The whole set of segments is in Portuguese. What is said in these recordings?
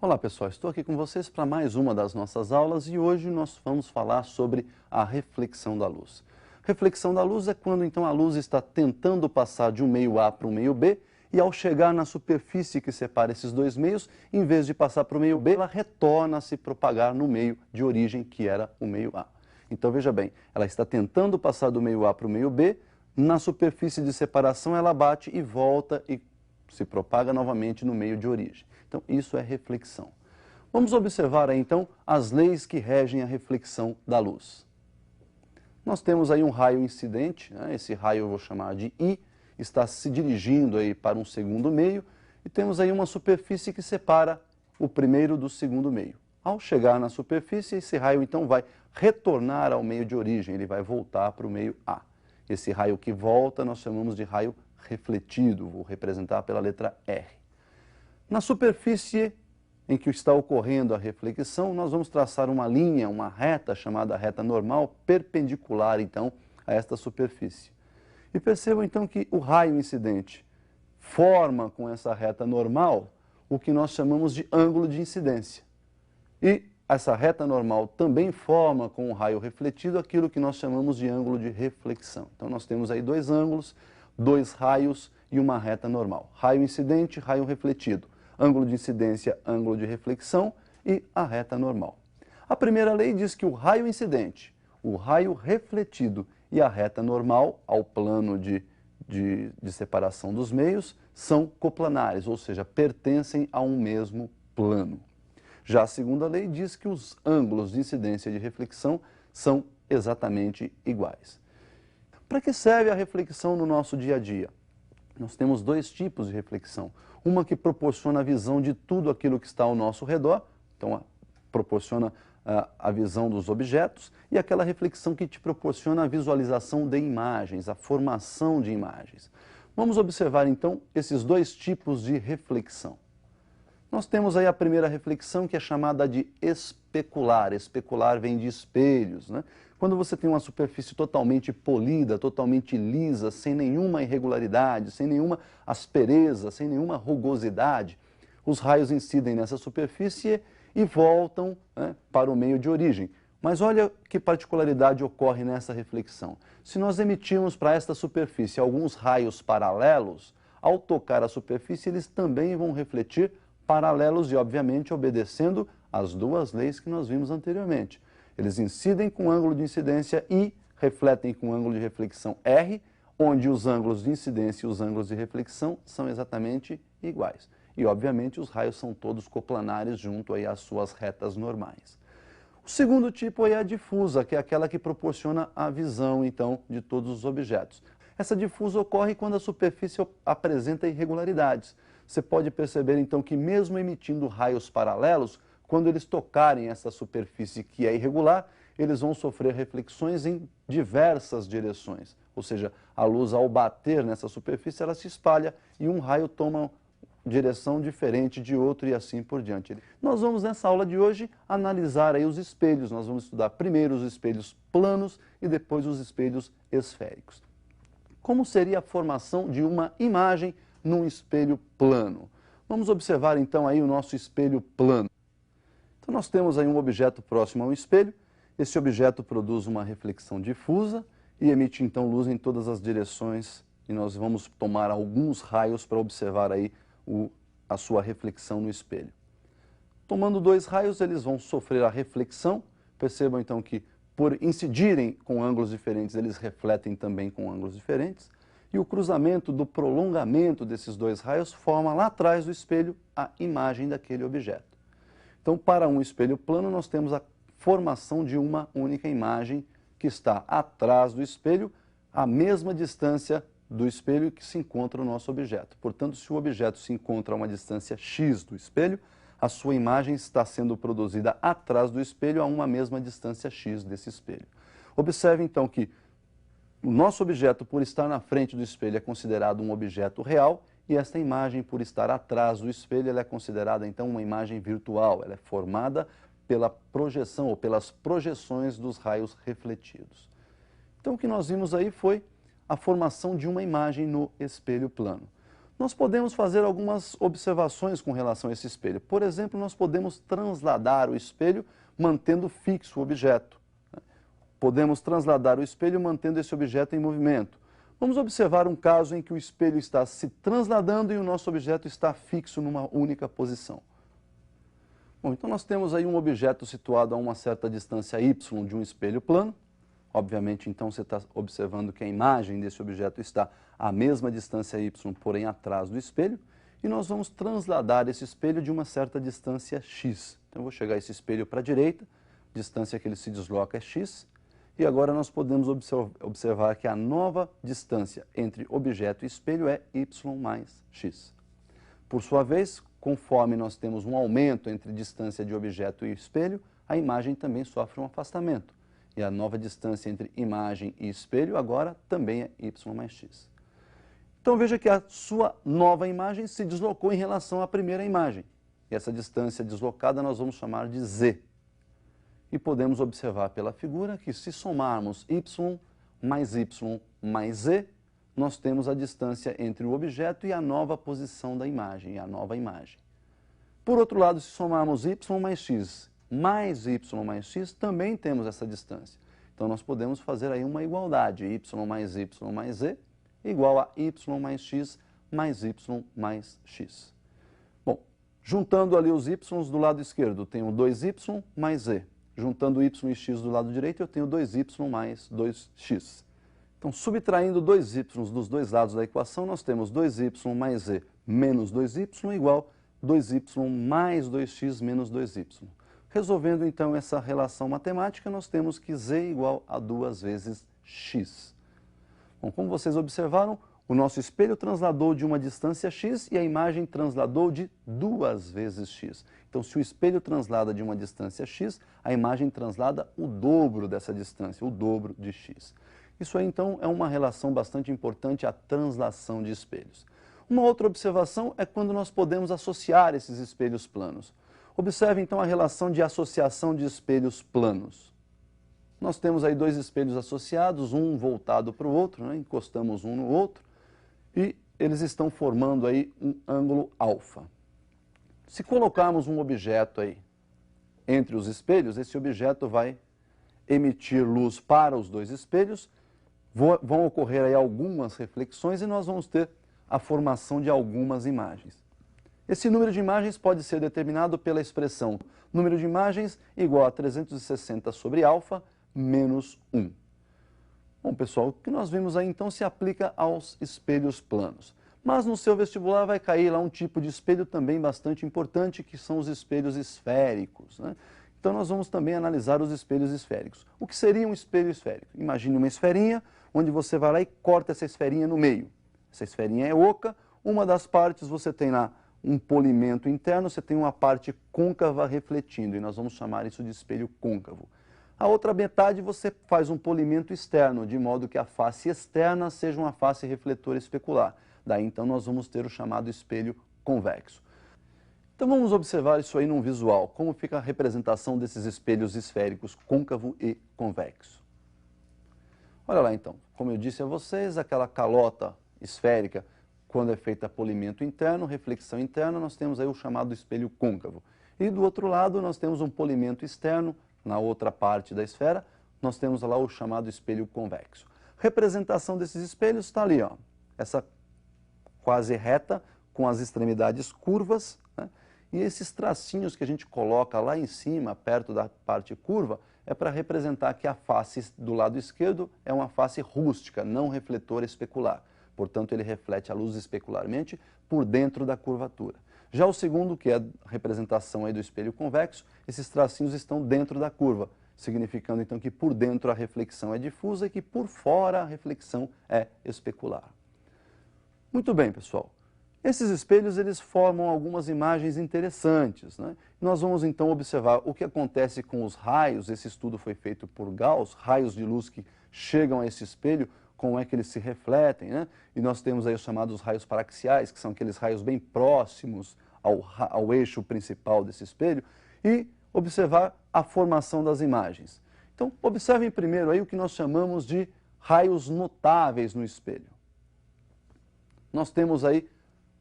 Olá pessoal, estou aqui com vocês para mais uma das nossas aulas e hoje nós vamos falar sobre a reflexão da luz. Reflexão da luz é quando então a luz está tentando passar de um meio A para um meio B e ao chegar na superfície que separa esses dois meios, em vez de passar para o meio B, ela retorna a se propagar no meio de origem que era o meio A. Então veja bem, ela está tentando passar do meio A para o meio B, na superfície de separação ela bate e volta e se propaga novamente no meio de origem. Então, isso é reflexão. Vamos observar aí, então, as leis que regem a reflexão da luz. Nós temos aí um raio incidente, né? Esse raio eu vou chamar de I, está se dirigindo aí para um segundo meio, e temos aí uma superfície que separa o primeiro do segundo meio. Ao chegar na superfície, esse raio então vai retornar ao meio de origem, ele vai voltar para o meio A. Esse raio que volta nós chamamos de raio refletido, vou representar pela letra R. Na superfície em que está ocorrendo a reflexão, nós vamos traçar uma linha, uma reta chamada reta normal, perpendicular então a esta superfície. E percebam então que o raio incidente forma com essa reta normal o que nós chamamos de ângulo de incidência. E essa reta normal também forma com o raio refletido aquilo que nós chamamos de ângulo de reflexão. Então nós temos aí dois ângulos, dois raios e uma reta normal. Raio incidente, raio refletido. Ângulo de incidência, ângulo de reflexão e a reta normal. A primeira lei diz que o raio incidente, o raio refletido e a reta normal, ao plano de separação dos meios, são coplanares, ou seja, pertencem a um mesmo plano. Já a segunda lei diz que os ângulos de incidência e de reflexão são exatamente iguais. Para que serve a reflexão no nosso dia a dia? Nós temos dois tipos de reflexão. Uma que proporciona a visão de tudo aquilo que está ao nosso redor, então proporciona a visão dos objetos, e aquela reflexão que te proporciona a visualização de imagens, a formação de imagens. Vamos observar então esses dois tipos de reflexão. Nós temos aí a primeira reflexão que é chamada de especular. Especular vem de espelhos, né? Quando você tem uma superfície totalmente polida, totalmente lisa, sem nenhuma irregularidade, sem nenhuma aspereza, sem nenhuma rugosidade, os raios incidem nessa superfície e voltam, né, para o meio de origem. Mas olha que particularidade ocorre nessa reflexão. Se nós emitirmos para esta superfície alguns raios paralelos, ao tocar a superfície eles também vão refletir paralelos e, obviamente, obedecendo às duas leis que nós vimos anteriormente. Eles incidem com ângulo de incidência I, refletem com ângulo de reflexão R, onde os ângulos de incidência e os ângulos de reflexão são exatamente iguais. E, obviamente, os raios são todos coplanares junto aí às suas retas normais. O segundo tipo é a difusa, que é aquela que proporciona a visão, então, de todos os objetos. Essa difusa ocorre quando a superfície apresenta irregularidades. Você pode perceber, então, que mesmo emitindo raios paralelos, quando eles tocarem essa superfície que é irregular, eles vão sofrer reflexões em diversas direções. Ou seja, a luz, ao bater nessa superfície, ela se espalha e um raio toma direção diferente de outro e assim por diante. Nós vamos, nessa aula de hoje, analisar aí os espelhos. Nós vamos estudar primeiro os espelhos planos e depois os espelhos esféricos. Como seria a formação de uma imagem num espelho plano? Vamos observar então aí o nosso espelho plano. Então nós temos aí um objeto próximo ao espelho, esse objeto produz uma reflexão difusa e emite então luz em todas as direções e nós vamos tomar alguns raios para observar aí a sua reflexão no espelho. Tomando dois raios, eles vão sofrer a reflexão, percebam então que por incidirem com ângulos diferentes, eles refletem também com ângulos diferentes, e o cruzamento do prolongamento desses dois raios forma lá atrás do espelho a imagem daquele objeto. Então, para um espelho plano, nós temos a formação de uma única imagem que está atrás do espelho, à mesma distância do espelho que se encontra o nosso objeto. Portanto, se o objeto se encontra a uma distância x do espelho, a sua imagem está sendo produzida atrás do espelho a uma mesma distância x desse espelho. Observe então que o nosso objeto, por estar na frente do espelho, é considerado um objeto real e esta imagem, por estar atrás do espelho, ela é considerada então uma imagem virtual. Ela é formada pela projeção ou pelas projeções dos raios refletidos. Então o que nós vimos aí foi a formação de uma imagem no espelho plano. Nós podemos fazer algumas observações com relação a esse espelho. Por exemplo, nós podemos transladar o espelho mantendo fixo o objeto. Podemos transladar o espelho mantendo esse objeto em movimento. Vamos observar um caso em que o espelho está se transladando e o nosso objeto está fixo numa única posição. Bom, então nós temos aí um objeto situado a uma certa distância y de um espelho plano. Obviamente, então, você está observando que a imagem desse objeto está à mesma distância y, porém atrás do espelho. E nós vamos transladar esse espelho de uma certa distância x. Então, eu vou chegar esse espelho para a direita, a distância que ele se desloca é x. E agora nós podemos observar que a nova distância entre objeto e espelho é y mais x. Por sua vez, conforme nós temos um aumento entre distância de objeto e espelho, a imagem também sofre um afastamento. E a nova distância entre imagem e espelho agora também é y mais x. Então veja que a sua nova imagem se deslocou em relação à primeira imagem. E essa distância deslocada nós vamos chamar de z. E podemos observar pela figura que se somarmos y mais z, nós temos a distância entre o objeto e a nova posição da imagem, a nova imagem. Por outro lado, se somarmos y mais x, mais x, também temos essa distância. Então, nós podemos fazer aí uma igualdade, y mais z, igual a y mais x mais x. Bom, juntando ali os y do lado esquerdo, eu tenho 2y mais z. Juntando y e x do lado direito, eu tenho 2y mais 2x. Então, subtraindo 2y dos dois lados da equação, nós temos 2y mais z menos 2y igual 2y mais 2x menos 2y. Resolvendo, então, essa relação matemática, nós temos que z igual a 2 vezes x. Bom, como vocês observaram, o nosso espelho transladou de uma distância x e a imagem transladou de 2 vezes x. Então, se o espelho translada de uma distância x, a imagem translada o dobro dessa distância, o dobro de x. Isso aí, então, é uma relação bastante importante, a translação de espelhos. Uma outra observação é quando nós podemos associar esses espelhos planos. Observe, então, a relação de associação de espelhos planos. Nós temos aí dois espelhos associados, um voltado para o outro, né? Encostamos um no outro, e eles estão formando aí um ângulo alfa. Se colocarmos um objeto aí entre os espelhos, esse objeto vai emitir luz para os dois espelhos, vão ocorrer aí algumas reflexões e nós vamos ter a formação de algumas imagens. Esse número de imagens pode ser determinado pela expressão número de imagens igual a 360 sobre alfa menos 1. Bom, pessoal, o que nós vimos aí então se aplica aos espelhos planos. Mas no seu vestibular vai cair lá um tipo de espelho também bastante importante, que são os espelhos esféricos, né? Então nós vamos também analisar os espelhos esféricos. O que seria um espelho esférico? Imagine uma esferinha, onde você vai lá e corta essa esferinha no meio. Essa esferinha é oca, uma das partes você tem lá um polimento interno, você tem uma parte côncava refletindo, e nós vamos chamar isso de espelho côncavo. A outra metade você faz um polimento externo, de modo que a face externa seja uma face refletora especular. Daí então nós vamos ter o chamado espelho convexo. Então vamos observar isso aí num visual, como fica a representação desses espelhos esféricos côncavo e convexo. Olha lá então, como eu disse a vocês, aquela calota esférica, quando é feita polimento interno, reflexão interna, nós temos aí o chamado espelho côncavo. E do outro lado nós temos um polimento externo, na outra parte da esfera, nós temos lá o chamado espelho convexo. Representação desses espelhos está ali, ó, essa quase reta, com as extremidades curvas, né? E esses tracinhos que a gente coloca lá em cima, perto da parte curva, é para representar que a face do lado esquerdo é uma face rústica, não refletora especular. Portanto, ele reflete a luz especularmente por dentro da curvatura. Já o segundo, que é a representação aí do espelho convexo, esses tracinhos estão dentro da curva, significando então que por dentro a reflexão é difusa e que por fora a reflexão é especular. Muito bem, pessoal. Esses espelhos eles formam algumas imagens interessantes, né? Nós vamos então observar o que acontece com os raios. Esse estudo foi feito por Gauss, raios de luz que chegam a esse espelho, como é que eles se refletem, né? E nós temos aí os chamados raios paraxiais, que são aqueles raios bem próximos ao eixo principal desse espelho, e observar a formação das imagens. Então, observem primeiro aí o que nós chamamos de raios notáveis no espelho. Nós temos aí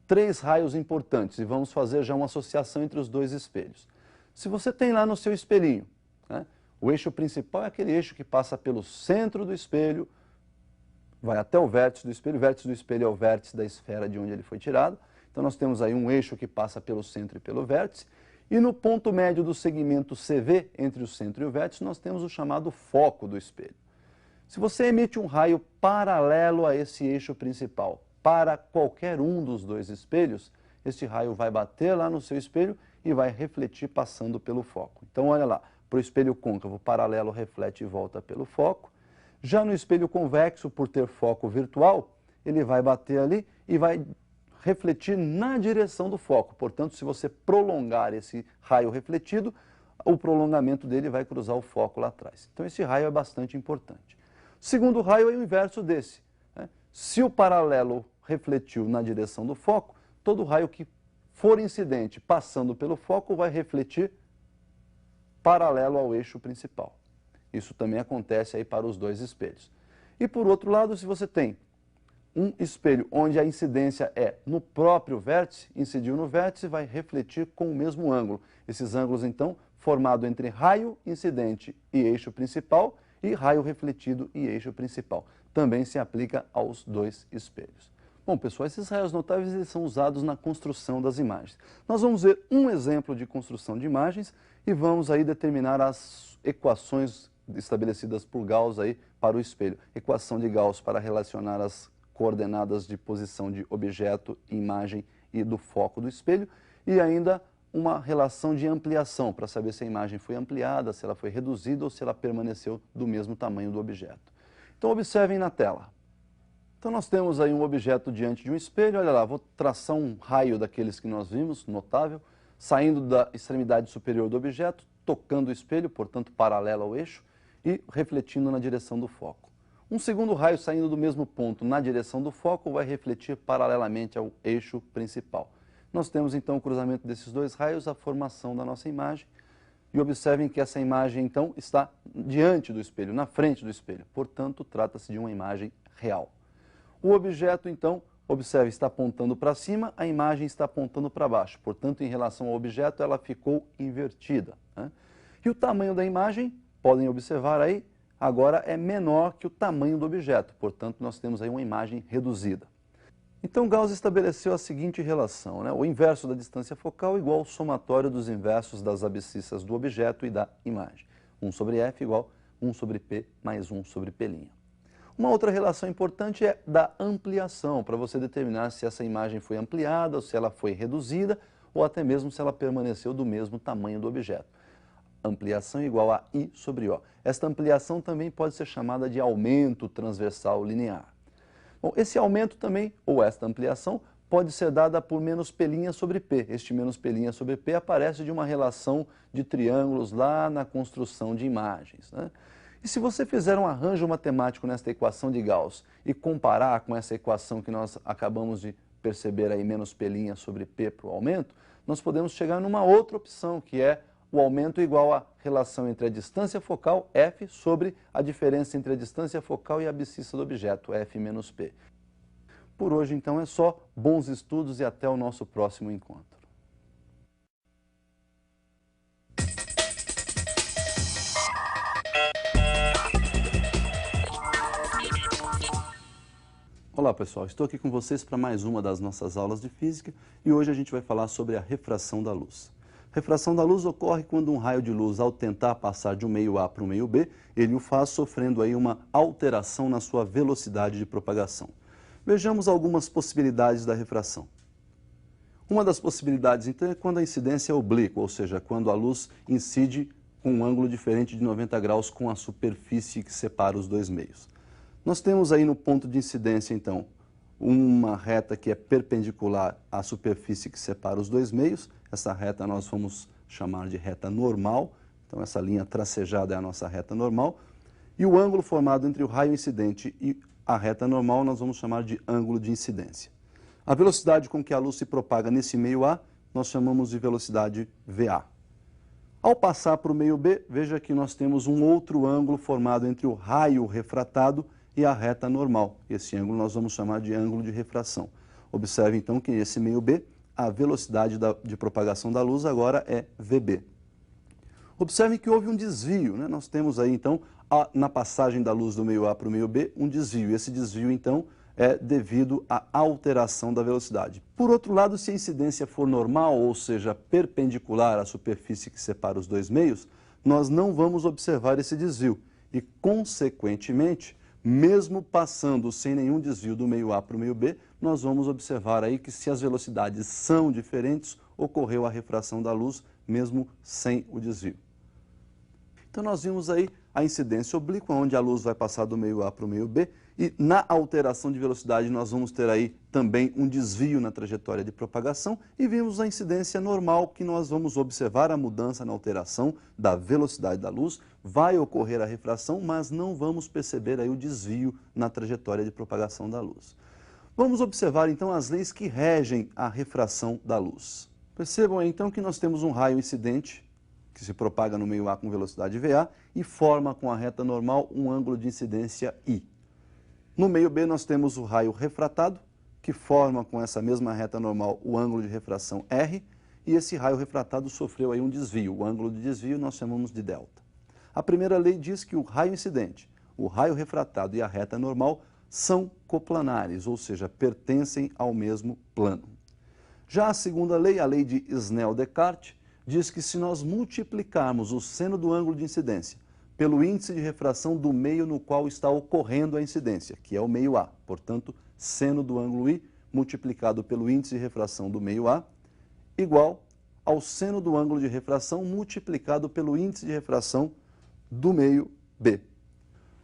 três raios importantes e vamos fazer já uma associação entre os dois espelhos. Se você tem lá no seu espelhinho, né, o eixo principal é aquele eixo que passa pelo centro do espelho, vai até o vértice do espelho é o vértice da esfera de onde ele foi tirado. Então nós temos aí um eixo que passa pelo centro e pelo vértice, e no ponto médio do segmento CV, entre o centro e o vértice, nós temos o chamado foco do espelho. Se você emite um raio paralelo a esse eixo principal para qualquer um dos dois espelhos, este raio vai bater lá no seu espelho e vai refletir passando pelo foco. Então olha lá, para o espelho côncavo, paralelo reflete e volta pelo foco. Já no espelho convexo, por ter foco virtual, ele vai bater ali e vai refletir na direção do foco. Portanto, se você prolongar esse raio refletido, o prolongamento dele vai cruzar o foco lá atrás. Então esse raio é bastante importante. O segundo raio é o inverso desse, né? Se o paralelo refletiu na direção do foco, todo raio que for incidente passando pelo foco vai refletir paralelo ao eixo principal. Isso também acontece aí para os dois espelhos. E por outro lado, se você tem um espelho onde a incidência é no próprio vértice, incidiu no vértice, vai refletir com o mesmo ângulo. Esses ângulos, então, formado entre raio incidente e eixo principal e raio refletido e eixo principal. Também se aplica aos dois espelhos. Bom, pessoal, esses raios notáveis eles são usados na construção das imagens. Nós vamos ver um exemplo de construção de imagens e vamos aí determinar as equações estabelecidas por Gauss aí para o espelho. Equação de Gauss para relacionar as coordenadas de posição de objeto, imagem e do foco do espelho, e ainda uma relação de ampliação, para saber se a imagem foi ampliada, se ela foi reduzida ou se ela permaneceu do mesmo tamanho do objeto. Então observem na tela. Então nós temos aí um objeto diante de um espelho, olha lá, vou traçar um raio daqueles que nós vimos, notável, saindo da extremidade superior do objeto, tocando o espelho, portanto paralelo ao eixo, e refletindo na direção do foco. Um segundo raio saindo do mesmo ponto na direção do foco vai refletir paralelamente ao eixo principal. Nós temos então o cruzamento desses dois raios, a formação da nossa imagem. E observem que essa imagem então está diante do espelho, na frente do espelho. Portanto, trata-se de uma imagem real. O objeto então, observe, está apontando para cima, a imagem está apontando para baixo. Portanto, em relação ao objeto, ela ficou invertida, né? E o tamanho da imagem, podem observar aí, agora é menor que o tamanho do objeto, portanto nós temos aí uma imagem reduzida. Então Gauss estabeleceu a seguinte relação, né? O inverso da distância focal igual ao somatório dos inversos das abscissas do objeto e da imagem. 1 sobre f igual 1 sobre p mais 1 sobre p'. Uma outra relação importante é da ampliação, para você determinar se essa imagem foi ampliada, ou se ela foi reduzida, ou até mesmo se ela permaneceu do mesmo tamanho do objeto. Ampliação igual a I sobre O. Esta ampliação também pode ser chamada de aumento transversal linear. Bom, esse aumento também, ou esta ampliação, pode ser dada por menos P' sobre P. Este menos P' sobre P aparece de uma relação de triângulos lá na construção de imagens, né? E se você fizer um arranjo matemático nesta equação de Gauss e comparar com essa equação que nós acabamos de perceber aí, menos P' sobre P para o aumento, nós podemos chegar numa outra opção, que é o aumento igual à relação entre a distância focal, f, sobre a diferença entre a distância focal e a abscissa do objeto, f menos p. Por hoje, então, é só. Bons estudos e até o nosso próximo encontro. Olá pessoal, estou aqui com vocês para mais uma das nossas aulas de física e hoje a gente vai falar sobre a refração da luz. Refração da luz ocorre quando um raio de luz, ao tentar passar de um meio A para o meio B, ele o faz sofrendo aí uma alteração na sua velocidade de propagação. Vejamos algumas possibilidades da refração. Uma das possibilidades, então, é quando a incidência é oblíqua, ou seja, quando a luz incide com um ângulo diferente de 90 graus com a superfície que separa os dois meios. Nós temos aí no ponto de incidência, então, uma reta que é perpendicular à superfície que separa os dois meios. Essa reta nós vamos chamar de reta normal. Então essa linha tracejada é a nossa reta normal. E o ângulo formado entre o raio incidente e a reta normal nós vamos chamar de ângulo de incidência. A velocidade com que a luz se propaga nesse meio A nós chamamos de velocidade VA. Ao passar para o meio B, veja que nós temos um outro ângulo formado entre o raio refratado e a reta normal. Esse ângulo nós vamos chamar de ângulo de refração. Observe então que esse meio B, a velocidade de propagação da luz agora é VB. Observe que houve um desvio, né? Nós temos aí então, na passagem da luz do meio A para o meio B, um desvio. Esse desvio então é devido à alteração da velocidade. Por outro lado, se a incidência for normal, ou seja, perpendicular à superfície que separa os dois meios, nós não vamos observar esse desvio e, consequentemente, mesmo passando sem nenhum desvio do meio A para o meio B, nós vamos observar aí que se as velocidades são diferentes, ocorreu a refração da luz mesmo sem o desvio. Então nós vimos aí a incidência oblíqua, onde a luz vai passar do meio A para o meio B, e na alteração de velocidade nós vamos ter aí também um desvio na trajetória de propagação, e vimos a incidência normal, que nós vamos observar a mudança na alteração da velocidade da luz, vai ocorrer a refração, mas não vamos perceber aí o desvio na trajetória de propagação da luz. Vamos observar então as leis que regem a refração da luz. Percebam aí, então que nós temos um raio incidente, que se propaga no meio A com velocidade VA e forma com a reta normal um ângulo de incidência I. No meio B nós temos o raio refratado, que forma com essa mesma reta normal o ângulo de refração R, e esse raio refratado sofreu aí um desvio. O ângulo de desvio nós chamamos de delta. A primeira lei diz que o raio incidente, o raio refratado e a reta normal são coplanares, ou seja, pertencem ao mesmo plano. Já a segunda lei, a lei de Snell-Descartes, diz que se nós multiplicarmos o seno do ângulo de incidência pelo índice de refração do meio no qual está ocorrendo a incidência, que é o meio A, portanto, seno do ângulo I multiplicado pelo índice de refração do meio A, igual ao seno do ângulo de refração multiplicado pelo índice de refração do meio B.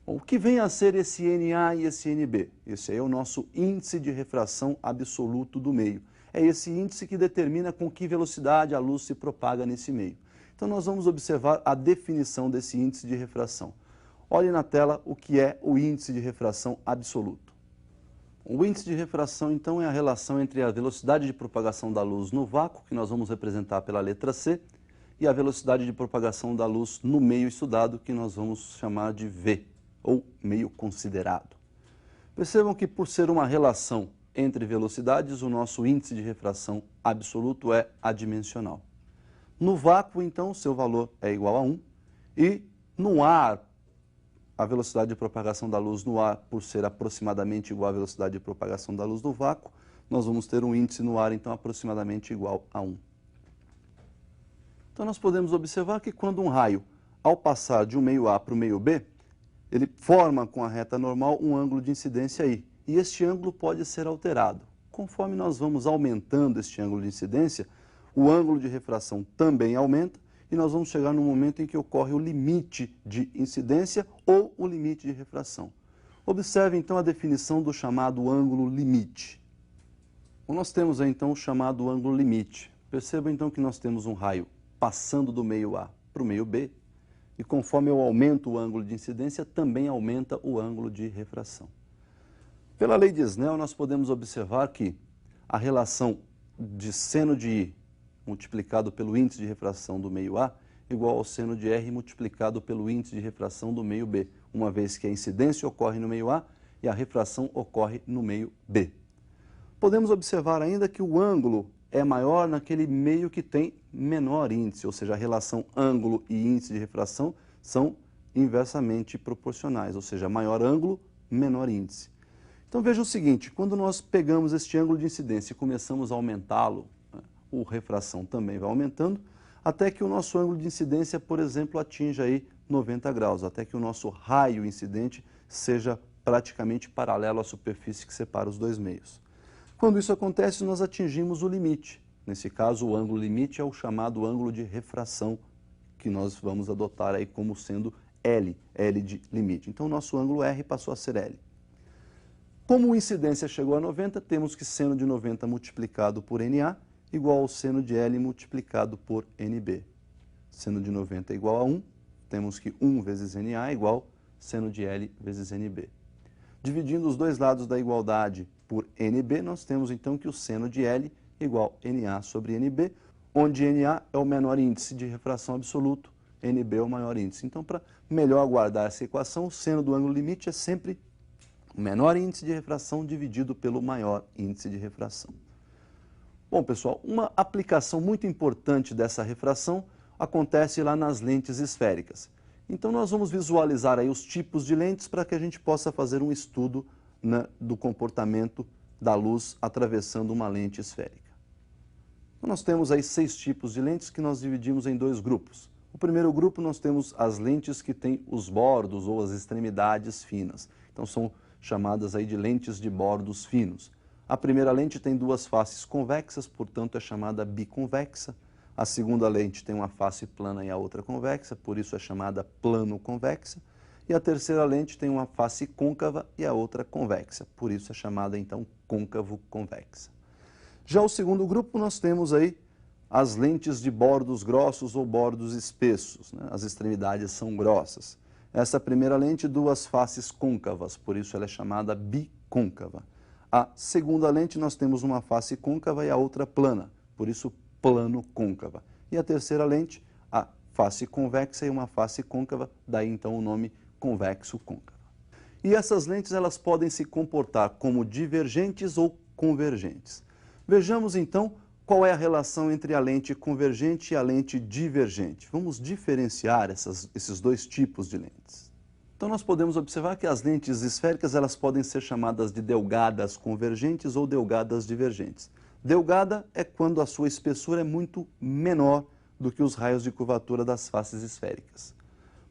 Bom, o que vem a ser esse NA e esse NB? Esse aí é o nosso índice de refração absoluto do meio. É esse índice que determina com que velocidade a luz se propaga nesse meio. Então nós vamos observar a definição desse índice de refração. Olhe na tela o que é o índice de refração absoluto. O índice de refração, então, é a relação entre a velocidade de propagação da luz no vácuo, que nós vamos representar pela letra C, e a velocidade de propagação da luz no meio estudado, que nós vamos chamar de V, ou meio considerado. Percebam que, por ser uma relação entre velocidades, o nosso índice de refração absoluto é adimensional. No vácuo, então, seu valor é igual a 1, e no ar, a velocidade de propagação da luz no ar, por ser aproximadamente igual à velocidade de propagação da luz no vácuo, nós vamos ter um índice no ar, então, aproximadamente igual a 1. Então, nós podemos observar que quando um raio, ao passar de um meio A para o meio B, ele forma com a reta normal um ângulo de incidência I. E este ângulo pode ser alterado. Conforme nós vamos aumentando este ângulo de incidência, o ângulo de refração também aumenta e nós vamos chegar no momento em que ocorre o limite de incidência ou o limite de refração. Observe então a definição do chamado ângulo limite. Nós temos aí, então o chamado ângulo limite. Perceba então que nós temos um raio passando do meio A para o meio B e conforme eu aumento o ângulo de incidência, também aumenta o ângulo de refração. Pela lei de Snell, nós podemos observar que a relação de seno de I multiplicado pelo índice de refração do meio A igual ao seno de R multiplicado pelo índice de refração do meio B, uma vez que a incidência ocorre no meio A e a refração ocorre no meio B. Podemos observar ainda que o ângulo é maior naquele meio que tem menor índice, ou seja, a relação ângulo e índice de refração são inversamente proporcionais, ou seja, maior ângulo, menor índice. Então veja o seguinte, quando nós pegamos este ângulo de incidência e começamos a aumentá-lo, a refração também vai aumentando, até que o nosso ângulo de incidência, por exemplo, atinja aí 90 graus, até que o nosso raio incidente seja praticamente paralelo à superfície que separa os dois meios. Quando isso acontece, nós atingimos o limite. Nesse caso, o ângulo limite é o chamado ângulo de refração, que nós vamos adotar aí como sendo L, L de limite. Então, o nosso ângulo R passou a ser L. Como a incidência chegou a 90, temos que seno de 90 multiplicado por NA igual ao seno de L multiplicado por NB. Seno de 90 é igual a 1, temos que 1 vezes NA é igual seno de L vezes NB. Dividindo os dois lados da igualdade por NB, nós temos então que o seno de L é igual a NA sobre NB, onde NA é o menor índice de refração absoluto, NB é o maior índice. Então, para melhor guardar essa equação, o seno do ângulo limite é sempre O menor índice de refração dividido pelo maior índice de refração. Bom, pessoal, uma aplicação muito importante dessa refração acontece lá nas lentes esféricas. Então, nós vamos visualizar aí os tipos de lentes para que a gente possa fazer um estudo, né, do comportamento da luz atravessando uma lente esférica. Então, nós temos aí 6 tipos de lentes que nós dividimos em 2 grupos. O primeiro grupo nós temos as lentes que têm os bordos ou as extremidades finas. Então, são chamadas aí de lentes de bordos finos. A primeira lente tem 2 faces convexas, portanto é chamada biconvexa. A segunda lente tem uma face plana e a outra convexa, por isso é chamada plano-convexa. E a terceira lente tem uma face côncava e a outra convexa, por isso é chamada então côncavo-convexa. Já o segundo grupo nós temos aí as lentes de bordos grossos ou bordos espessos, né? As extremidades são grossas. Essa primeira lente, 2 faces côncavas, por isso ela é chamada bicôncava. A segunda lente nós temos uma face côncava e a outra plana, por isso plano-côncava. E a terceira lente, a face convexa e uma face côncava, daí então o nome convexo-côncava. E essas lentes elas podem se comportar como divergentes ou convergentes. Vejamos então qual é a relação entre a lente convergente e a lente divergente. Vamos diferenciar esses 2 tipos de lentes. Então nós podemos observar que as lentes esféricas elas podem ser chamadas de delgadas convergentes ou delgadas divergentes. Delgada é quando a sua espessura é muito menor do que os raios de curvatura das faces esféricas.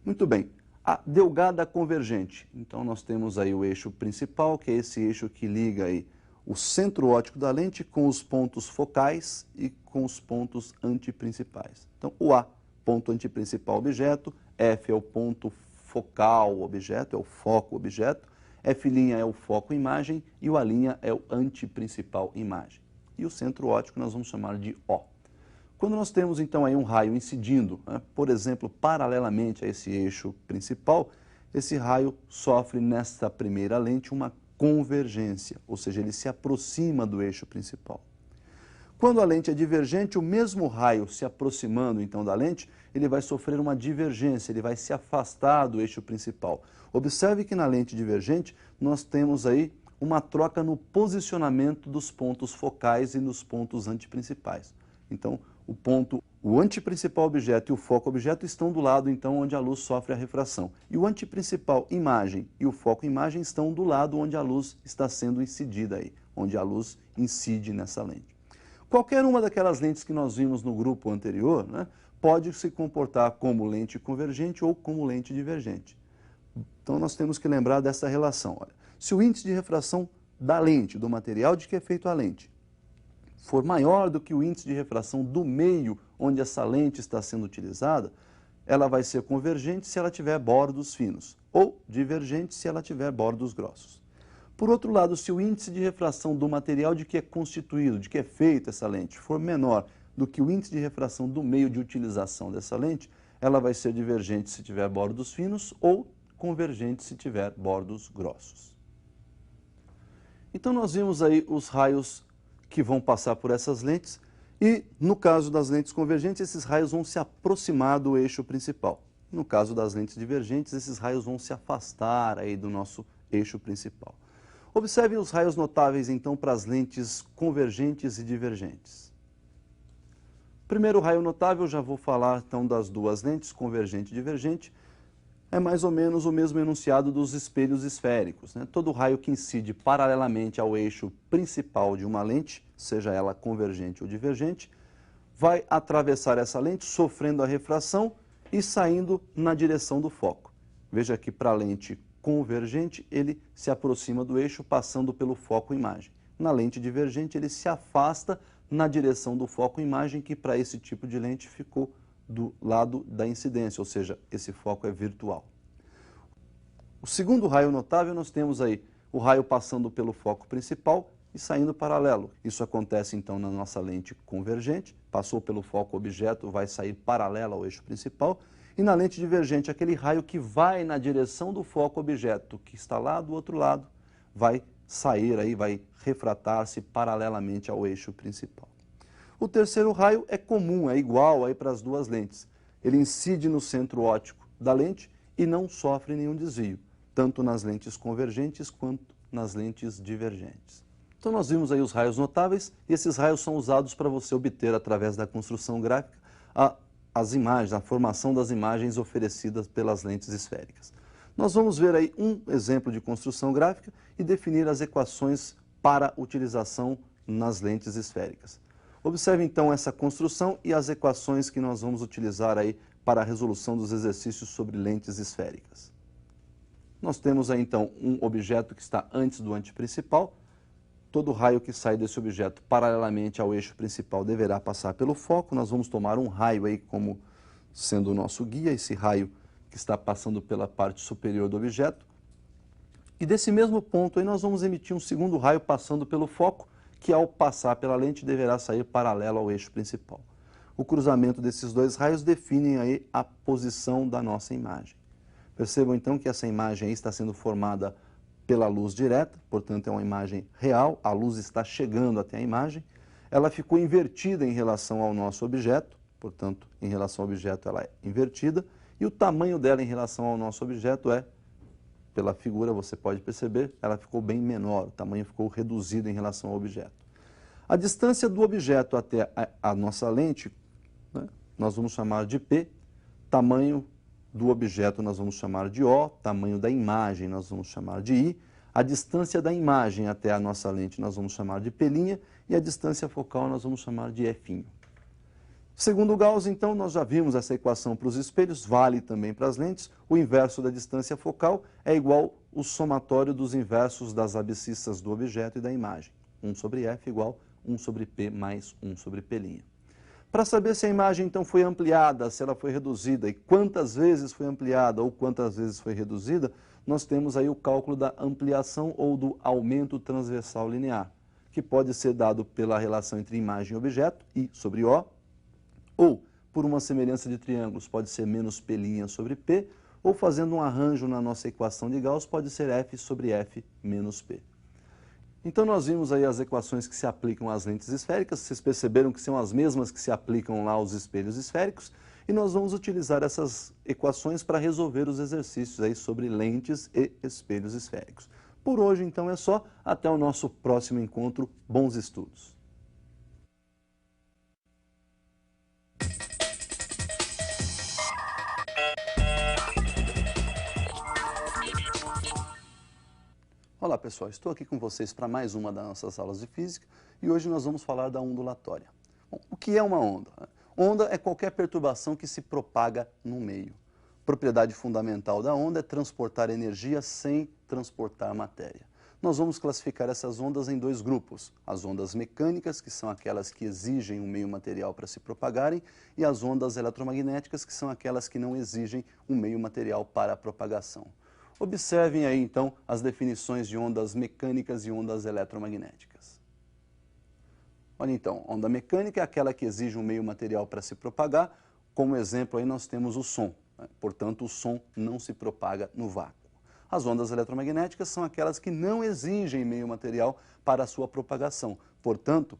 Muito bem, a delgada convergente. Então nós temos aí o eixo principal, que é esse eixo que liga aí o centro óptico da lente com os pontos focais e com os pontos antiprincipais. Então o A, ponto antiprincipal objeto, F é o ponto focal objeto, é o foco objeto, F' é o foco imagem e o A' é o antiprincipal imagem. E o centro óptico nós vamos chamar de O. Quando nós temos então aí um raio incidindo, né, por exemplo, paralelamente a esse eixo principal, esse raio sofre nesta primeira lente uma convergência, ou seja, ele se aproxima do eixo principal. Quando a lente é divergente, o mesmo raio se aproximando então da lente, ele vai sofrer uma divergência, ele vai se afastar do eixo principal. Observe que na lente divergente nós temos aí uma troca no posicionamento dos pontos focais e dos pontos antiprincipais. Então, o antiprincipal objeto e o foco objeto estão do lado então onde a luz sofre a refração. E o antiprincipal imagem e o foco imagem estão do lado onde a luz está sendo incidida aí, onde a luz incide nessa lente. Qualquer uma daquelas lentes que nós vimos no grupo anterior, né, pode se comportar como lente convergente ou como lente divergente. Então nós temos que lembrar dessa relação. Olha, se o índice de refração da lente, do material de que é feito a lente, for maior do que o índice de refração do meio onde essa lente está sendo utilizada, ela vai ser convergente se ela tiver bordos finos, ou divergente se ela tiver bordos grossos. Por outro lado, se o índice de refração do material de que é constituído, de que é feita essa lente, for menor do que o índice de refração do meio de utilização dessa lente, ela vai ser divergente se tiver bordos finos ou convergente se tiver bordos grossos. Então nós vimos aí os raios que vão passar por essas lentes e, no caso das lentes convergentes, esses raios vão se aproximar do eixo principal. No caso das lentes divergentes, esses raios vão se afastar aí do nosso eixo principal. Observe os raios notáveis, então, para as lentes convergentes e divergentes. Primeiro raio notável, já vou falar, então, das 2 lentes, convergente e divergente. É mais ou menos o mesmo enunciado dos espelhos esféricos, né? Todo raio que incide paralelamente ao eixo principal de uma lente, seja ela convergente ou divergente, vai atravessar essa lente, sofrendo a refração e saindo na direção do foco. Veja que para a lente convergente, ele se aproxima do eixo passando pelo foco imagem. Na lente divergente, ele se afasta na direção do foco imagem, que para esse tipo de lente ficou do lado da incidência, ou seja, esse foco é virtual. O segundo raio notável, nós temos aí o raio passando pelo foco principal e saindo paralelo. Isso acontece então na nossa lente convergente, passou pelo foco objeto, vai sair paralelo ao eixo principal. E na lente divergente, aquele raio que vai na direção do foco objeto, que está lá do outro lado, vai sair aí, vai refratar-se paralelamente ao eixo principal. O terceiro raio é comum, é igual aí para as 2 lentes. Ele incide no centro óptico da lente e não sofre nenhum desvio, tanto nas lentes convergentes quanto nas lentes divergentes. Então nós vimos aí os raios notáveis e esses raios são usados para você obter, através da construção gráfica, as imagens, a formação das imagens oferecidas pelas lentes esféricas. Nós vamos ver aí um exemplo de construção gráfica e definir as equações para utilização nas lentes esféricas. Observe então essa construção e as equações que nós vamos utilizar aí para a resolução dos exercícios sobre lentes esféricas. Nós temos aí então um objeto que está antes do anteprincipal. Todo raio que sai desse objeto paralelamente ao eixo principal deverá passar pelo foco. Nós vamos tomar um raio aí como sendo o nosso guia, esse raio que está passando pela parte superior do objeto. E desse mesmo ponto aí nós vamos emitir um segundo raio passando pelo foco, que ao passar pela lente deverá sair paralelo ao eixo principal. O cruzamento desses dois raios define aí a posição da nossa imagem. Percebam então que essa imagem aí está sendo formada pela luz direta, portanto é uma imagem real, a luz está chegando até a imagem. Ela ficou invertida em relação ao nosso objeto, portanto em relação ao objeto ela é invertida, e o tamanho dela em relação ao nosso objeto é, pela figura você pode perceber, ela ficou bem menor, o tamanho ficou reduzido em relação ao objeto. A distância do objeto até a nossa lente, né, nós vamos chamar de P, tamanho do objeto nós vamos chamar de O, tamanho da imagem nós vamos chamar de I, a distância da imagem até a nossa lente nós vamos chamar de P', e a distância focal nós vamos chamar de F'. Segundo Gauss, então, nós já vimos essa equação para os espelhos, vale também para as lentes. O inverso da distância focal é igual ao somatório dos inversos das abscissas do objeto e da imagem. 1 sobre F igual 1 sobre P mais 1 sobre P'. Para saber se a imagem, então, foi ampliada, se ela foi reduzida e quantas vezes foi ampliada ou quantas vezes foi reduzida, nós temos aí o cálculo da ampliação ou do aumento transversal linear, que pode ser dado pela relação entre imagem e objeto, I sobre O, ou, por uma semelhança de triângulos, pode ser menos P' sobre P, ou fazendo um arranjo na nossa equação de Gauss, pode ser F sobre F menos P. Então nós vimos aí as equações que se aplicam às lentes esféricas, vocês perceberam que são as mesmas que se aplicam lá aos espelhos esféricos, e nós vamos utilizar essas equações para resolver os exercícios aí sobre lentes e espelhos esféricos. Por hoje, então, é só. Até o nosso próximo encontro. Bons estudos! Olá pessoal, estou aqui com vocês para mais uma das nossas aulas de física e hoje nós vamos falar da ondulatória. Bom, o que é uma onda? Onda é qualquer perturbação que se propaga no meio. Propriedade fundamental da onda é transportar energia sem transportar matéria. Nós vamos classificar essas ondas em dois grupos, as ondas mecânicas, que são aquelas que exigem um meio material para se propagarem, e as ondas eletromagnéticas, que são aquelas que não exigem um meio material para a propagação. Observem aí, então, as definições de ondas mecânicas e ondas eletromagnéticas. Olha então, onda mecânica é aquela que exige um meio material para se propagar. Como exemplo aí nós temos o som, né? Portanto o som não se propaga no vácuo. As ondas eletromagnéticas são aquelas que não exigem meio material para a sua propagação. Portanto,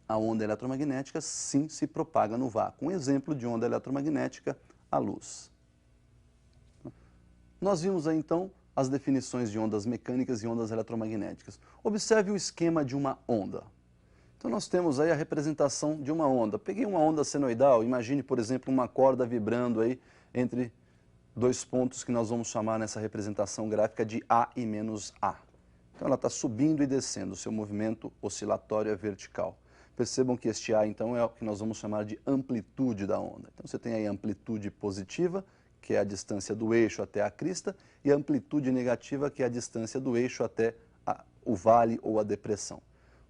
a onda eletromagnética sim se propaga no vácuo. Um exemplo de onda eletromagnética, a luz. Nós vimos aí, então, as definições de ondas mecânicas e ondas eletromagnéticas. Observe o esquema de uma onda. Então, nós temos aí a representação de uma onda. Peguei uma onda senoidal, imagine, por exemplo, uma corda vibrando aí entre dois pontos que nós vamos chamar nessa representação gráfica de A e menos A. Então, ela está subindo e descendo, o seu movimento oscilatório é vertical. Percebam que este A, então, é o que nós vamos chamar de amplitude da onda. Então, você tem aí a amplitude positiva, que é a distância do eixo até a crista, e a amplitude negativa, que é a distância do eixo até o vale ou a depressão.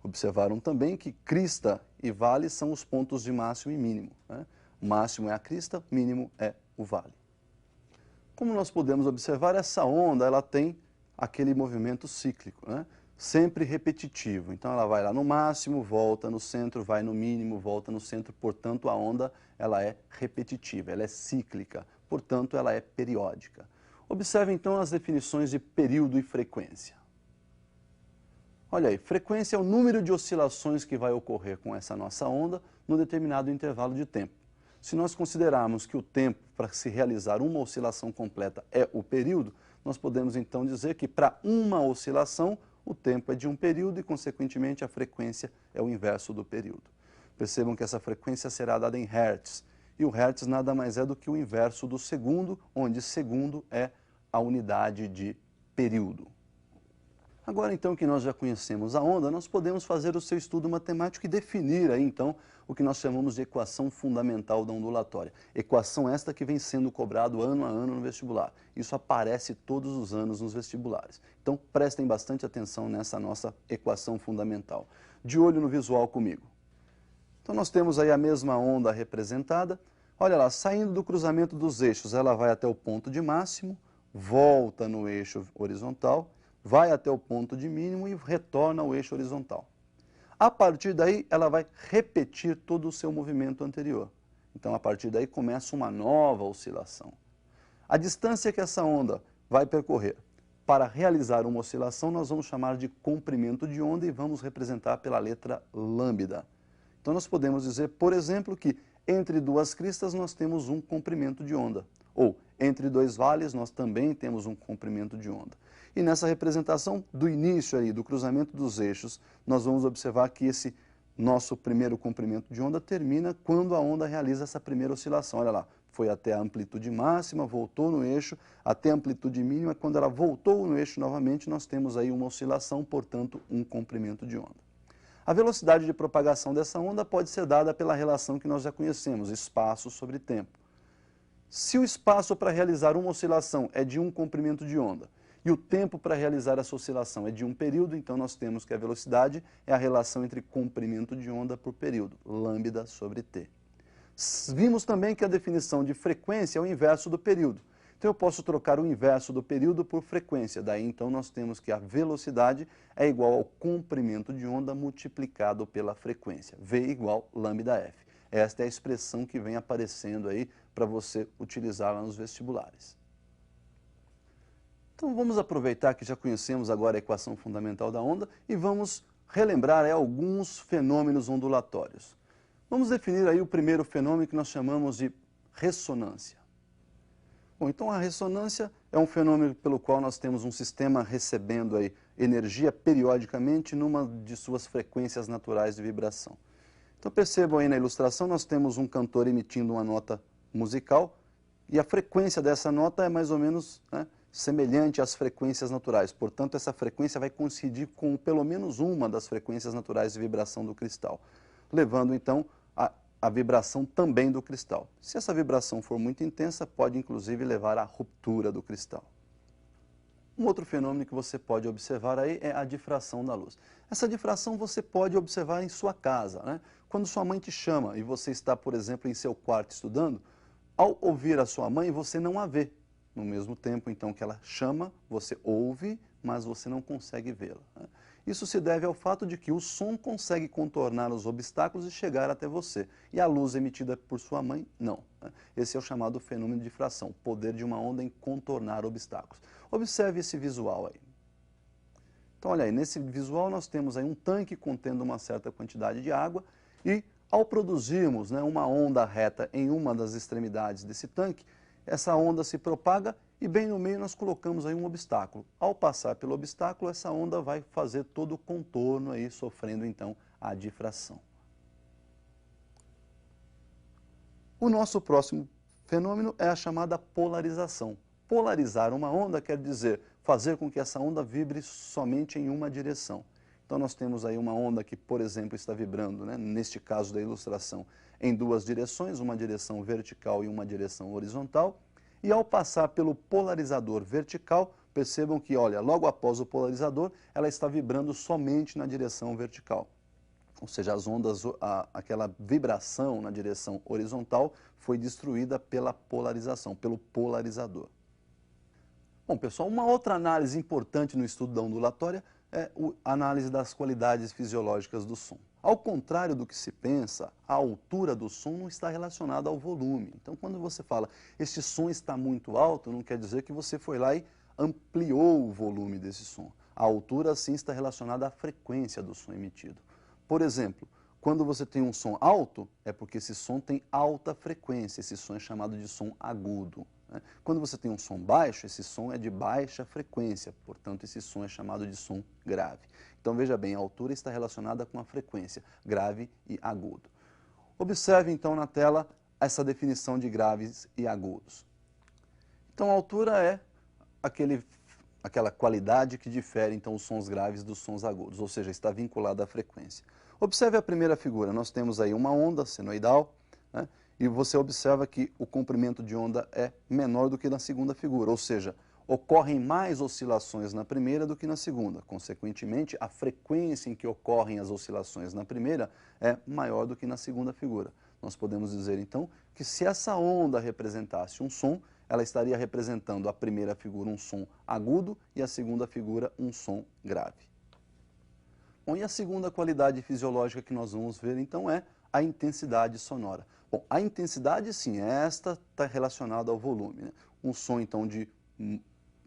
Observaram também que crista e vale são os pontos de máximo e mínimo, né? O máximo é a crista, o mínimo é o vale. Como nós podemos observar, essa onda ela tem aquele movimento cíclico, né? Sempre repetitivo. Então ela vai lá no máximo, volta no centro, vai no mínimo, volta no centro. Portanto, a onda ela é repetitiva, ela é cíclica. Portanto, ela é periódica. Observe então as definições de período e frequência. Olha aí, frequência é o número de oscilações que vai ocorrer com essa nossa onda num determinado intervalo de tempo. Se nós considerarmos que o tempo para se realizar uma oscilação completa é o período, nós podemos então dizer que para uma oscilação, o tempo é de um período e, consequentemente, a frequência é o inverso do período. Percebam que essa frequência será dada em hertz, e o hertz nada mais é do que o inverso do segundo, onde segundo é a unidade de período. Agora, então, que nós já conhecemos a onda, nós podemos fazer o seu estudo matemático e definir aí, então, o que nós chamamos de equação fundamental da ondulatória. Equação esta que vem sendo cobrado ano a ano no vestibular. Isso aparece todos os anos nos vestibulares. Então, prestem bastante atenção nessa nossa equação fundamental. De olho no visual comigo. Então, nós temos aí a mesma onda representada. Olha lá, saindo do cruzamento dos eixos, ela vai até o ponto de máximo, volta no eixo horizontal, vai até o ponto de mínimo e retorna ao eixo horizontal. A partir daí, ela vai repetir todo o seu movimento anterior. Então, a partir daí, começa uma nova oscilação. A distância que essa onda vai percorrer para realizar uma oscilação, nós vamos chamar de comprimento de onda e vamos representar pela letra lambda. Então, nós podemos dizer, por exemplo, que entre duas cristas nós temos um comprimento de onda. Ou, entre dois vales, nós também temos um comprimento de onda. E nessa representação do início aí, do cruzamento dos eixos, nós vamos observar que esse nosso primeiro comprimento de onda termina quando a onda realiza essa primeira oscilação. Olha lá, foi até a amplitude máxima, voltou no eixo, até a amplitude mínima. Quando ela voltou no eixo novamente, nós temos aí uma oscilação, portanto, um comprimento de onda. A velocidade de propagação dessa onda pode ser dada pela relação que nós já conhecemos, espaço sobre tempo. Se o espaço para realizar uma oscilação é de um comprimento de onda e o tempo para realizar essa oscilação é de um período, então nós temos que a velocidade é a relação entre comprimento de onda por período, lambda sobre t. Vimos também que a definição de frequência é o inverso do período. Então eu posso trocar o inverso do período por frequência. Daí então nós temos que a velocidade é igual ao comprimento de onda multiplicado pela frequência. V igual lambda f. Esta é a expressão que vem aparecendo aí para você utilizar lá nos vestibulares. Então vamos aproveitar que já conhecemos agora a equação fundamental da onda e vamos relembrar alguns fenômenos ondulatórios. Vamos definir aí o primeiro fenômeno que nós chamamos de ressonância. Bom, então a ressonância é um fenômeno pelo qual nós temos um sistema recebendo aí energia periodicamente numa de suas frequências naturais de vibração. Então percebam aí na ilustração, nós temos um cantor emitindo uma nota musical e a frequência dessa nota é mais ou menos semelhante às frequências naturais. Portanto, essa frequência vai coincidir com pelo menos uma das frequências naturais de vibração do cristal, levando então a vibração também do cristal. Se essa vibração for muito intensa, pode inclusive levar à ruptura do cristal. Um outro fenômeno que você pode observar aí é a difração da luz. Essa difração você pode observar em sua casa, Quando sua mãe te chama e você está, por exemplo, em seu quarto estudando, ao ouvir a sua mãe, você não a vê. No mesmo tempo, então, que ela chama, você ouve, mas você não consegue vê-la. Isso se deve ao fato de que o som consegue contornar os obstáculos e chegar até você. E a luz emitida por sua mãe, não. Esse é o chamado fenômeno de difração, o poder de uma onda em contornar obstáculos. Observe esse visual aí. Então, olha aí, nesse visual nós temos aí um tanque contendo uma certa quantidade de água e, ao produzirmos uma onda reta em uma das extremidades desse tanque, essa onda se propaga e bem no meio nós colocamos aí um obstáculo. Ao passar pelo obstáculo, essa onda vai fazer todo o contorno aí, sofrendo então a difração. O nosso próximo fenômeno é a chamada polarização. Polarizar uma onda quer dizer fazer com que essa onda vibre somente em uma direção. Então nós temos aí uma onda que, por exemplo, está vibrando, neste caso da ilustração, em duas direções, uma direção vertical e uma direção horizontal. E ao passar pelo polarizador vertical, percebam que, olha, logo após o polarizador, ela está vibrando somente na direção vertical. Ou seja, as ondas, aquela vibração na direção horizontal foi destruída pela polarização, pelo polarizador. Bom, pessoal, uma outra análise importante no estudo da ondulatória é a análise das qualidades fisiológicas do som. Ao contrário do que se pensa, a altura do som não está relacionada ao volume. Então, quando você fala, este som está muito alto, não quer dizer que você foi lá e ampliou o volume desse som. A altura, sim, está relacionada à frequência do som emitido. Por exemplo, quando você tem um som alto, é porque esse som tem alta frequência, esse som é chamado de som agudo. né? Quando você tem um som baixo, esse som é de baixa frequência, portanto esse som é chamado de som grave. Então veja bem, a altura está relacionada com a frequência, grave e agudo. Observe então na tela essa definição de graves e agudos. Então a altura é aquela qualidade que difere então os sons graves dos sons agudos, ou seja, está vinculada à frequência. Observe a primeira figura, nós temos aí uma onda senoidal, né, e você observa que o comprimento de onda é menor do que na segunda figura, ou seja, ocorrem mais oscilações na primeira do que na segunda. Consequentemente, a frequência em que ocorrem as oscilações na primeira é maior do que na segunda figura. Nós podemos dizer então que se essa onda representasse um som, ela estaria representando a primeira figura um som agudo e a segunda figura um som grave. Bom, e a segunda qualidade fisiológica que nós vamos ver então é a intensidade sonora. Bom, a intensidade sim, esta está relacionada ao volume, né? Um som então de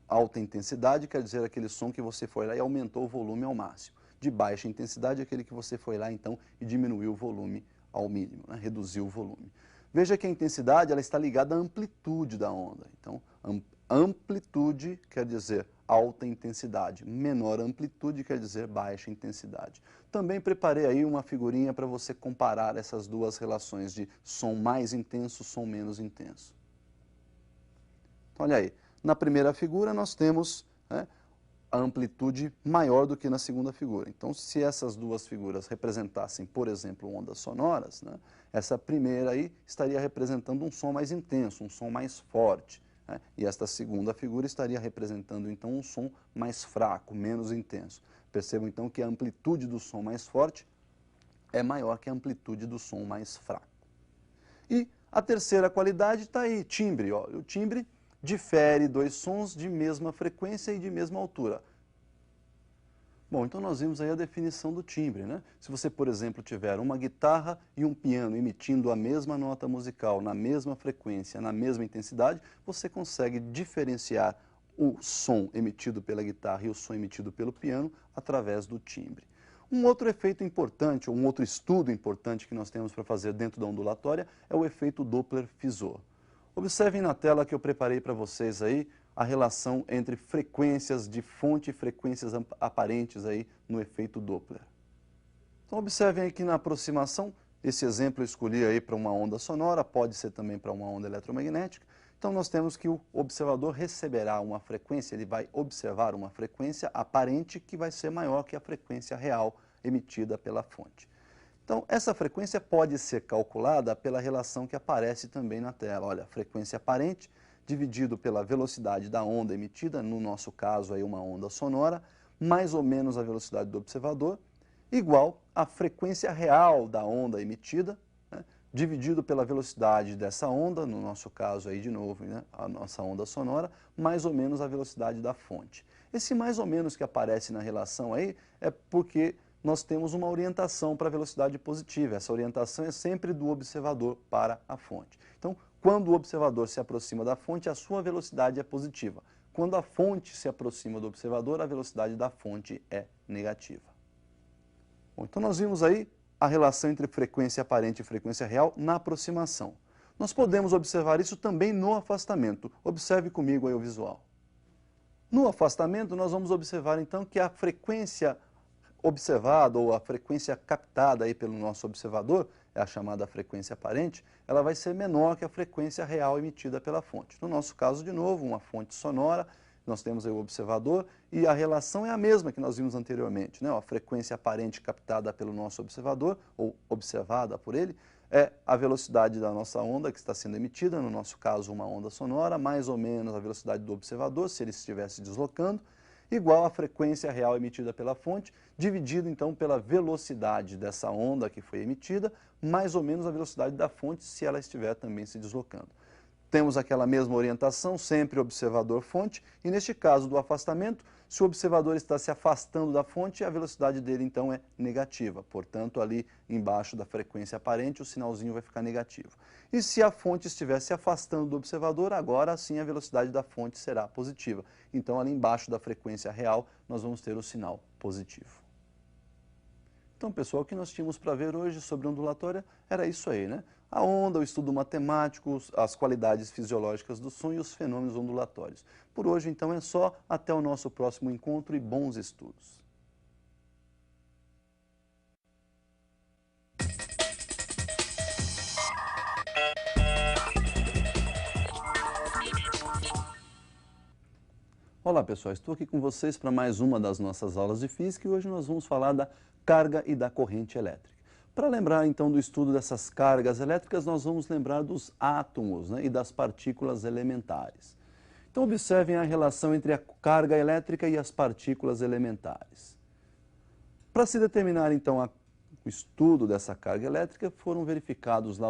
alta intensidade quer dizer aquele som que você foi lá e aumentou o volume ao máximo. De baixa intensidade é aquele que você foi lá então e diminuiu o volume ao mínimo, né? Reduziu o volume. Veja que a intensidade ela está ligada à amplitude da onda. Então, amplitude quer dizer alta intensidade, menor amplitude quer dizer baixa intensidade. Também preparei aí uma figurinha para você comparar essas duas relações de som mais intenso, som menos intenso. Então, olha aí, na primeira figura nós temos, né, a amplitude maior do que na segunda figura. Então, se essas duas figuras representassem, por exemplo, ondas sonoras, né, essa primeira aí estaria representando um som mais intenso, um som mais forte, né, e esta segunda figura estaria representando, então, um som mais fraco, menos intenso. Percebam, então, que a amplitude do som mais forte é maior que a amplitude do som mais fraco. E a terceira qualidade está aí, timbre. Ó, o timbre difere dois sons de mesma frequência e de mesma altura. Bom, então nós vimos aí a definição do timbre, né? Se você, por exemplo, tiver uma guitarra e um piano emitindo a mesma nota musical, na mesma frequência, na mesma intensidade, você consegue diferenciar o som emitido pela guitarra e o som emitido pelo piano através do timbre. Um outro efeito importante, ou um outro estudo importante que nós temos para fazer dentro da ondulatória é o efeito Doppler-Fizeau. Observem na tela que eu preparei para vocês aí a relação entre frequências de fonte e frequências aparentes aí no efeito Doppler. Então observem aqui na aproximação, esse exemplo eu escolhi aí para uma onda sonora, pode ser também para uma onda eletromagnética. Então nós temos que o observador receberá uma frequência, ele vai observar uma frequência aparente que vai ser maior que a frequência real emitida pela fonte. Então, essa frequência pode ser calculada pela relação que aparece também na tela. Olha, frequência aparente dividido pela velocidade da onda emitida, no nosso caso aí uma onda sonora, mais ou menos a velocidade do observador, igual à frequência real da onda emitida, né, dividido pela velocidade dessa onda, no nosso caso aí de novo, né, a nossa onda sonora, mais ou menos a velocidade da fonte. Esse mais ou menos que aparece na relação aí é porque nós temos uma orientação para a velocidade positiva. Essa orientação é sempre do observador para a fonte. Então, quando o observador se aproxima da fonte, a sua velocidade é positiva. Quando a fonte se aproxima do observador, a velocidade da fonte é negativa. Bom, então nós vimos aí a relação entre frequência aparente e frequência real na aproximação. Nós podemos observar isso também no afastamento. Observe comigo aí o visual. No afastamento, nós vamos observar então que a frequência observada ou a frequência captada aí pelo nosso observador, é a chamada frequência aparente, ela vai ser menor que a frequência real emitida pela fonte. No nosso caso, de novo, uma fonte sonora, nós temos aí o observador e a relação é a mesma que nós vimos anteriormente, né? A frequência aparente captada pelo nosso observador, ou observada por ele, é a velocidade da nossa onda que está sendo emitida, no nosso caso uma onda sonora, mais ou menos a velocidade do observador, se ele estivesse deslocando, igual à frequência real emitida pela fonte, dividido então pela velocidade dessa onda que foi emitida, mais ou menos a velocidade da fonte se ela estiver também se deslocando. Temos aquela mesma orientação, sempre observador-fonte, e neste caso do afastamento, se o observador está se afastando da fonte, a velocidade dele então é negativa. Portanto, ali embaixo da frequência aparente, o sinalzinho vai ficar negativo. E se a fonte estiver se afastando do observador, agora sim a velocidade da fonte será positiva. Então, ali embaixo da frequência real, nós vamos ter o sinal positivo. Então, pessoal, o que nós tínhamos para ver hoje sobre ondulatória era isso aí, né? a onda, o estudo matemático, as qualidades fisiológicas do som e os fenômenos ondulatórios. Por hoje, então, é só. Até o nosso próximo encontro e bons estudos. Olá pessoal, estou aqui com vocês para mais uma das nossas aulas de física e hoje nós vamos falar da carga e da corrente elétrica. Para lembrar então do estudo dessas cargas elétricas, nós vamos lembrar dos átomos, né, e das partículas elementares. Então observem a relação entre a carga elétrica e as partículas elementares. Para se determinar então o estudo dessa carga elétrica, foram verificados lá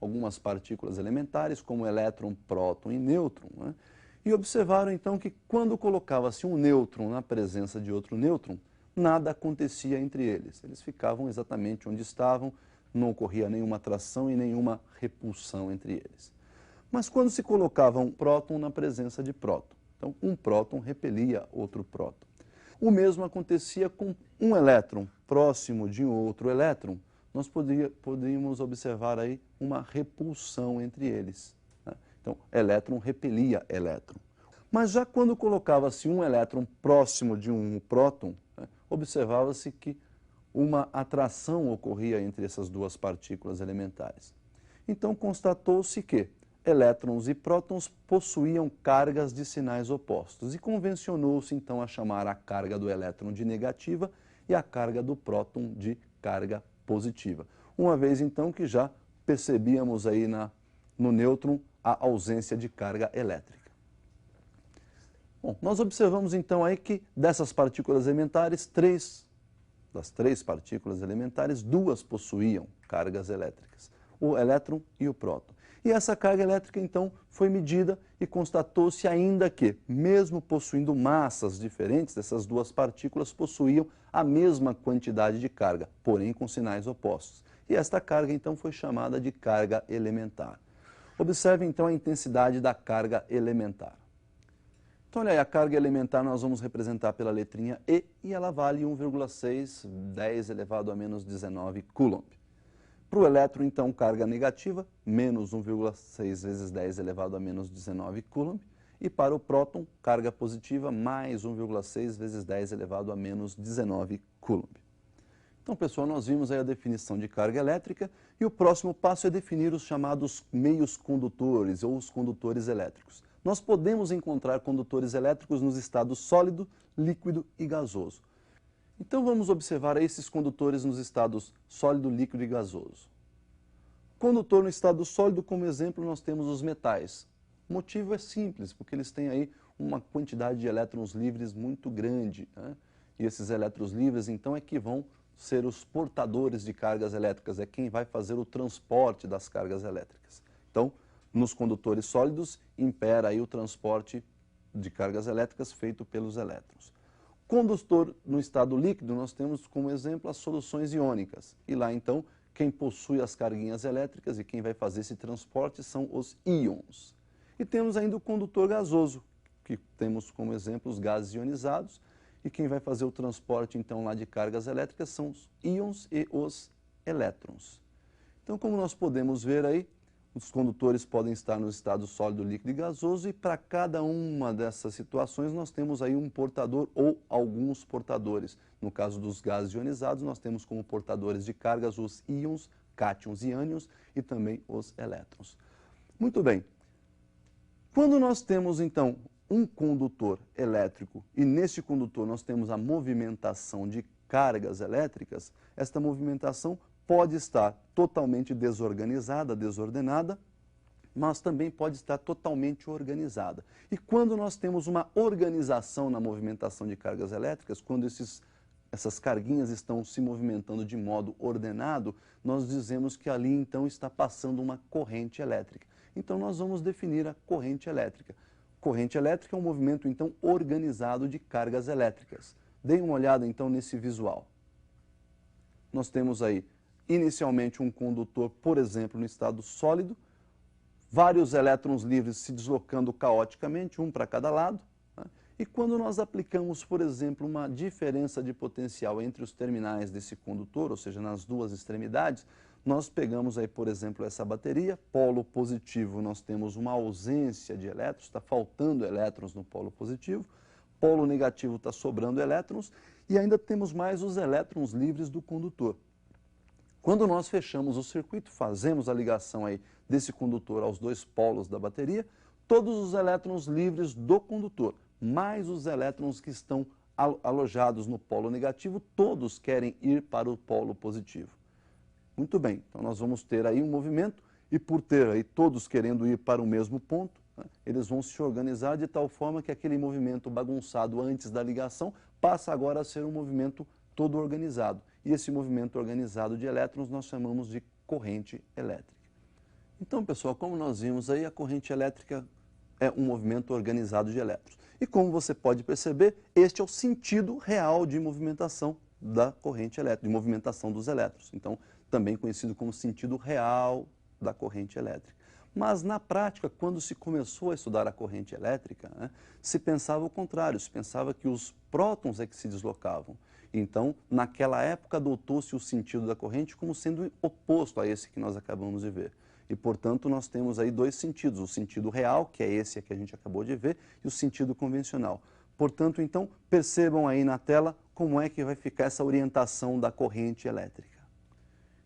algumas partículas elementares, como elétron, próton e nêutron, né? E observaram então que quando colocava-se um nêutron na presença de outro nêutron, nada acontecia entre eles. Eles ficavam exatamente onde estavam, não ocorria nenhuma atração e nenhuma repulsão entre eles. Mas quando se colocava um próton na presença de próton, então um próton repelia outro próton. O mesmo acontecia com um elétron próximo de um outro elétron, nós poderíamos observar aí uma repulsão entre eles. Então, elétron repelia elétron. Mas já quando colocava-se um elétron próximo de um próton, né, observava-se que uma atração ocorria entre essas duas partículas elementares. Então, constatou-se que elétrons e prótons possuíam cargas de sinais opostos e convencionou-se então a chamar a carga do elétron de negativa e a carga do próton de carga positiva. Uma vez então que já percebíamos aí no nêutron a ausência de carga elétrica. Bom, nós observamos então aí que dessas partículas elementares, das três partículas elementares, duas possuíam cargas elétricas, o elétron e o próton. E essa carga elétrica então foi medida e constatou-se ainda que, mesmo possuindo massas diferentes, essas duas partículas possuíam a mesma quantidade de carga, porém com sinais opostos. E esta carga então foi chamada de carga elementar. Observe então a intensidade da carga elementar. Então olha aí, a carga elementar nós vamos representar pela letrinha E ela vale 1,6 10 elevado a menos 19 coulomb. Para o elétron então carga negativa, menos 1,6 vezes 10 elevado a menos 19 coulomb. E para o próton, carga positiva, mais 1,6 vezes 10 elevado a menos 19 coulomb. Então, pessoal, nós vimos aí a definição de carga elétrica e o próximo passo é definir os chamados meios condutores ou os condutores elétricos. Nós podemos encontrar condutores elétricos nos estados sólido, líquido e gasoso. Então, vamos observar esses condutores nos estados sólido, líquido e gasoso. Condutor no estado sólido, como exemplo, nós temos os metais. O motivo é simples, porque eles têm aí uma quantidade de elétrons livres muito grande, né? E esses elétrons livres, então, é que vão ser os portadores de cargas elétricas, é quem vai fazer o transporte das cargas elétricas. Então, nos condutores sólidos, impera aí o transporte de cargas elétricas feito pelos elétrons. Condutor no estado líquido, nós temos como exemplo as soluções iônicas. E lá, então, quem possui as carguinhas elétricas e quem vai fazer esse transporte são os íons. E temos ainda o condutor gasoso, que temos como exemplo os gases ionizados, e quem vai fazer o transporte, então, lá de cargas elétricas são os íons e os elétrons. Então, como nós podemos ver aí, os condutores podem estar no estado sólido, líquido e gasoso, e para cada uma dessas situações nós temos aí um portador ou alguns portadores. No caso dos gases ionizados, nós temos como portadores de cargas os íons, cátions e ânions e também os elétrons. Muito bem. Quando nós temos, então, um condutor elétrico e neste condutor nós temos a movimentação de cargas elétricas, esta movimentação pode estar totalmente desorganizada, desordenada, mas também pode estar totalmente organizada. E quando nós temos uma organização na movimentação de cargas elétricas, quando essas carguinhas estão se movimentando de modo ordenado, nós dizemos que ali então está passando uma corrente elétrica. Então nós vamos definir a corrente elétrica. Corrente elétrica é um movimento, então, organizado de cargas elétricas. Deem uma olhada, então, nesse visual. Nós temos aí, inicialmente, um condutor, por exemplo, no estado sólido, vários elétrons livres se deslocando caoticamente, um para cada lado, né? E quando nós aplicamos, por exemplo, uma diferença de potencial entre os terminais desse condutor, ou seja, nas duas extremidades, nós pegamos aí, por exemplo, essa bateria, polo positivo, nós temos uma ausência de elétrons, está faltando elétrons no polo positivo, polo negativo está sobrando elétrons, e ainda temos mais os elétrons livres do condutor. Quando nós fechamos o circuito, fazemos a ligação aí desse condutor aos dois polos da bateria, todos os elétrons livres do condutor, mais os elétrons que estão alojados no polo negativo, todos querem ir para o polo positivo. Muito bem, então nós vamos ter aí um movimento e por ter aí todos querendo ir para o mesmo ponto, né, eles vão se organizar de tal forma que aquele movimento bagunçado antes da ligação passa agora a ser um movimento todo organizado. E esse movimento organizado de elétrons nós chamamos de corrente elétrica. Então, pessoal, como nós vimos aí, a corrente elétrica é um movimento organizado de elétrons. E como você pode perceber, este é o sentido real de movimentação da corrente elétrica, de movimentação dos elétrons. Então, também conhecido como sentido real da corrente elétrica. Mas, na prática, quando se começou a estudar a corrente elétrica, né, se pensava o contrário, se pensava que os prótons é que se deslocavam. Então, naquela época, adotou-se o sentido da corrente como sendo oposto a esse que nós acabamos de ver. E, portanto, nós temos aí dois sentidos, o sentido real, que é esse que a gente acabou de ver, e o sentido convencional. Portanto, então, percebam aí na tela como é que vai ficar essa orientação da corrente elétrica.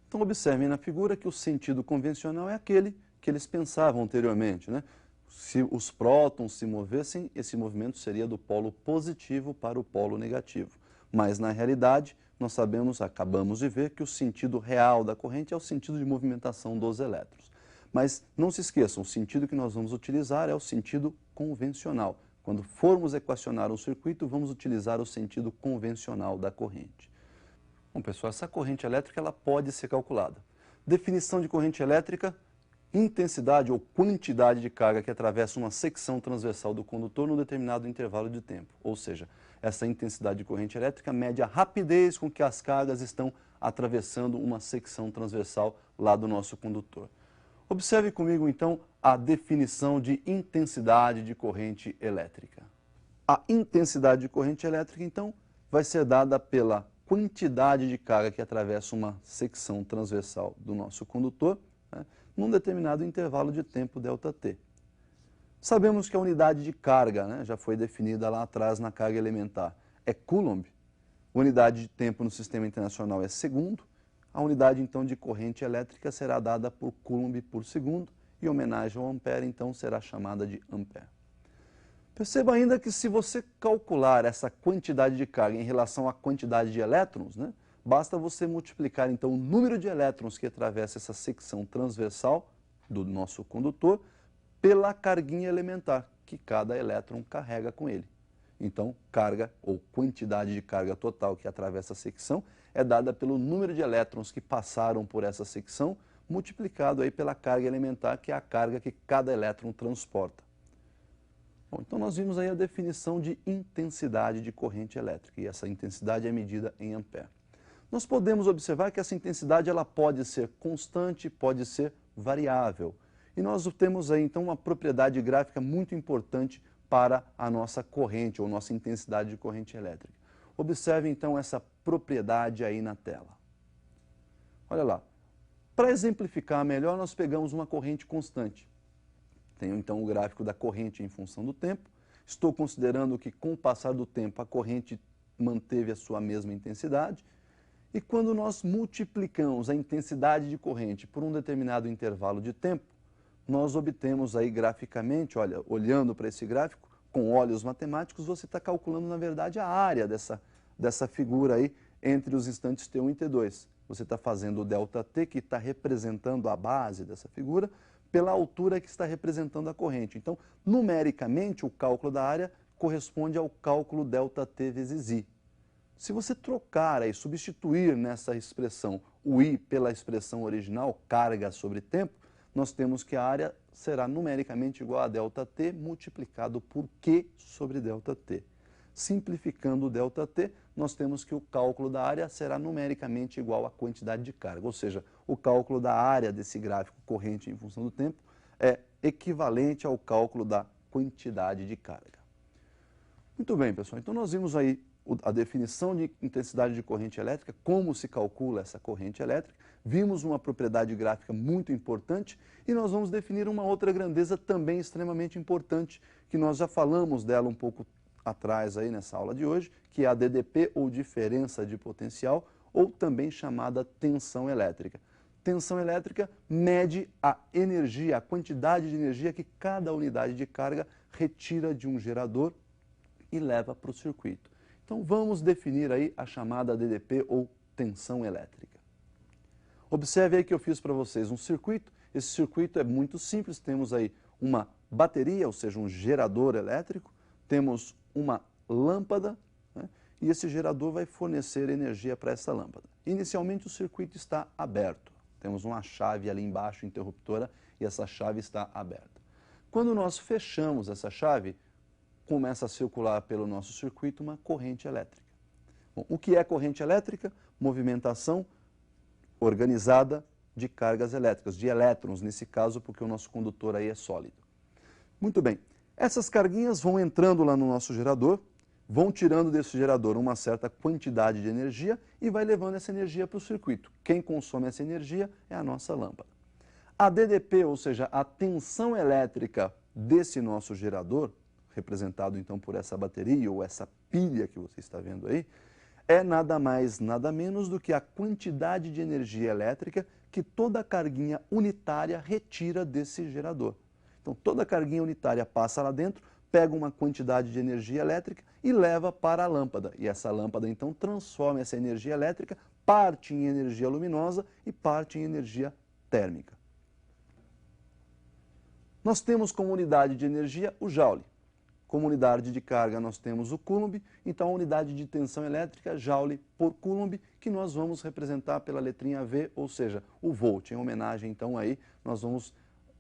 Então, observem na figura que o sentido convencional é aquele que eles pensavam anteriormente, né? Se os prótons se movessem, esse movimento seria do polo positivo para o polo negativo. Mas, na realidade, nós sabemos, acabamos de ver, que o sentido real da corrente é o sentido de movimentação dos elétrons. Mas não se esqueçam, o sentido que nós vamos utilizar é o sentido convencional. Quando formos equacionar um circuito, vamos utilizar o sentido convencional da corrente. Bom, pessoal, essa corrente elétrica ela pode ser calculada. Definição de corrente elétrica: intensidade ou quantidade de carga que atravessa uma secção transversal do condutor num determinado intervalo de tempo. Ou seja, essa intensidade de corrente elétrica mede a rapidez com que as cargas estão atravessando uma secção transversal lá do nosso condutor. Observe comigo, então, a definição de intensidade de corrente elétrica. A intensidade de corrente elétrica, então, vai ser dada pela quantidade de carga que atravessa uma secção transversal do nosso condutor, né, num determinado intervalo de tempo ΔT. Sabemos que a unidade de carga, né, já foi definida lá atrás na carga elementar, é Coulomb. A unidade de tempo no sistema internacional é segundo. A unidade, então, de corrente elétrica será dada por Coulomb por segundo e, em homenagem ao ampere, então, será chamada de ampere. Perceba ainda que se você calcular essa quantidade de carga em relação à quantidade de elétrons, né, basta você multiplicar, então, o número de elétrons que atravessa essa secção transversal do nosso condutor pela carguinha elementar que cada elétron carrega com ele. Então, carga ou quantidade de carga total que atravessa a secção é dada pelo número de elétrons que passaram por essa secção, multiplicado aí pela carga elementar, que é a carga que cada elétron transporta. Bom, então nós vimos aí a definição de intensidade de corrente elétrica, e essa intensidade é medida em ampere. Nós podemos observar que essa intensidade ela pode ser constante, pode ser variável. E nós temos aí então uma propriedade gráfica muito importante para a nossa corrente ou nossa intensidade de corrente elétrica. Observe então essa propriedade aí na tela. Olha lá. Para exemplificar melhor, nós pegamos uma corrente constante. Tenho então o gráfico da corrente em função do tempo. Estou considerando que com o passar do tempo a corrente manteve a sua mesma intensidade. E quando nós multiplicamos a intensidade de corrente por um determinado intervalo de tempo, nós obtemos aí graficamente, olha, olhando para esse gráfico, com olhos matemáticos, você está calculando, na verdade, a área dessa figura aí entre os instantes T1 e T2. Você está fazendo o ΔT, que está representando a base dessa figura, pela altura que está representando a corrente. Então, numericamente, o cálculo da área corresponde ao cálculo ΔT vezes I. Se você trocar e substituir nessa expressão o I pela expressão original, carga sobre tempo, nós temos que a área será numericamente igual a ΔT multiplicado por Q sobre ΔT. Simplificando o ΔT, nós temos que o cálculo da área será numericamente igual à quantidade de carga, ou seja, o cálculo da área desse gráfico corrente em função do tempo é equivalente ao cálculo da quantidade de carga. Muito bem, pessoal, então nós vimos aí a definição de intensidade de corrente elétrica, como se calcula essa corrente elétrica, vimos uma propriedade gráfica muito importante e nós vamos definir uma outra grandeza também extremamente importante, que nós já falamos dela um pouco atrás aí nessa aula de hoje, que é a DDP, ou diferença de potencial, ou também chamada tensão elétrica. Tensão elétrica mede a energia, a quantidade de energia que cada unidade de carga retira de um gerador e leva para o circuito. Então vamos definir aí a chamada DDP, ou tensão elétrica. Observe aí que eu fiz para vocês um circuito. Esse circuito é muito simples, temos aí uma bateria, ou seja, um gerador elétrico, temos uma lâmpada, né, e esse gerador vai fornecer energia para essa lâmpada. Inicialmente o circuito está aberto, temos uma chave ali embaixo, interruptora, e essa chave está aberta. Quando nós fechamos essa chave, começa a circular pelo nosso circuito uma corrente elétrica. Bom, o que é corrente elétrica? Movimentação organizada de cargas elétricas, de elétrons nesse caso, porque o nosso condutor aí é sólido. Muito bem, essas carguinhas vão entrando lá no nosso gerador, vão tirando desse gerador uma certa quantidade de energia e vai levando essa energia para o circuito. Quem consome essa energia é a nossa lâmpada. A DDP, ou seja, a tensão elétrica desse nosso gerador, representado então por essa bateria ou essa pilha que você está vendo aí, é nada mais, nada menos do que a quantidade de energia elétrica que toda carguinha unitária retira desse gerador. Então, toda carguinha unitária passa lá dentro, pega uma quantidade de energia elétrica e leva para a lâmpada. E essa lâmpada, então, transforma essa energia elétrica, parte em energia luminosa e parte em energia térmica. Nós temos como unidade de energia o joule. Como unidade de carga nós temos o coulomb, então a unidade de tensão elétrica, joule por coulomb, que nós vamos representar pela letrinha V, ou seja, o volt. Em homenagem então aí, nós vamos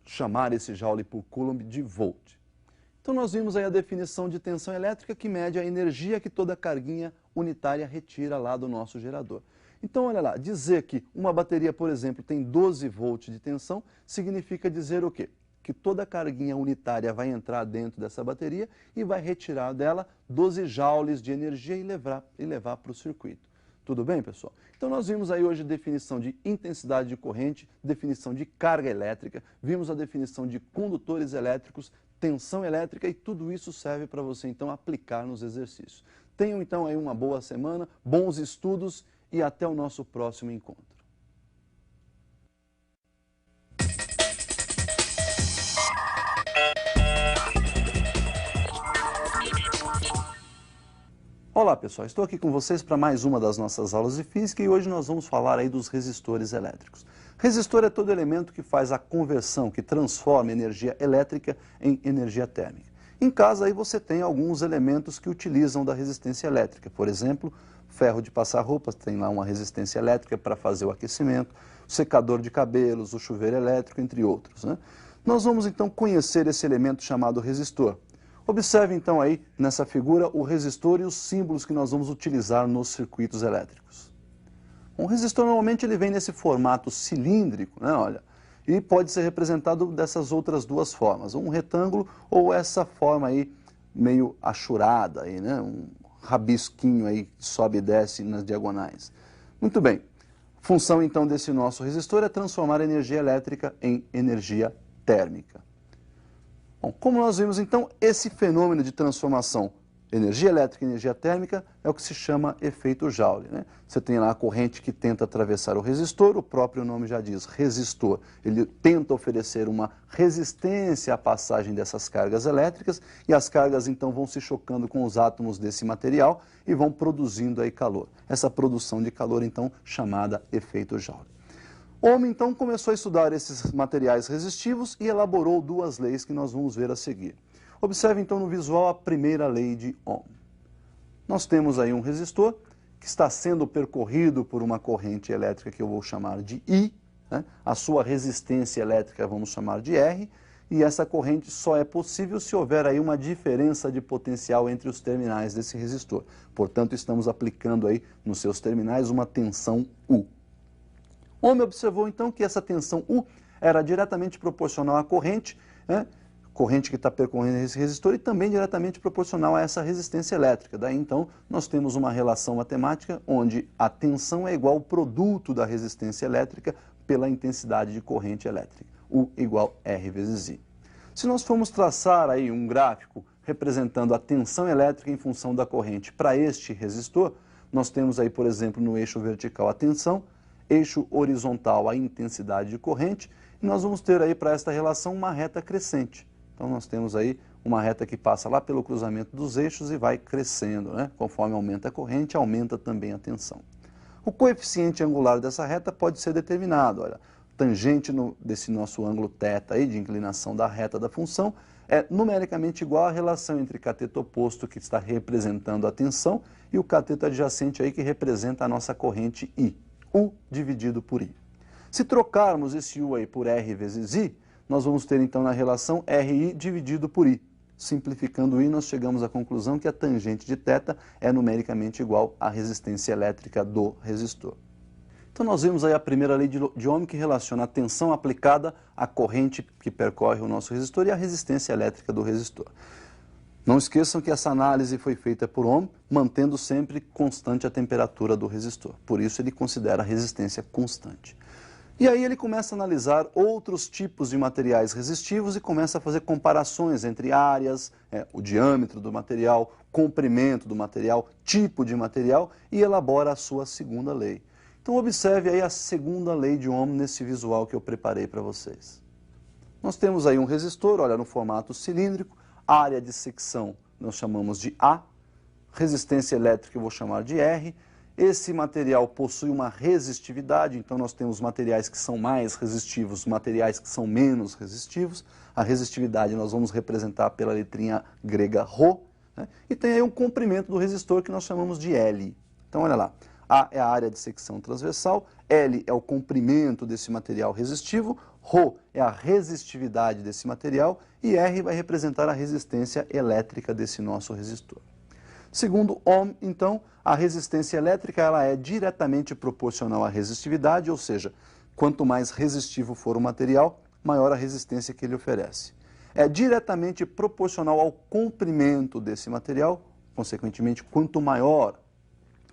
chamar esse joule por coulomb de volt. Então nós vimos aí a definição de tensão elétrica, que mede a energia que toda carguinha unitária retira lá do nosso gerador. Então olha lá, dizer que uma bateria, por exemplo, tem 12 volts de tensão, significa dizer o quê? Que toda carguinha unitária vai entrar dentro dessa bateria e vai retirar dela 12 joules de energia e levar para o circuito. Tudo bem, pessoal? Então nós vimos aí hoje a definição de intensidade de corrente, definição de carga elétrica, vimos a definição de condutores elétricos, tensão elétrica, e tudo isso serve para você então aplicar nos exercícios. Tenham então aí uma boa semana, bons estudos e até o nosso próximo encontro. Olá pessoal, estou aqui com vocês para mais uma das nossas aulas de física e hoje nós vamos falar aí dos resistores elétricos. Resistor é todo elemento que faz a conversão, que transforma energia elétrica em energia térmica. Em casa aí você tem alguns elementos que utilizam da resistência elétrica, por exemplo, ferro de passar roupas tem lá uma resistência elétrica para fazer o aquecimento, o secador de cabelos, o chuveiro elétrico, entre outros, né? Nós vamos então conhecer esse elemento chamado resistor. Observe então aí nessa figura o resistor e os símbolos que nós vamos utilizar nos circuitos elétricos. Um resistor normalmente ele vem nesse formato cilíndrico, né, olha, e pode ser representado dessas outras duas formas, um retângulo ou essa forma aí meio achurada, aí, né, um rabisquinho aí que sobe e desce nas diagonais. Muito bem, função então desse nosso resistor é transformar a energia elétrica em energia térmica. Bom, como nós vimos então, esse fenômeno de transformação energia elétrica em energia térmica é o que se chama efeito Joule, né? Você tem lá a corrente que tenta atravessar o resistor, o próprio nome já diz, resistor. Ele tenta oferecer uma resistência à passagem dessas cargas elétricas e as cargas então vão se chocando com os átomos desse material e vão produzindo aí calor. Essa produção de calor então chamada efeito Joule. Ohm, então, começou a estudar esses materiais resistivos e elaborou duas leis que nós vamos ver a seguir. Observe, então, no visual a primeira lei de Ohm. Nós temos aí um resistor que está sendo percorrido por uma corrente elétrica que eu vou chamar de I, né? A sua resistência elétrica vamos chamar de R, e essa corrente só é possível se houver aí uma diferença de potencial entre os terminais desse resistor. Portanto, estamos aplicando aí nos seus terminais uma tensão U. Ohm observou então que essa tensão U era diretamente proporcional à corrente, né, corrente que está percorrendo esse resistor e também diretamente proporcional a essa resistência elétrica. Daí então nós temos uma relação matemática onde a tensão é igual ao produto da resistência elétrica pela intensidade de corrente elétrica, U igual R vezes I. Se nós formos traçar aí um gráfico representando a tensão elétrica em função da corrente para este resistor, nós temos aí, por exemplo, no eixo vertical a tensão, eixo horizontal a intensidade de corrente, e nós vamos ter aí para esta relação uma reta crescente. Então nós temos aí uma reta que passa lá pelo cruzamento dos eixos e vai crescendo, né? Conforme aumenta a corrente, aumenta também a tensão. O coeficiente angular dessa reta pode ser determinado. Olha, tangente desse nosso ângulo θ aí, de inclinação da reta da função, é numericamente igual à relação entre cateto oposto, que está representando a tensão, e o cateto adjacente aí, que representa a nossa corrente I, U dividido por I. Se trocarmos esse U aí por R vezes I, nós vamos ter então na relação RI dividido por I. Simplificando I, nós chegamos à conclusão que a tangente de θ é numericamente igual à resistência elétrica do resistor. Então nós vimos aí a primeira lei de Ohm, que relaciona a tensão aplicada à corrente que percorre o nosso resistor e a resistência elétrica do resistor. Não esqueçam que essa análise foi feita por Ohm, mantendo sempre constante a temperatura do resistor. Por isso ele considera a resistência constante. E aí ele começa a analisar outros tipos de materiais resistivos e começa a fazer comparações entre áreas, o diâmetro do material, comprimento do material, tipo de material, e elabora a sua segunda lei. Então observe aí a segunda lei de Ohm nesse visual que eu preparei para vocês. Nós temos aí um resistor, olha, no formato cilíndrico, área de secção nós chamamos de A, resistência elétrica eu vou chamar de R. Esse material possui uma resistividade, então nós temos materiais que são mais resistivos, materiais que são menos resistivos. A resistividade nós vamos representar pela letrinha grega ρ, né? E tem aí um comprimento do resistor que nós chamamos de L. Então olha lá, A é a área de secção transversal, L é o comprimento desse material resistivo, ρ é a resistividade desse material e R vai representar a resistência elétrica desse nosso resistor. Segundo Ohm, então, a resistência elétrica ela é diretamente proporcional à resistividade, ou seja, quanto mais resistivo for o material, maior a resistência que ele oferece. É diretamente proporcional ao comprimento desse material, consequentemente, quanto maior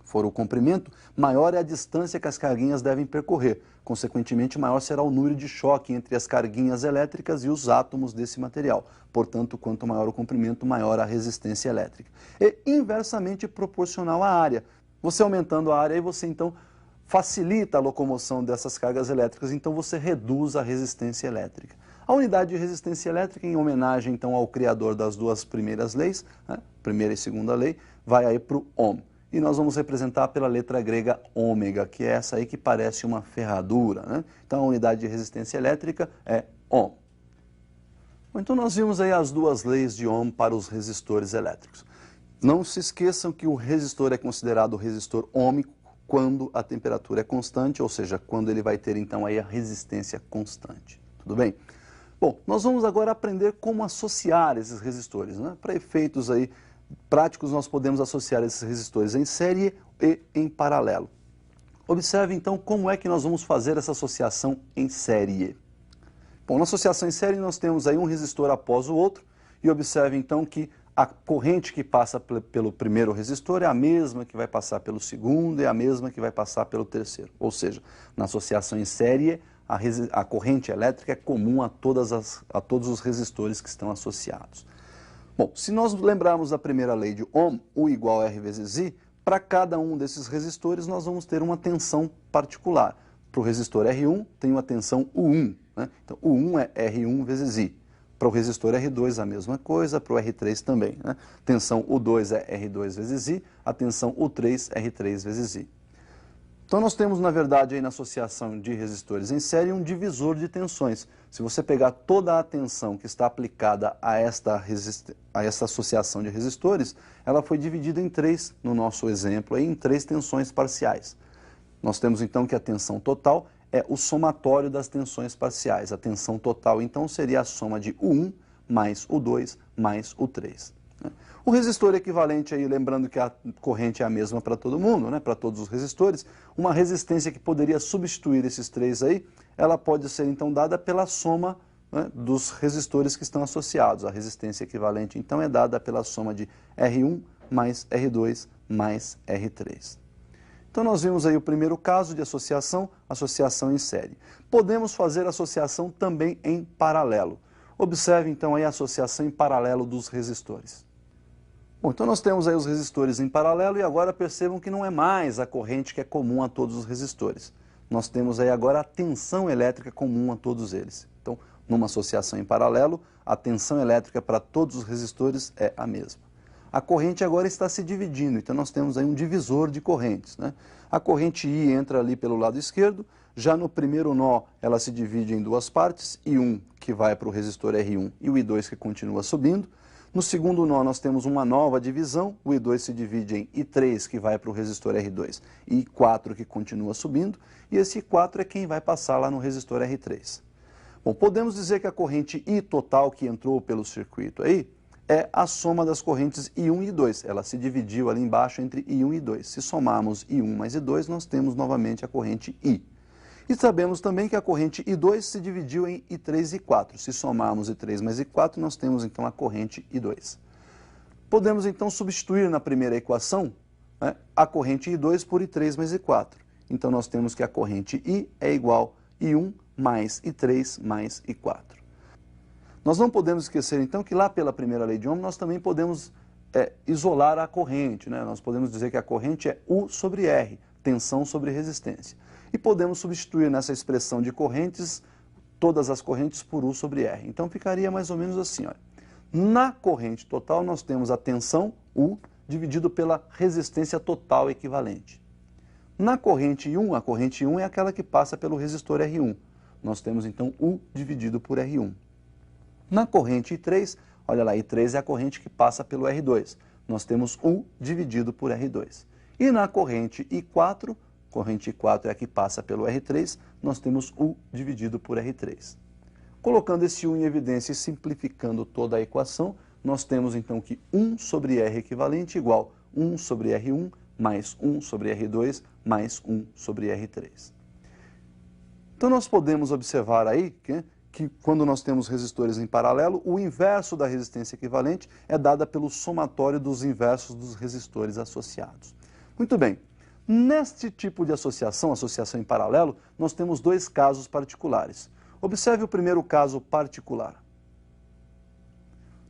for o comprimento, maior é a distância que as carguinhas devem percorrer. Consequentemente, maior será o número de choque entre as carguinhas elétricas e os átomos desse material. Portanto, quanto maior o comprimento, maior a resistência elétrica. E inversamente proporcional à área. Você aumentando a área, aí você então facilita a locomoção dessas cargas elétricas, então você reduz a resistência elétrica. A unidade de resistência elétrica, em homenagem então ao criador das duas primeiras leis, né, primeira e segunda lei, vai aí para o Ohm. E nós vamos representar pela letra grega ômega, que é essa aí que parece uma ferradura, né? Então a unidade de resistência elétrica é Ohm. Então nós vimos aí as duas leis de Ohm para os resistores elétricos. Não se esqueçam que o resistor é considerado resistor ôhmico quando a temperatura é constante, ou seja, quando ele vai ter então aí a resistência constante. Tudo bem? Bom, nós vamos agora aprender como associar esses resistores, né? Para efeitos aí práticos, nós podemos associar esses resistores em série e em paralelo. Observe então como é que nós vamos fazer essa associação em série. Bom, na associação em série nós temos aí um resistor após o outro e observe então que a corrente que passa pelo primeiro resistor é a mesma que vai passar pelo segundo e a mesma que vai passar pelo terceiro. Ou seja, na associação em série, a corrente elétrica é comum a todos os resistores que estão associados. Bom, se nós lembrarmos da primeira lei de Ohm, U igual a R vezes I, para cada um desses resistores nós vamos ter uma tensão particular. Para o resistor R1 tem uma tensão U1, né? Então U1 é R1 vezes I. Para o resistor R2 a mesma coisa, para o R3 também, né? Tensão U2 é R2 vezes I, a tensão U3 R3 vezes I. Então nós temos, na verdade, aí na associação de resistores em série um divisor de tensões. Se você pegar toda a tensão que está aplicada a esta associação de resistores, ela foi dividida em três, no nosso exemplo, aí, em três tensões parciais. Nós temos então que a tensão total é o somatório das tensões parciais. A tensão total, então, seria a soma de U1 mais U2 mais U3. O resistor equivalente, aí, lembrando que a corrente é a mesma para todo mundo, né, para todos os resistores, uma resistência que poderia substituir esses três aí, ela pode ser então dada pela soma né, dos resistores que estão associados. A resistência equivalente, então, é dada pela soma de R1 mais R2 mais R3. Então, nós vimos aí o primeiro caso de associação em série. Podemos fazer associação também em paralelo. Observe, então, aí a associação em paralelo dos resistores. Bom, então nós temos aí os resistores em paralelo e agora percebam que não é mais a corrente que é comum a todos os resistores. Nós temos aí agora a tensão elétrica comum a todos eles. Então, numa associação em paralelo, a tensão elétrica para todos os resistores é a mesma. A corrente agora está se dividindo, então nós temos aí um divisor de correntes, né? A corrente I entra ali pelo lado esquerdo, já no primeiro nó ela se divide em duas partes, I1 que vai para o resistor R1 e o I2 que continua subindo. No segundo nó nós temos uma nova divisão, o I2 se divide em I3 que vai para o resistor R2 e I4 que continua subindo, e esse I4 é quem vai passar lá no resistor R3. Bom, podemos dizer que a corrente I total que entrou pelo circuito aí é a soma das correntes I1 e I2. Ela se dividiu ali embaixo entre I1 e I2. Se somarmos I1 mais I2, nós temos novamente a corrente I. E sabemos também que a corrente I2 se dividiu em I3 e I4. Se somarmos I3 mais I4, nós temos então a corrente I2. Podemos então substituir na primeira equação, né, a corrente I2 por I3 mais I4. Então nós temos que a corrente I é igual a I1 mais I3 mais I4. Nós não podemos esquecer então que lá pela primeira lei de Ohm nós também podemos isolar a corrente, né? Nós podemos dizer que a corrente é U sobre R, tensão sobre resistência. E podemos substituir nessa expressão de correntes, todas as correntes por U sobre R. Então ficaria mais ou menos assim, olha. Na corrente total nós temos a tensão U dividido pela resistência total equivalente. Na corrente I1, a corrente I1 é aquela que passa pelo resistor R1. Nós temos então U dividido por R1. Na corrente I3, olha lá, I3 é a corrente que passa pelo R2. Nós temos U dividido por R2. E na corrente I4, corrente I4 é a que passa pelo R3, nós temos U dividido por R3. Colocando esse U em evidência e simplificando toda a equação, nós temos então que 1 sobre R equivalente igual 1 sobre R1 mais 1 sobre R2 mais 1 sobre R3. Então nós podemos observar aí que quando nós temos resistores em paralelo, o inverso da resistência equivalente é dada pelo somatório dos inversos dos resistores associados. Muito bem, neste tipo de associação em paralelo, nós temos dois casos particulares. Observe o primeiro caso particular.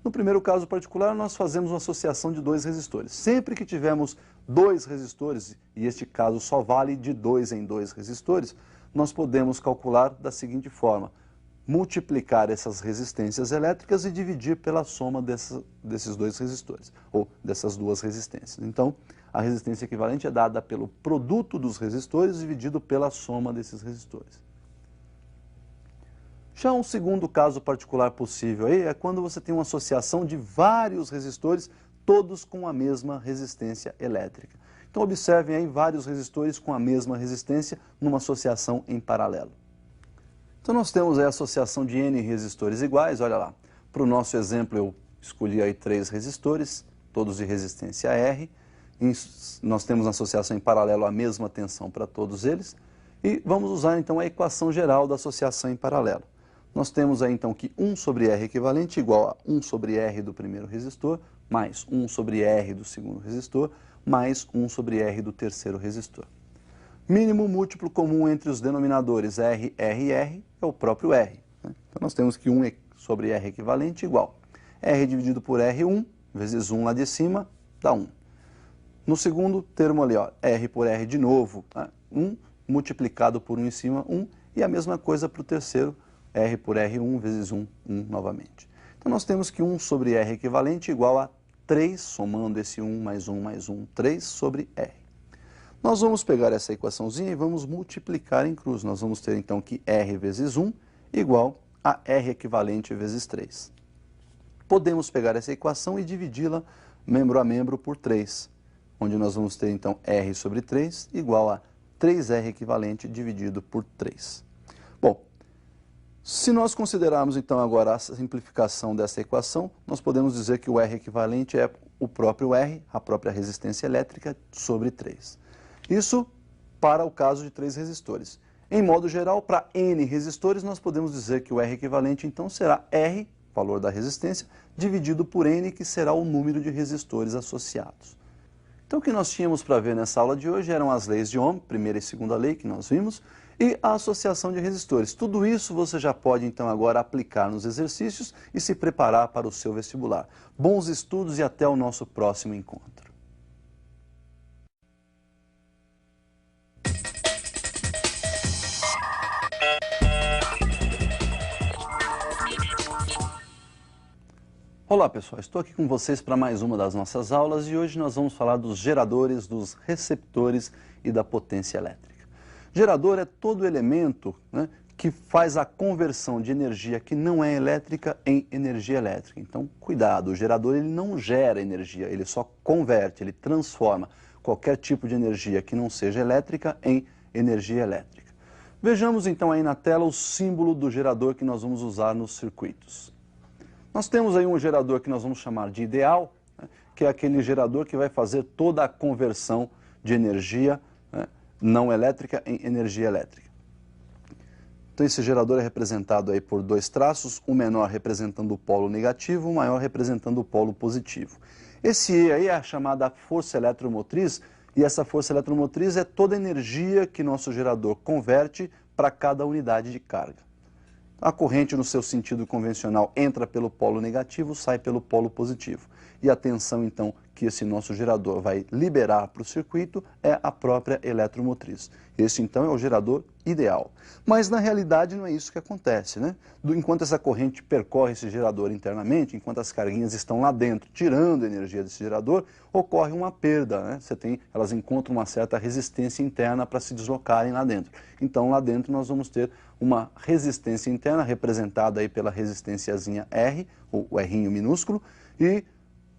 No primeiro caso particular, nós fazemos uma associação de dois resistores. Sempre que tivermos dois resistores, e este caso só vale de 2 em 2 resistores, nós podemos calcular da seguinte forma: multiplicar essas resistências elétricas e dividir pela soma desses dois resistores, ou dessas duas resistências. Então, a resistência equivalente é dada pelo produto dos resistores dividido pela soma desses resistores. Já um segundo caso particular possível aí é quando você tem uma associação de vários resistores, todos com a mesma resistência elétrica. Então, observem aí vários resistores com a mesma resistência numa associação em paralelo. Então nós temos aí a associação de N resistores iguais, olha lá. Para o nosso exemplo eu escolhi aí 3 resistores, todos de resistência R. Nós temos na associação em paralelo a mesma tensão para todos eles. E vamos usar então a equação geral da associação em paralelo. Nós temos aí então que 1 sobre R equivalente igual a 1 sobre R do primeiro resistor, mais 1 sobre R do segundo resistor, mais 1 sobre R do terceiro resistor. Mínimo múltiplo comum entre os denominadores R, R e R é o próprio R. Né? Então nós temos que 1 sobre R equivalente igual R dividido por R1, vezes 1 lá de cima, dá 1. No segundo termo ali, ó, R por R de novo, tá? 1 multiplicado por 1 em cima, 1. E a mesma coisa para o terceiro, R por R1 vezes 1, 1 novamente. Então nós temos que 1 sobre R equivalente igual a 3, somando esse 1 mais 1 mais 1, 3 sobre R. Nós vamos pegar essa equaçãozinha e vamos multiplicar em cruz. Nós vamos ter então que R vezes 1 igual a R equivalente vezes 3. Podemos pegar essa equação e dividi-la membro a membro por 3, onde nós vamos ter então R sobre 3 igual a 3R equivalente dividido por 3. Bom, se nós considerarmos então agora a simplificação dessa equação, nós podemos dizer que o R equivalente é o próprio R, a própria resistência elétrica, sobre 3. Isso para o caso de 3 resistores. Em modo geral, para N resistores, nós podemos dizer que o R equivalente, então, será R, valor da resistência, dividido por N, que será o número de resistores associados. Então, o que nós tínhamos para ver nessa aula de hoje eram as leis de Ohm, primeira e segunda lei que nós vimos, e a associação de resistores. Tudo isso você já pode, então, agora aplicar nos exercícios e se preparar para o seu vestibular. Bons estudos e até o nosso próximo encontro. Olá pessoal, estou aqui com vocês para mais uma das nossas aulas e hoje nós vamos falar dos geradores, dos receptores e da potência elétrica. Gerador é todo elemento, né, que faz a conversão de energia que não é elétrica em energia elétrica. Então, cuidado, o gerador ele não gera energia, ele só converte, ele transforma qualquer tipo de energia que não seja elétrica em energia elétrica. Vejamos então aí na tela o símbolo do gerador que nós vamos usar nos circuitos. Nós temos aí um gerador que nós vamos chamar de ideal, né, que é aquele gerador que vai fazer toda a conversão de energia, né, não elétrica em energia elétrica. Então esse gerador é representado aí por dois traços, o menor representando o polo negativo, o maior representando o polo positivo. Esse E aí é a chamada força eletromotriz, e essa força eletromotriz é toda a energia que nosso gerador converte para cada unidade de carga. A corrente, no seu sentido convencional, entra pelo polo negativo, sai pelo polo positivo. E a tensão, então, que esse nosso gerador vai liberar para o circuito é a própria eletromotriz. Esse, então, é o gerador ideal. Mas, na realidade, não é isso que acontece, né? Enquanto essa corrente percorre esse gerador internamente, enquanto as carguinhas estão lá dentro, tirando a energia desse gerador, ocorre uma perda, né? Elas encontram uma certa resistência interna para se deslocarem lá dentro. Então, lá dentro, nós vamos ter uma resistência interna, representada aí pela resistênciazinha R, ou o Rzinho minúsculo, e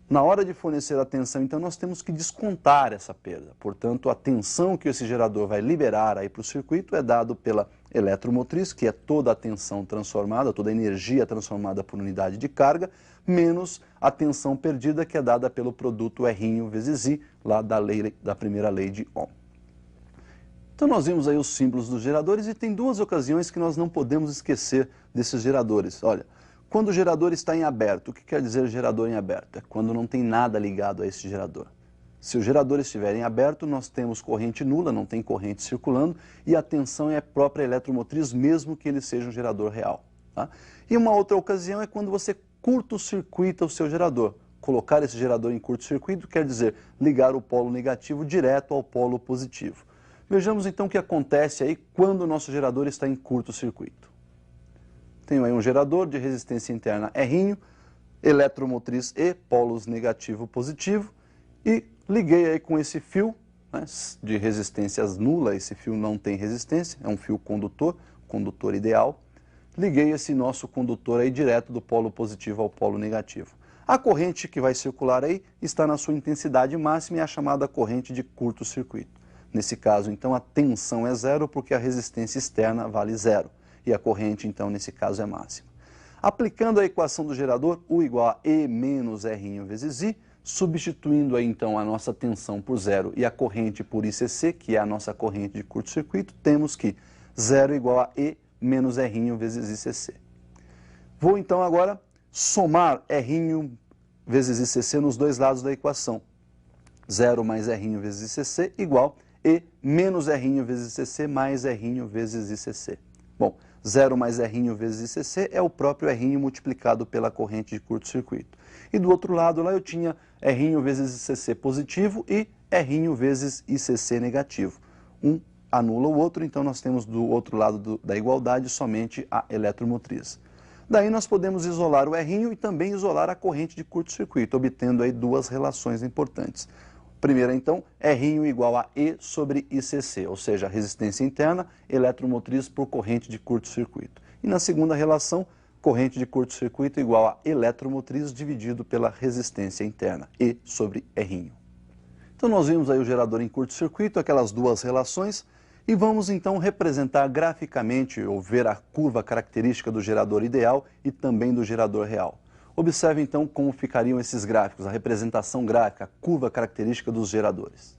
na hora de fornecer a tensão, então, nós temos que descontar essa perda. Portanto, a tensão que esse gerador vai liberar aí para o circuito é dado pela eletromotriz, que é toda a tensão transformada, toda a energia transformada por unidade de carga, menos a tensão perdida, que é dada pelo produto Rzinho vezes I, lá da primeira lei de Ohm. Então nós vimos aí os símbolos dos geradores e tem duas ocasiões que nós não podemos esquecer desses geradores. Olha, quando o gerador está em aberto, o que quer dizer gerador em aberto? É quando não tem nada ligado a esse gerador. Se o gerador estiver em aberto, nós temos corrente nula, não tem corrente circulando, e a tensão é a própria eletromotriz, mesmo que ele seja um gerador real. Tá? E uma outra ocasião é quando você curto-circuita o seu gerador. Colocar esse gerador em curto-circuito quer dizer ligar o polo negativo direto ao polo positivo. Vejamos então o que acontece aí quando o nosso gerador está em curto-circuito. Tenho aí um gerador de resistência interna Rzinho, eletromotriz E, polos negativo e positivo, e liguei aí com esse fio, né, de resistências nula, esse fio não tem resistência, é um fio condutor ideal. Liguei esse nosso condutor aí direto do polo positivo ao polo negativo. A corrente que vai circular aí está na sua intensidade máxima e é a chamada corrente de curto-circuito. Nesse caso, então, a tensão é zero porque a resistência externa vale zero. E a corrente, então, nesse caso, é máxima. Aplicando a equação do gerador, U igual a E menos Rzinho vezes I, substituindo aí, então, a nossa tensão por zero e a corrente por ICC, que é a nossa corrente de curto-circuito, temos que zero igual a E menos Rzinho vezes ICC. Vou, então, agora somar Rzinho vezes ICC nos dois lados da equação. 0 mais Rzinho vezes ICC igual E menos Rzinho vezes ICC mais Rzinho vezes ICC. Bom, 0 mais Rzinho vezes ICC é o próprio Rzinho multiplicado pela corrente de curto-circuito. E do outro lado lá eu tinha Rzinho vezes ICC positivo e Rzinho vezes ICC negativo. Um anula o outro, então nós temos do outro lado da igualdade somente a eletromotriz. Daí nós podemos isolar o Rzinho e também isolar a corrente de curto-circuito, obtendo aí duas relações importantes. Primeira, então, Rzinho igual a E sobre ICC, ou seja, resistência interna, eletromotriz por corrente de curto-circuito. E na segunda relação, corrente de curto-circuito igual a eletromotriz dividido pela resistência interna, E sobre Rzinho. Então nós vimos aí o gerador em curto-circuito, aquelas duas relações, e vamos então representar graficamente ou ver a curva característica do gerador ideal e também do gerador real. Observe então como ficariam esses gráficos, a representação gráfica, a curva característica dos geradores.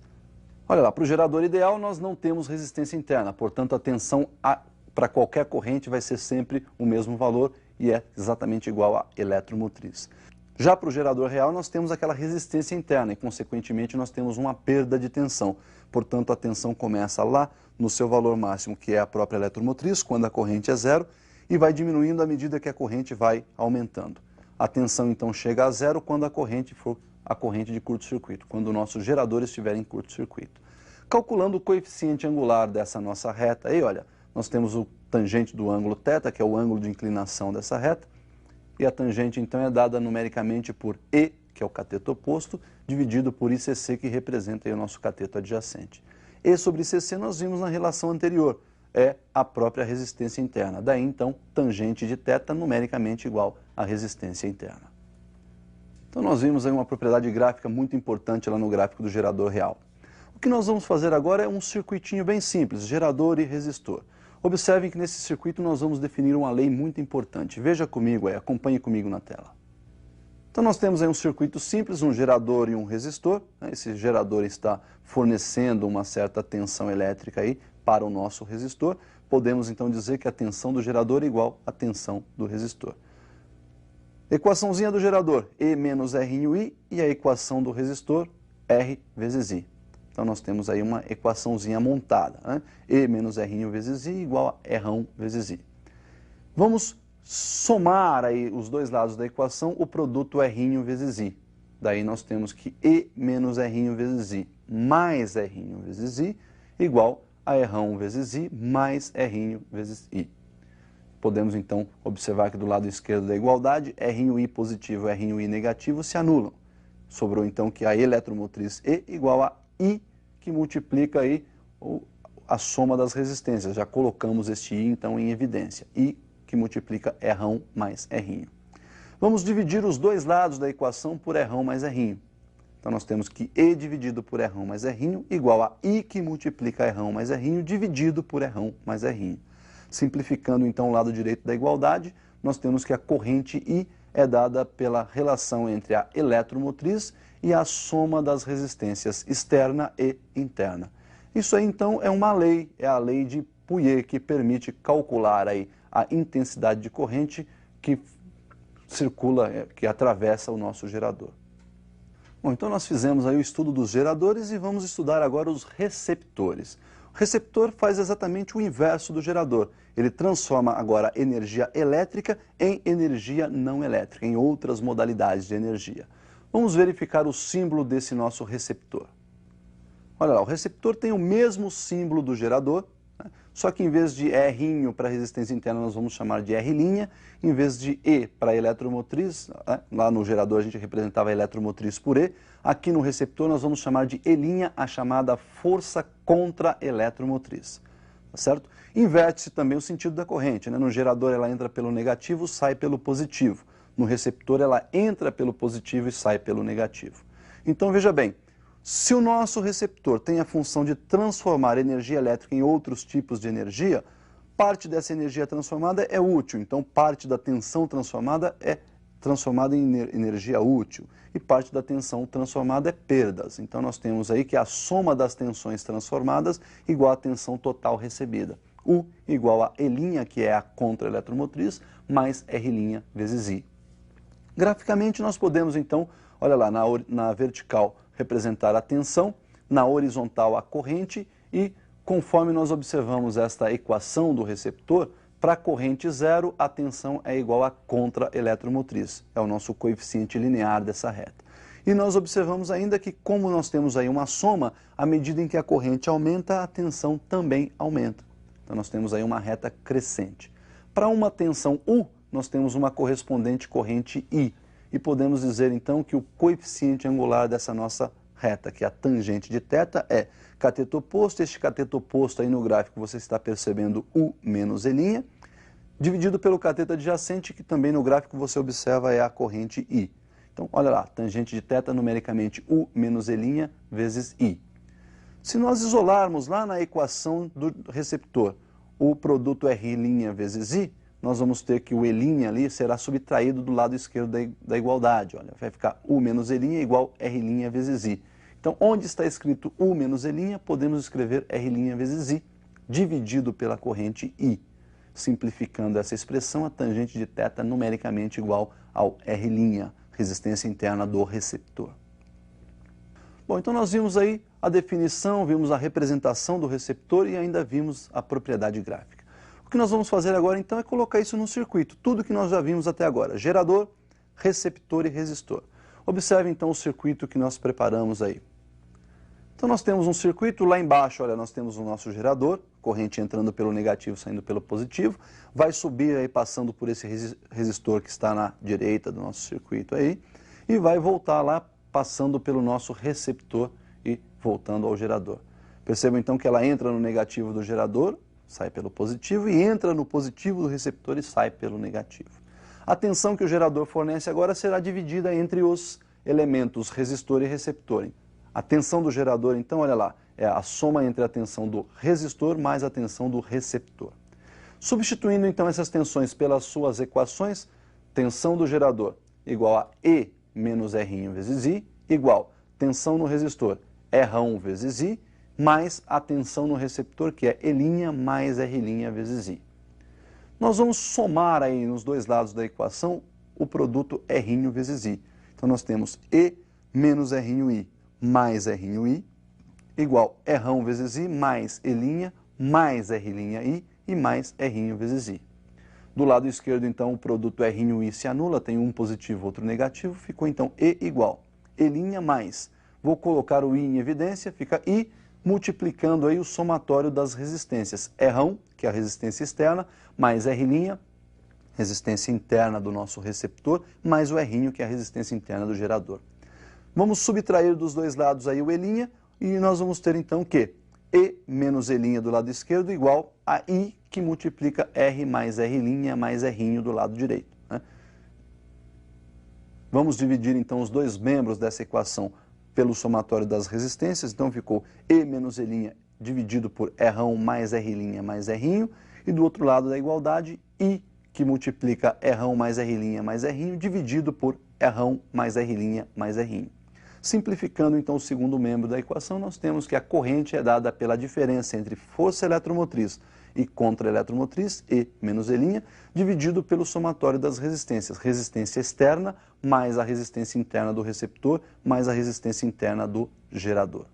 Olha lá, para o gerador ideal nós não temos resistência interna, portanto a tensão para qualquer corrente vai ser sempre o mesmo valor e é exatamente igual à eletromotriz. Já para o gerador real nós temos aquela resistência interna e consequentemente nós temos uma perda de tensão. Portanto a tensão começa lá no seu valor máximo, que é a própria eletromotriz, quando a corrente é zero, e vai diminuindo à medida que a corrente vai aumentando. A tensão então chega a zero quando a corrente for a corrente de curto-circuito, quando o nosso gerador estiver em curto-circuito. Calculando o coeficiente angular dessa nossa reta, aí olha, nós temos o tangente do ângulo θ, que é o ângulo de inclinação dessa reta, e a tangente então é dada numericamente por E, que é o cateto oposto, dividido por ICC, que representa aí o nosso cateto adjacente. E sobre ICC nós vimos na relação anterior, é a própria resistência interna. Daí então, tangente de θ numericamente igual à resistência interna. Então nós vimos aí uma propriedade gráfica muito importante lá no gráfico do gerador real. O que nós vamos fazer agora é um circuitinho bem simples, gerador e resistor. Observem que nesse circuito nós vamos definir uma lei muito importante. Veja comigo aí, acompanhe comigo na tela. Então nós temos aí um circuito simples, um gerador e um resistor. Esse gerador está fornecendo uma certa tensão elétrica aí para o nosso resistor. Podemos então dizer que a tensão do gerador é igual à tensão do resistor. Equaçãozinha do gerador, E menos R'I, e a equação do resistor, R vezes I. Então nós temos aí uma equaçãozinha montada, né? E menos R'I vezes I igual a R1 vezes I. Vamos somar aí os dois lados da equação, o produto R'I vezes I. Daí nós temos que E menos R'I vezes I mais R'I vezes I igual a R1 vezes I mais R'I vezes I. Podemos então observar que do lado esquerdo da igualdade, R'I positivo e R'I negativo se anulam. Sobrou então que a eletromotriz E igual a I, que multiplica aí a soma das resistências. Já colocamos este I então em evidência. I que multiplica R1 mais R'I. Vamos dividir os dois lados da equação por R1 mais R'I. Então nós temos que E dividido por R1 mais R'I igual a I que multiplica R1 mais R'I dividido por R1 mais R'I. Simplificando então o lado direito da igualdade, nós temos que a corrente I é dada pela relação entre a eletromotriz e a soma das resistências externa e interna. Isso aí então é uma lei, é a lei de Pouillet, que permite calcular aí a intensidade de corrente que circula, que atravessa o nosso gerador. Bom, então nós fizemos aí o estudo dos geradores e vamos estudar agora os receptores. O receptor faz exatamente o inverso do gerador. Ele transforma agora energia elétrica em energia não elétrica, em outras modalidades de energia. Vamos verificar o símbolo desse nosso receptor. Olha lá, o receptor tem o mesmo símbolo do gerador, né? Só que em vez de R' para resistência interna nós vamos chamar de R', em vez de E para eletromotriz, né? Lá no gerador a gente representava a eletromotriz por E, aqui no receptor nós vamos chamar de E', a chamada força contra eletromotriz. Tá certo? Inverte-se também o sentido da corrente, né? No gerador ela entra pelo negativo, sai pelo positivo. No receptor ela entra pelo positivo e sai pelo negativo. Então veja bem, se o nosso receptor tem a função de transformar energia elétrica em outros tipos de energia, parte dessa energia transformada é útil, então parte da tensão transformada é transformada em energia útil e parte da tensão transformada é perdas. Então nós temos aí que a soma das tensões transformadas igual à tensão total recebida. U igual a E', que é a contra-eletromotriz, mais R' vezes I. Graficamente nós podemos então, olha lá, na vertical representar a tensão, na horizontal a corrente e conforme nós observamos esta equação do receptor, para a corrente zero a tensão é igual a contra-eletromotriz, é o nosso coeficiente linear dessa reta. E nós observamos ainda que como nós temos aí uma soma, à medida em que a corrente aumenta, a tensão também aumenta. Então nós temos aí uma reta crescente. Para uma tensão U, nós temos uma correspondente corrente I. E podemos dizer então que o coeficiente angular dessa nossa reta, que é a tangente de θ, é cateto oposto. Este cateto oposto aí no gráfico você está percebendo U menos E', dividido pelo cateto adjacente, que também no gráfico você observa é a corrente I. Então, olha lá, tangente de θ numericamente U menos E' vezes I. Se nós isolarmos lá na equação do receptor o produto R' vezes I, nós vamos ter que o E' ali será subtraído do lado esquerdo da igualdade. Olha, vai ficar U menos E' igual R' vezes I. Então, onde está escrito U menos E', podemos escrever R' vezes I, dividido pela corrente I. Simplificando essa expressão, a tangente de θ numericamente igual ao R', resistência interna do receptor. Bom, então nós vimos aí a definição, vimos a representação do receptor e ainda vimos a propriedade gráfica. O que nós vamos fazer agora então é colocar isso no circuito, tudo que nós já vimos até agora, gerador, receptor e resistor. Observe então o circuito que nós preparamos aí. Então nós temos um circuito, lá embaixo, olha, nós temos o nosso gerador, corrente entrando pelo negativo, saindo pelo positivo, vai subir aí passando por esse resistor que está na direita do nosso circuito aí, e vai voltar lá passando pelo nosso receptor e voltando ao gerador. Percebam então que ela entra no negativo do gerador, sai pelo positivo, e entra no positivo do receptor e sai pelo negativo. A tensão que o gerador fornece agora será dividida entre os elementos resistor e receptor. A tensão do gerador, então, olha lá, é a soma entre a tensão do resistor mais a tensão do receptor. Substituindo então essas tensões pelas suas equações, tensão do gerador igual a E menos R' vezes I, igual tensão no resistor R1 vezes I, mais a tensão no receptor, que é E' mais R' vezes I. Nós vamos somar aí nos dois lados da equação o produto R' vezes I. Então nós temos E menos R'I mais R'I, igual R1 vezes I mais E' mais R'I e mais R' vezes I. Do lado esquerdo, então, o produto R'I se anula, tem um positivo, outro negativo, ficou então E igual E' mais, vou colocar o I em evidência, fica I, multiplicando aí o somatório das resistências. R1, que é a resistência externa, mais R', resistência interna do nosso receptor, mais o R', que é a resistência interna do gerador. Vamos subtrair dos dois lados aí o E' e nós vamos ter então que E menos E' do lado esquerdo igual a I, que multiplica R mais R' mais R' do lado direito, né? Vamos dividir então os dois membros dessa equação pelo somatório das resistências, então ficou E menos E' dividido por R1 mais R' mais R', e do outro lado da igualdade, I, que multiplica R1 mais R' mais R' dividido por R1 mais R' mais R'. Simplificando então o segundo membro da equação, nós temos que a corrente é dada pela diferença entre força eletromotriz e contra-eletromotriz, E menos E', dividido pelo somatório das resistências. Resistência externa mais a resistência interna do receptor, mais a resistência interna do gerador.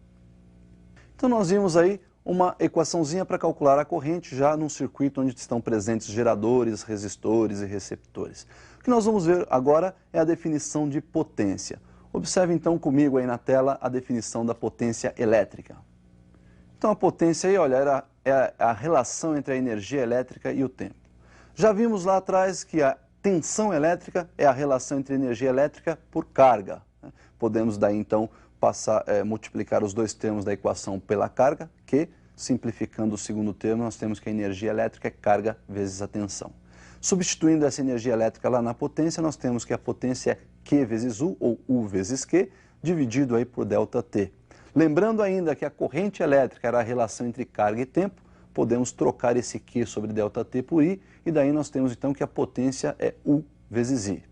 Então nós vimos aí uma equaçãozinha para calcular a corrente já num circuito onde estão presentes geradores, resistores e receptores. O que nós vamos ver agora é a definição de potência. Observe então comigo aí na tela a definição da potência elétrica. Então a potência aí, olha, é a relação entre a energia elétrica e o tempo. Já vimos lá atrás que a tensão elétrica é a relação entre energia elétrica por carga, né? Podemos daí então multiplicar os dois termos da equação pela carga, que, simplificando o segundo termo, nós temos que a energia elétrica é carga vezes a tensão. Substituindo essa energia elétrica lá na potência, nós temos que a potência é Q vezes U, ou U vezes Q, dividido aí por ΔT. Lembrando ainda que a corrente elétrica era a relação entre carga e tempo, podemos trocar esse Q sobre ΔT por I, e daí nós temos então que a potência é U vezes I.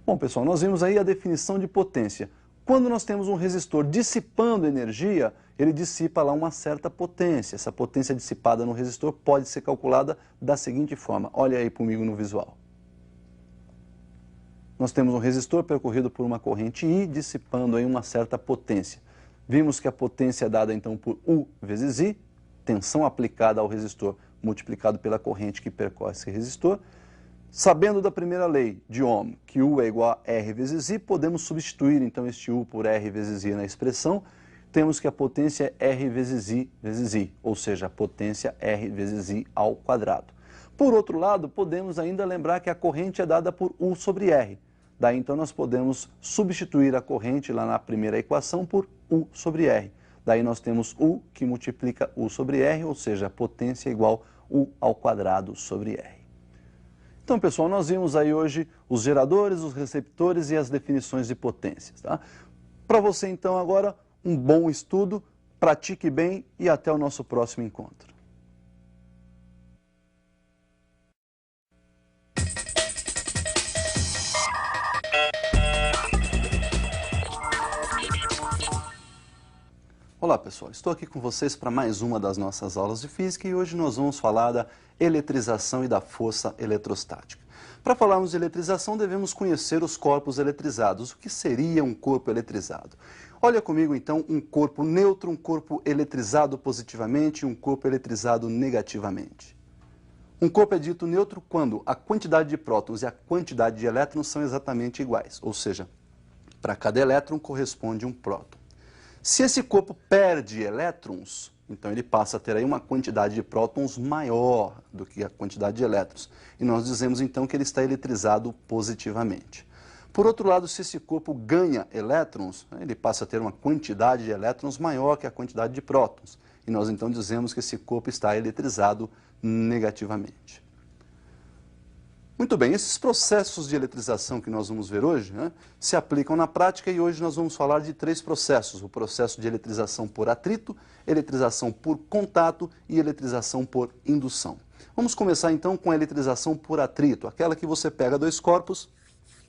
Bom, pessoal, nós vimos aí a definição de potência. Quando nós temos um resistor dissipando energia, ele dissipa lá uma certa potência. Essa potência dissipada no resistor pode ser calculada da seguinte forma. Olha aí comigo no visual. Nós temos um resistor percorrido por uma corrente I, dissipando aí uma certa potência. Vimos que a potência é dada então por U vezes I, tensão aplicada ao resistor multiplicado pela corrente que percorre esse resistor. Sabendo da primeira lei de Ohm, que U é igual a R vezes I, podemos substituir então este U por R vezes I na expressão. Temos que a potência é R vezes I, ou seja, a potência R vezes I ao quadrado. Por outro lado, podemos ainda lembrar que a corrente é dada por U sobre R. Daí então nós podemos substituir a corrente lá na primeira equação por U sobre R. Daí nós temos U que multiplica U sobre R, ou seja, a potência é igual a U ao quadrado sobre R. Então, pessoal, nós vimos aí hoje os geradores, os receptores e as definições de potências, tá? Para você, então, agora, um bom estudo, pratique bem e até o nosso próximo encontro. Olá pessoal, estou aqui com vocês para mais uma das nossas aulas de física e hoje nós vamos falar da eletrização e da força eletrostática. Para falarmos de eletrização devemos conhecer os corpos eletrizados. O que seria um corpo eletrizado? Olha comigo então um corpo neutro, um corpo eletrizado positivamente e um corpo eletrizado negativamente. Um corpo é dito neutro quando a quantidade de prótons e a quantidade de elétrons são exatamente iguais, ou seja, para cada elétron corresponde um próton. Se esse corpo perde elétrons, então ele passa a ter aí uma quantidade de prótons maior do que a quantidade de elétrons. E nós dizemos então que ele está eletrizado positivamente. Por outro lado, se esse corpo ganha elétrons, ele passa a ter uma quantidade de elétrons maior que a quantidade de prótons. E nós então dizemos que esse corpo está eletrizado negativamente. Muito bem, esses processos de eletrização que nós vamos ver hoje, se aplicam na prática e hoje nós vamos falar de três processos. O processo de eletrização por atrito, eletrização por contato e eletrização por indução. Vamos começar então com a eletrização por atrito, aquela que você pega dois corpos,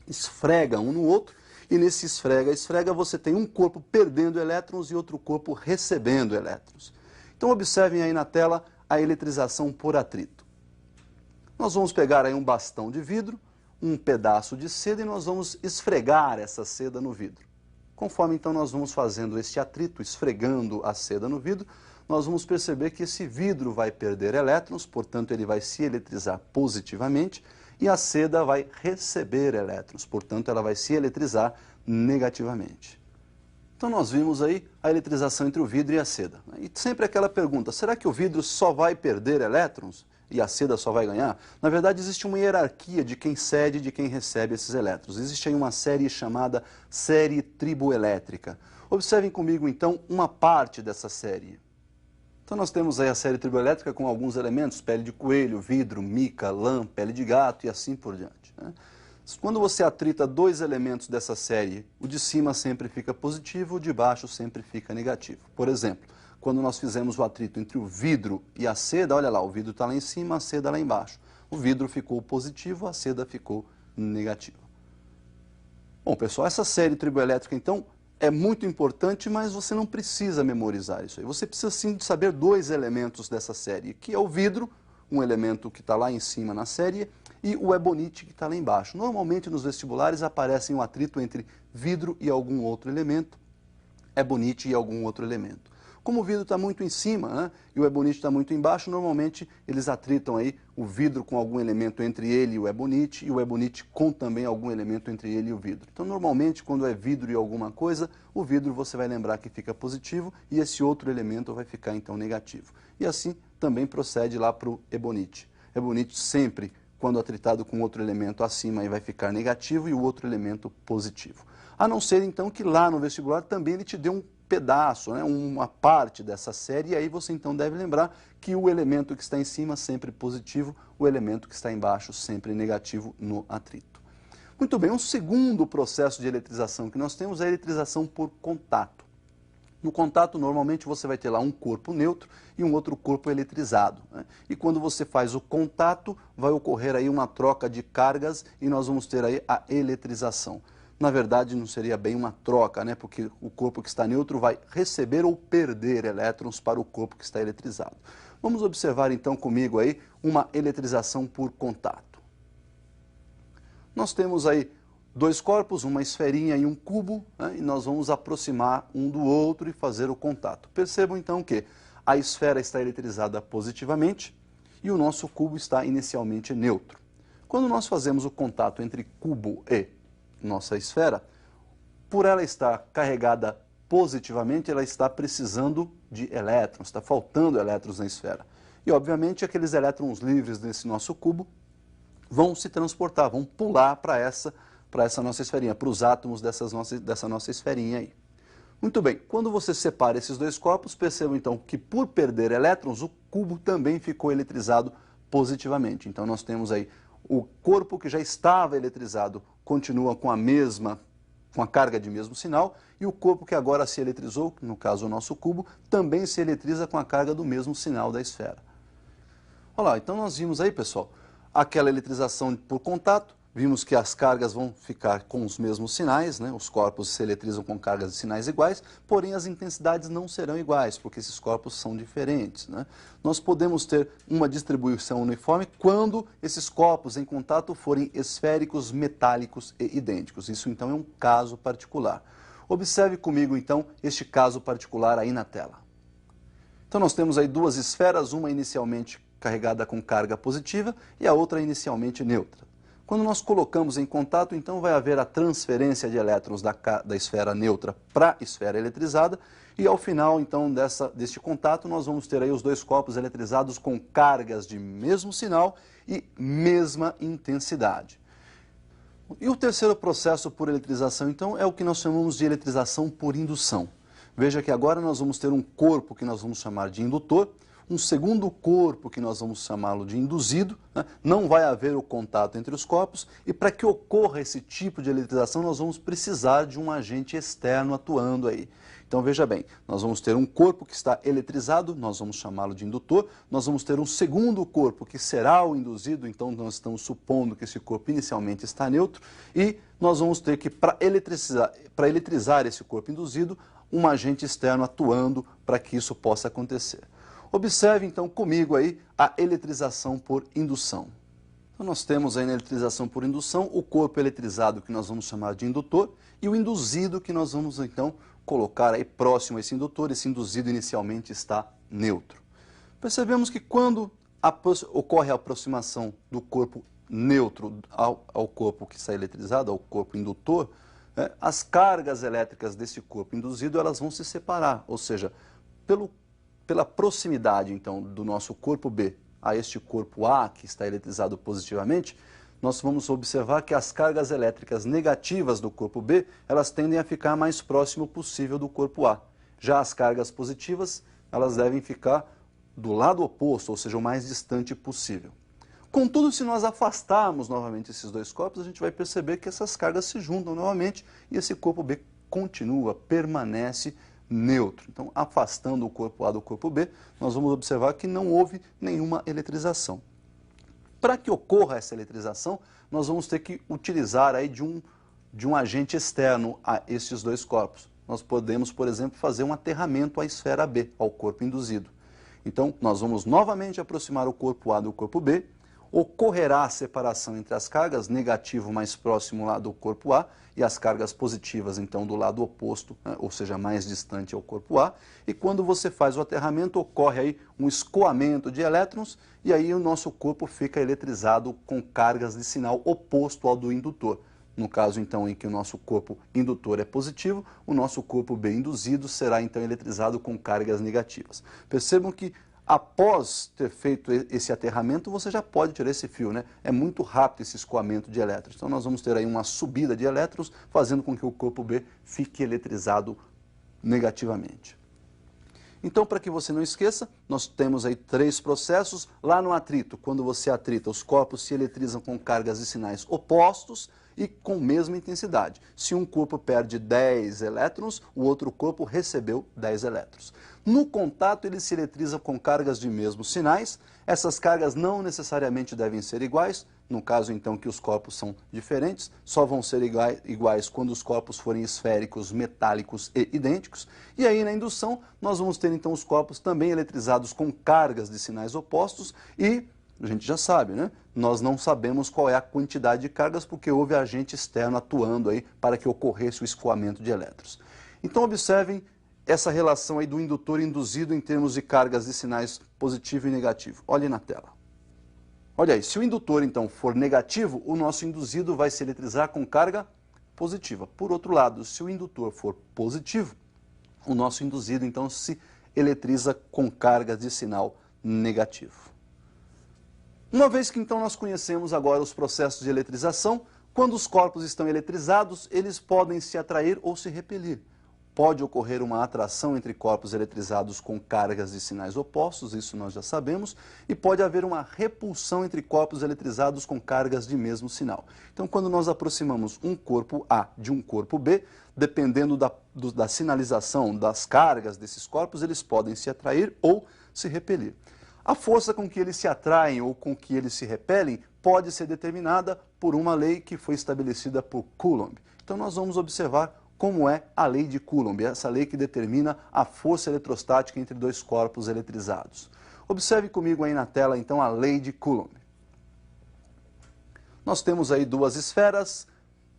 esfrega um no outro e nesse esfrega-esfrega você tem um corpo perdendo elétrons e outro corpo recebendo elétrons. Então observem aí na tela a eletrização por atrito. Nós vamos pegar aí um bastão de vidro, um pedaço de seda e nós vamos esfregar essa seda no vidro. Conforme então nós vamos fazendo este atrito, esfregando a seda no vidro, nós vamos perceber que esse vidro vai perder elétrons, portanto ele vai se eletrizar positivamente, e a seda vai receber elétrons, portanto ela vai se eletrizar negativamente. Então nós vimos aí a eletrização entre o vidro e a seda. E sempre aquela pergunta, será que o vidro só vai perder elétrons? E a seda só vai ganhar? Na verdade, existe uma hierarquia de quem cede e de quem recebe esses elétrons. Existe aí uma série chamada série triboelétrica. Observem comigo, então, uma parte dessa série. Então, nós temos aí a série triboelétrica com alguns elementos, pele de coelho, vidro, mica, lã, pele de gato e assim por diante. Quando você atrita dois elementos dessa série, o de cima sempre fica positivo, o de baixo sempre fica negativo. Por exemplo, quando nós fizemos o atrito entre o vidro e a seda, olha lá, o vidro está lá em cima, a seda lá embaixo. O vidro ficou positivo, a seda ficou negativa. Bom, pessoal, essa série triboelétrica, então, é muito importante, mas você não precisa memorizar isso aí. Você precisa, sim, de saber dois elementos dessa série, que é o vidro, um elemento que está lá em cima na série, e o ebonite, que está lá embaixo. Normalmente, nos vestibulares, aparece um atrito entre vidro e algum outro elemento, ebonite e algum outro elemento. Como o vidro está muito em cima, e o ebonite está muito embaixo, normalmente eles atritam aí o vidro com algum elemento entre ele e o ebonite com também algum elemento entre ele e o vidro. Então, normalmente, quando é vidro e alguma coisa, o vidro você vai lembrar que fica positivo e esse outro elemento vai ficar, então, negativo. E assim também procede lá para o ebonite. Ebonite sempre, quando atritado com outro elemento acima, aí vai ficar negativo e o outro elemento positivo. A não ser, então, que lá no vestibular também ele te dê um pedaço, uma parte dessa série, e aí você então deve lembrar que o elemento que está em cima sempre positivo, o elemento que está embaixo sempre negativo no atrito. Muito bem, um segundo processo de eletrização que nós temos é a eletrização por contato. No contato, normalmente, você vai ter lá um corpo neutro e um outro corpo eletrizado. E quando você faz o contato, vai ocorrer aí uma troca de cargas e nós vamos ter aí a eletrização. Na verdade, não seria bem uma troca, porque o corpo que está neutro vai receber ou perder elétrons para o corpo que está eletrizado. Vamos observar então comigo aí uma eletrização por contato. Nós temos aí dois corpos, uma esferinha e um cubo, e nós vamos aproximar um do outro e fazer o contato. Percebam então que a esfera está eletrizada positivamente e o nosso cubo está inicialmente neutro. Quando nós fazemos o contato entre cubo e nossa esfera, por ela estar carregada positivamente, ela está precisando de elétrons, está faltando elétrons na esfera. E, obviamente, aqueles elétrons livres desse nosso cubo vão se transportar, vão pular para essa nossa esferinha, para os átomos dessa nossa esferinha aí. Muito bem, quando você separa esses dois corpos, percebam então que por perder elétrons, o cubo também ficou eletrizado positivamente. Então nós temos aí o corpo que já estava eletrizado continua com a carga de mesmo sinal, e o corpo que agora se eletrizou, no caso o nosso cubo, também se eletriza com a carga do mesmo sinal da esfera. Olha lá, então nós vimos aí, pessoal, aquela eletrização por contato, vimos que as cargas vão ficar com os mesmos sinais, né? Os corpos se eletrizam com cargas de sinais iguais, porém as intensidades não serão iguais, porque esses corpos são diferentes, né? Nós podemos ter uma distribuição uniforme quando esses corpos em contato forem esféricos, metálicos e idênticos. Isso então é um caso particular. Observe comigo então este caso particular aí na tela. Então nós temos aí duas esferas, uma inicialmente carregada com carga positiva e a outra inicialmente neutra. Quando nós colocamos em contato, então vai haver a transferência de elétrons da esfera neutra para a esfera eletrizada e ao final então deste contato nós vamos ter aí os dois corpos eletrizados com cargas de mesmo sinal e mesma intensidade. E o terceiro processo por eletrização então é o que nós chamamos de eletrização por indução. Veja que agora nós vamos ter um corpo que nós vamos chamar de indutor, um segundo corpo que nós vamos chamá-lo de induzido, né? Não vai haver o contato entre os corpos e para que ocorra esse tipo de eletrização nós vamos precisar de um agente externo atuando aí. Então veja bem, nós vamos ter um corpo que está eletrizado, nós vamos chamá-lo de indutor, nós vamos ter um segundo corpo que será o induzido, então nós estamos supondo que esse corpo inicialmente está neutro e nós vamos ter que, para eletrizar esse corpo induzido, um agente externo atuando para que isso possa acontecer. Observe então comigo aí a eletrização por indução. Então nós temos aí na eletrização por indução o corpo eletrizado que nós vamos chamar de indutor e o induzido que nós vamos então colocar aí próximo a esse indutor. Esse induzido inicialmente está neutro. Percebemos que quando ocorre a aproximação do corpo neutro ao corpo que está eletrizado, ao corpo indutor, as cargas elétricas desse corpo induzido elas vão se separar, ou seja, pela proximidade, então, do nosso corpo B a este corpo A, que está eletrizado positivamente, nós vamos observar que as cargas elétricas negativas do corpo B, elas tendem a ficar mais próximo possível do corpo A. Já as cargas positivas, elas devem ficar do lado oposto, ou seja, o mais distante possível. Contudo, se nós afastarmos novamente esses dois corpos, a gente vai perceber que essas cargas se juntam novamente e esse corpo B continua, permanece neutro. Então, afastando o corpo A do corpo B, nós vamos observar que não houve nenhuma eletrização. Para que ocorra essa eletrização, nós vamos ter que utilizar aí de um agente externo a esses dois corpos. Nós podemos, por exemplo, fazer um aterramento à esfera B, ao corpo induzido. Então, nós vamos novamente aproximar o corpo A do corpo B, ocorrerá a separação entre as cargas, negativo mais próximo lá do corpo A, e as cargas positivas, então, do lado oposto, né, ou seja, mais distante ao corpo A. E quando você faz o aterramento, ocorre aí um escoamento de elétrons, e aí o nosso corpo fica eletrizado com cargas de sinal oposto ao do indutor. No caso, então, em que o nosso corpo indutor é positivo, o nosso corpo B induzido será, então, eletrizado com cargas negativas. Percebam que após ter feito esse aterramento, você já pode tirar esse fio, né? É muito rápido esse escoamento de elétrons. Então nós vamos ter aí uma subida de elétrons, fazendo com que o corpo B fique eletrizado negativamente. Então, para que você não esqueça, nós temos aí três processos. Lá no atrito, quando você atrita, os corpos se eletrizam com cargas de sinais opostos e com mesma intensidade. Se um corpo perde 10 elétrons, o outro corpo recebeu 10 elétrons. No contato, ele se eletriza com cargas de mesmos sinais. Essas cargas não necessariamente devem ser iguais. No caso, então, que os corpos são diferentes, só vão ser iguais quando os corpos forem esféricos, metálicos e idênticos. E aí, na indução, nós vamos ter, então, os corpos também eletrizados com cargas de sinais opostos e, a gente já sabe, né? Nós não sabemos qual é a quantidade de cargas porque houve agente externo atuando aí para que ocorresse o escoamento de elétrons. Então, observem essa relação aí do indutor induzido em termos de cargas de sinais positivo e negativo. Olhem na tela. Olha aí, se o indutor, então, for negativo, o nosso induzido vai se eletrizar com carga positiva. Por outro lado, se o indutor for positivo, o nosso induzido, então, se eletriza com cargas de sinal negativo. Uma vez que, então, nós conhecemos agora os processos de eletrização, quando os corpos estão eletrizados, eles podem se atrair ou se repelir. Pode ocorrer uma atração entre corpos eletrizados com cargas de sinais opostos, isso nós já sabemos, e pode haver uma repulsão entre corpos eletrizados com cargas de mesmo sinal. Então, quando nós aproximamos um corpo A de um corpo B, dependendo da sinalização das cargas desses corpos, eles podem se atrair ou se repelir. A força com que eles se atraem ou com que eles se repelem pode ser determinada por uma lei que foi estabelecida por Coulomb. Então nós vamos observar como é a lei de Coulomb, essa lei que determina a força eletrostática entre dois corpos eletrizados. Observe comigo aí na tela então a lei de Coulomb. Nós temos aí duas esferas.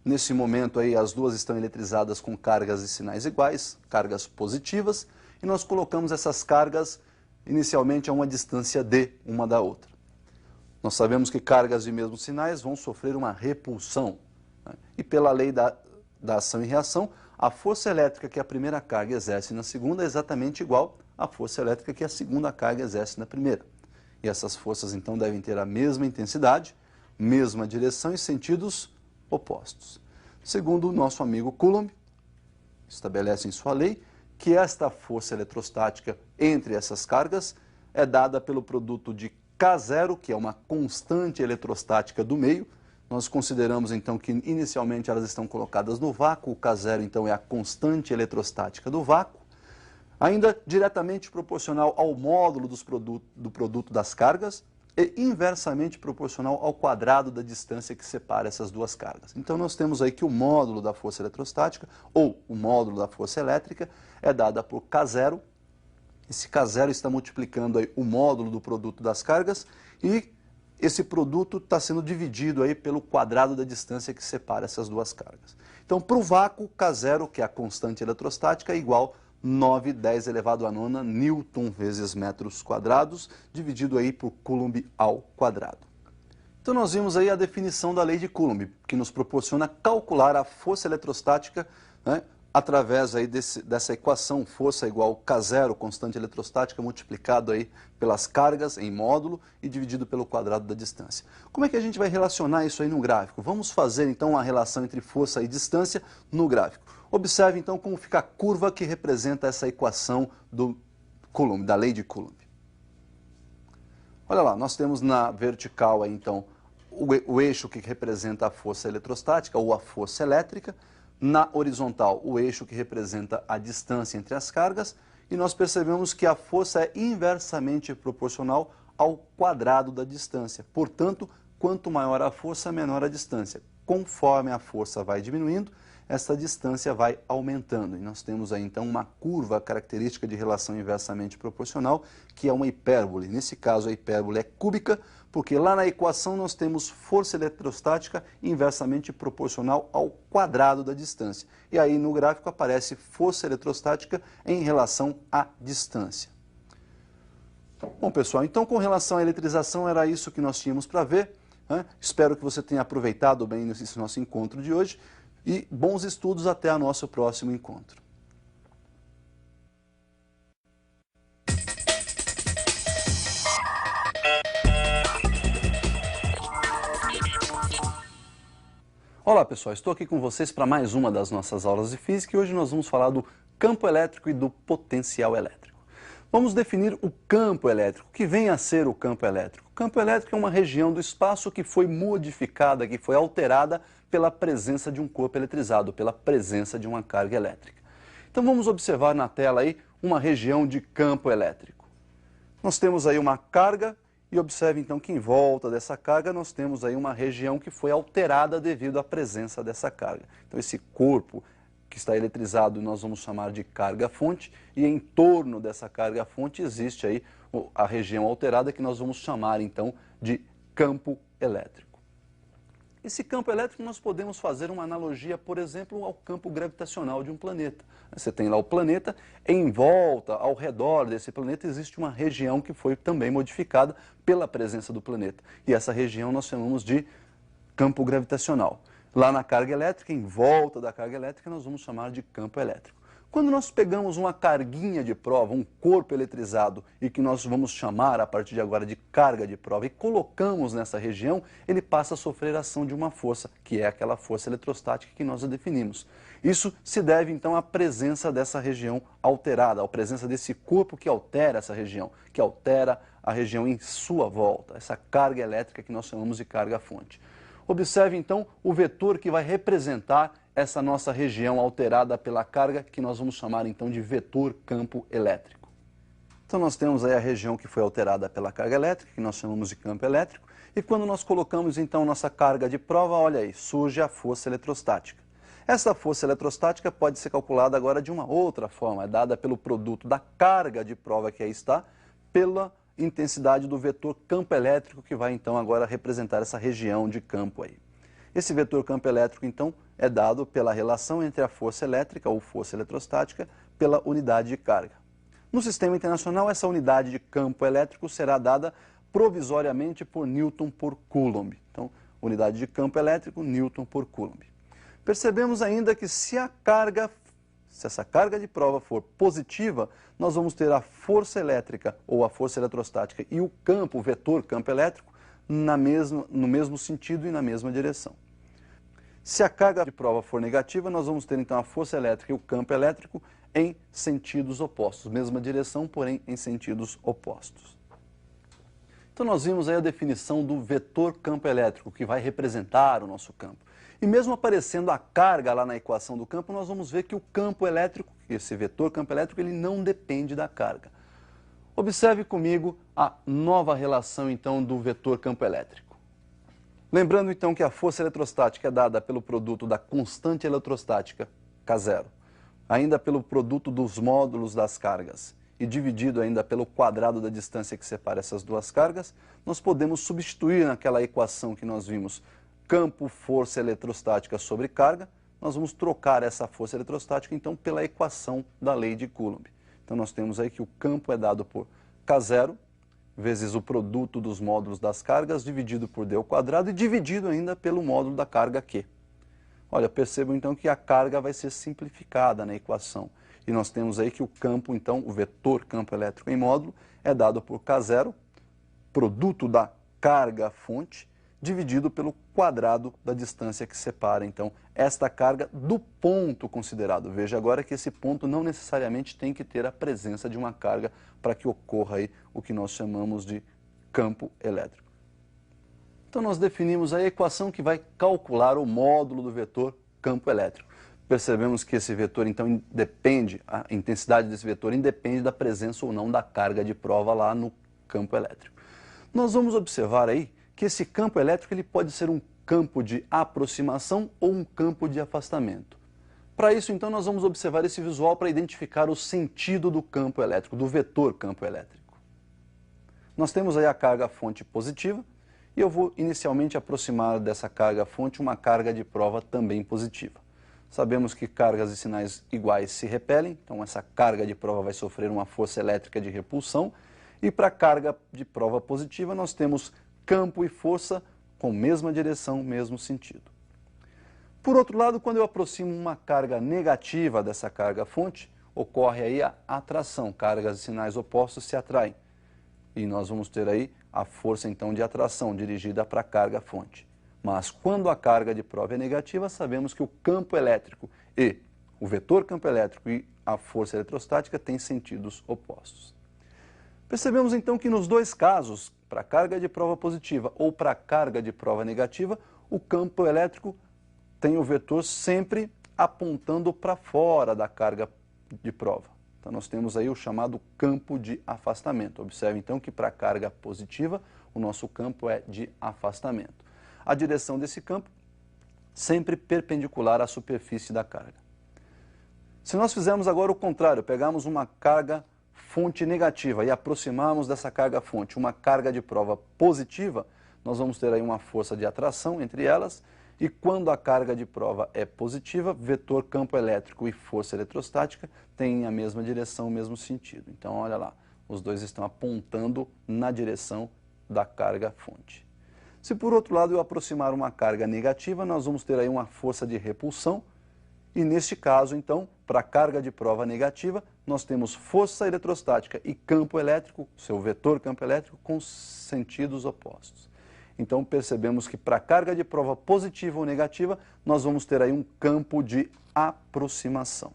Nesse momento aí as duas estão eletrizadas com cargas e sinais iguais, cargas positivas, e nós colocamos essas cargas inicialmente a uma distância d uma da outra. Nós sabemos que cargas de mesmos sinais vão sofrer uma repulsão, né? E pela lei da ação e reação, a força elétrica que a primeira carga exerce na segunda é exatamente igual à força elétrica que a segunda carga exerce na primeira. E essas forças então devem ter a mesma intensidade, mesma direção e sentidos opostos. Segundo o nosso amigo Coulomb, estabelece em sua lei que esta força eletrostática entre essas cargas é dada pelo produto de K0, que é uma constante eletrostática do meio. Nós consideramos então que inicialmente elas estão colocadas no vácuo, o K0 então é a constante eletrostática do vácuo, ainda diretamente proporcional ao módulo do produto das cargas e inversamente proporcional ao quadrado da distância que separa essas duas cargas. Então nós temos aí que o módulo da força eletrostática, ou o módulo da força elétrica, é dada por K0. Esse K0 está multiplicando aí o módulo do produto das cargas e esse produto está sendo dividido aí pelo quadrado da distância que separa essas duas cargas. Então, para o vácuo, K0, que é a constante eletrostática, é igual a 9×10 elevado a nona Newton vezes metros quadrados, dividido aí por Coulomb ao quadrado. Então nós vimos aí a definição da lei de Coulomb, que nos proporciona calcular a força eletrostática, né, através aí dessa equação, força igual K0, constante eletrostática, multiplicado aí pelas cargas em módulo e dividido pelo quadrado da distância. Como é que a gente vai relacionar isso aí no gráfico? Vamos fazer então uma relação entre força e distância no gráfico. Observe então como fica a curva que representa essa equação do Coulomb, da lei de Coulomb. Olha lá, nós temos na vertical aí, então o eixo que representa a força eletrostática ou a força elétrica, na horizontal o eixo que representa a distância entre as cargas, e nós percebemos que a força é inversamente proporcional ao quadrado da distância. Portanto, quanto maior a força, menor a distância. Conforme a força vai diminuindo, essa distância vai aumentando. E nós temos aí então uma curva característica de relação inversamente proporcional, que é uma hipérbole. Nesse caso a hipérbole é cúbica, porque lá na equação nós temos força eletrostática inversamente proporcional ao quadrado da distância. E aí no gráfico aparece força eletrostática em relação à distância. Bom, pessoal, então com relação à eletrização era isso que nós tínhamos para ver, né? Espero que você tenha aproveitado bem esse nosso encontro de hoje. E bons estudos até o nosso próximo encontro. Olá pessoal, estou aqui com vocês para mais uma das nossas aulas de física e hoje nós vamos falar do campo elétrico e do potencial elétrico. Vamos definir o campo elétrico. O que vem a ser o campo elétrico? O campo elétrico é uma região do espaço que foi modificada, que foi alterada pela presença de um corpo eletrizado, pela presença de uma carga elétrica. Então vamos observar na tela aí uma região de campo elétrico. Nós temos aí uma carga e observe então que em volta dessa carga nós temos aí uma região que foi alterada devido à presença dessa carga. Então esse corpo que está eletrizado nós vamos chamar de carga-fonte e em torno dessa carga-fonte existe aí a região alterada que nós vamos chamar então de campo elétrico. Esse campo elétrico nós podemos fazer uma analogia, por exemplo, ao campo gravitacional de um planeta. Você tem lá o planeta, em volta, ao redor desse planeta, existe uma região que foi também modificada pela presença do planeta. E essa região nós chamamos de campo gravitacional. Lá na carga elétrica, em volta da carga elétrica, nós vamos chamar de campo elétrico. Quando nós pegamos uma carguinha de prova, um corpo eletrizado, e que nós vamos chamar a partir de agora de carga de prova, e colocamos nessa região, ele passa a sofrer a ação de uma força, que é aquela força eletrostática que nós definimos. Isso se deve então à presença dessa região alterada, à presença desse corpo que altera essa região, que altera a região em sua volta, essa carga elétrica que nós chamamos de carga-fonte. Observe então o vetor que vai representar essa nossa região alterada pela carga, que nós vamos chamar então de vetor campo elétrico. Então nós temos aí a região que foi alterada pela carga elétrica, que nós chamamos de campo elétrico, e quando nós colocamos então nossa carga de prova, olha aí, surge a força eletrostática. Essa força eletrostática pode ser calculada agora de uma outra forma, é dada pelo produto da carga de prova que aí está, pela intensidade do vetor campo elétrico que vai então agora representar essa região de campo aí. Esse vetor campo elétrico então é dado pela relação entre a força elétrica ou força eletrostática pela unidade de carga. No sistema internacional, essa unidade de campo elétrico será dada provisoriamente por Newton por Coulomb. Então, unidade de campo elétrico, Newton por Coulomb. Percebemos ainda que se essa carga de prova for positiva, nós vamos ter a força elétrica ou a força eletrostática e o campo, o vetor campo elétrico, no mesmo sentido e na mesma direção. Se a carga de prova for negativa, nós vamos ter então a força elétrica e o campo elétrico em sentidos opostos, mesma direção, porém em sentidos opostos. Então nós vimos aí a definição do vetor campo elétrico, que vai representar o nosso campo. E mesmo aparecendo a carga lá na equação do campo, nós vamos ver que o campo elétrico, esse vetor campo elétrico, ele não depende da carga. Observe comigo a nova relação então do vetor campo elétrico. Lembrando então que a força eletrostática é dada pelo produto da constante eletrostática, K0, ainda pelo produto dos módulos das cargas e dividido ainda pelo quadrado da distância que separa essas duas cargas, nós podemos substituir naquela equação que nós vimos campo, força eletrostática sobre carga, nós vamos trocar essa força eletrostática então pela equação da lei de Coulomb. Então nós temos aí que o campo é dado por K0 vezes o produto dos módulos das cargas dividido por d ao quadrado e dividido ainda pelo módulo da carga Q. Olha, percebam então que a carga vai ser simplificada na equação. E nós temos aí que o campo, então, o vetor campo elétrico em módulo, é dado por K0, produto da carga fonte, dividido pelo quadrado da distância que separa, então, esta carga do ponto considerado. Veja agora que esse ponto não necessariamente tem que ter a presença de uma carga para que ocorra aí o que nós chamamos de campo elétrico. Então nós definimos a equação que vai calcular o módulo do vetor campo elétrico. Percebemos que esse vetor então independe, a intensidade desse vetor independe da presença ou não da carga de prova lá no campo elétrico. Nós vamos observar aí que esse campo elétrico ele pode ser um campo de aproximação ou um campo de afastamento. Para isso então nós vamos observar esse visual para identificar o sentido do campo elétrico, do vetor campo elétrico. Nós temos aí a carga fonte positiva, e eu vou inicialmente aproximar dessa carga fonte uma carga de prova também positiva. Sabemos que cargas e sinais iguais se repelem, então essa carga de prova vai sofrer uma força elétrica de repulsão, e para a carga de prova positiva nós temos campo e força com mesma direção, mesmo sentido. Por outro lado, quando eu aproximo uma carga negativa dessa carga fonte, ocorre aí a atração, cargas e sinais opostos se atraem. E nós vamos ter aí a força então de atração dirigida para a carga fonte. Mas quando a carga de prova é negativa, sabemos que o campo elétrico e o vetor campo elétrico e a força eletrostática têm sentidos opostos. Percebemos então que nos dois casos, para a carga de prova positiva ou para a carga de prova negativa, o campo elétrico tem o vetor sempre apontando para fora da carga de prova. Então nós temos aí o chamado campo de afastamento. Observe então que para a carga positiva o nosso campo é de afastamento. A direção desse campo sempre perpendicular à superfície da carga. Se nós fizermos agora o contrário, pegarmos uma carga fonte negativa e aproximarmos dessa carga fonte uma carga de prova positiva, nós vamos ter aí uma força de atração entre elas, e quando a carga de prova é positiva, vetor campo elétrico e força eletrostática têm a mesma direção, o mesmo sentido. Então, olha lá, os dois estão apontando na direção da carga fonte. Se por outro lado eu aproximar uma carga negativa, nós vamos ter aí uma força de repulsão, e neste caso, então, para a carga de prova negativa, nós temos força eletrostática e campo elétrico, seu vetor campo elétrico, com sentidos opostos. Então percebemos que para a carga de prova positiva ou negativa, nós vamos ter aí um campo de aproximação.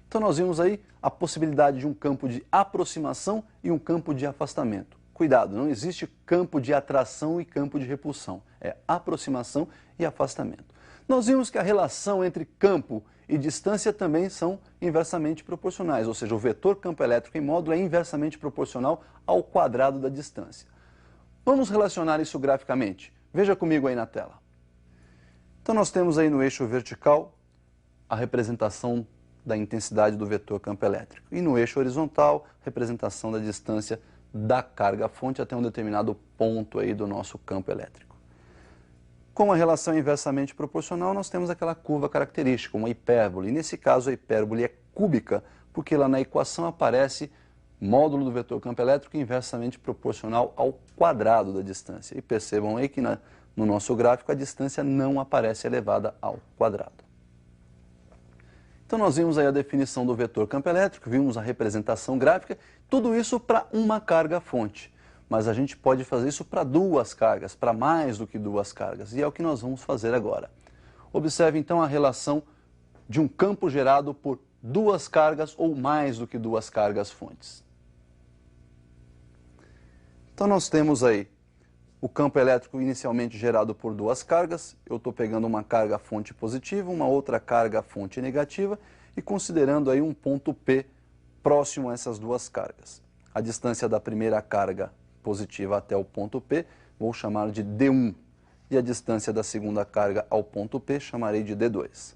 Então nós vimos aí a possibilidade de um campo de aproximação e um campo de afastamento. Cuidado, não existe campo de atração e campo de repulsão, é aproximação e afastamento. Nós vimos que a relação entre campo e distância também são inversamente proporcionais, ou seja, o vetor campo elétrico em módulo é inversamente proporcional ao quadrado da distância. Vamos relacionar isso graficamente. Veja comigo aí na tela. Então nós temos aí no eixo vertical a representação da intensidade do vetor campo elétrico e no eixo horizontal, representação da distância da carga-fonte até um determinado ponto aí do nosso campo elétrico. Com a relação inversamente proporcional, nós temos aquela curva característica, uma hipérbole. E nesse caso, a hipérbole é cúbica, porque lá na equação aparece módulo do vetor campo elétrico inversamente proporcional ao quadrado da distância. E percebam aí que no nosso gráfico a distância não aparece elevada ao quadrado. Então nós vimos aí a definição do vetor campo elétrico, vimos a representação gráfica, tudo isso para uma carga-fonte. Mas a gente pode fazer isso para duas cargas, para mais do que duas cargas, e é o que nós vamos fazer agora. Observe então a relação de um campo gerado por duas cargas ou mais do que duas cargas fontes. Então nós temos aí o campo elétrico inicialmente gerado por duas cargas, eu estou pegando uma carga fonte positiva, uma outra carga fonte negativa e considerando aí um ponto P próximo a essas duas cargas. A distância da primeira carga positiva até o ponto P, vou chamar de D1. E a distância da segunda carga ao ponto P, chamarei de D2.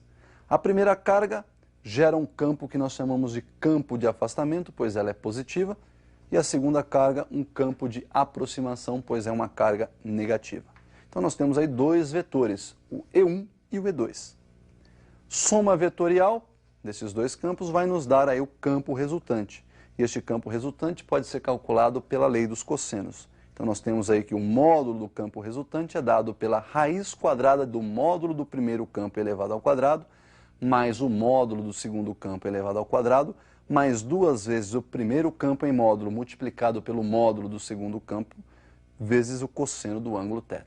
A primeira carga gera um campo que nós chamamos de campo de afastamento, pois ela é positiva, e a segunda carga, um campo de aproximação, pois é uma carga negativa. Então nós temos aí dois vetores, o E1 e o E2. Soma vetorial desses dois campos vai nos dar aí o campo resultante. E este campo resultante pode ser calculado pela lei dos cossenos. Então nós temos aí que o módulo do campo resultante é dado pela raiz quadrada do módulo do primeiro campo elevado ao quadrado, mais o módulo do segundo campo elevado ao quadrado, mais duas vezes o primeiro campo em módulo multiplicado pelo módulo do segundo campo, vezes o cosseno do ângulo θ.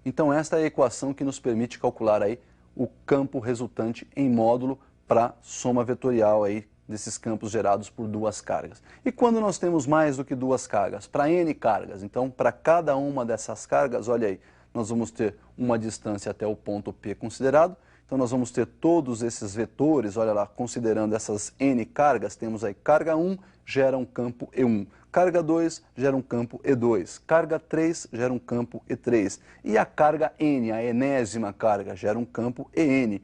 Então esta é a equação que nos permite calcular aí o campo resultante em módulo para soma vetorial aí desses campos gerados por duas cargas. E quando nós temos mais do que duas cargas? Para N cargas. Então, para cada uma dessas cargas, olha aí, nós vamos ter uma distância até o ponto P considerado. Então, nós vamos ter todos esses vetores, olha lá, considerando essas N cargas, temos aí carga 1 gera um campo E1, carga 2 gera um campo E2, carga 3 gera um campo E3, e a carga N, a enésima carga, gera um campo EN.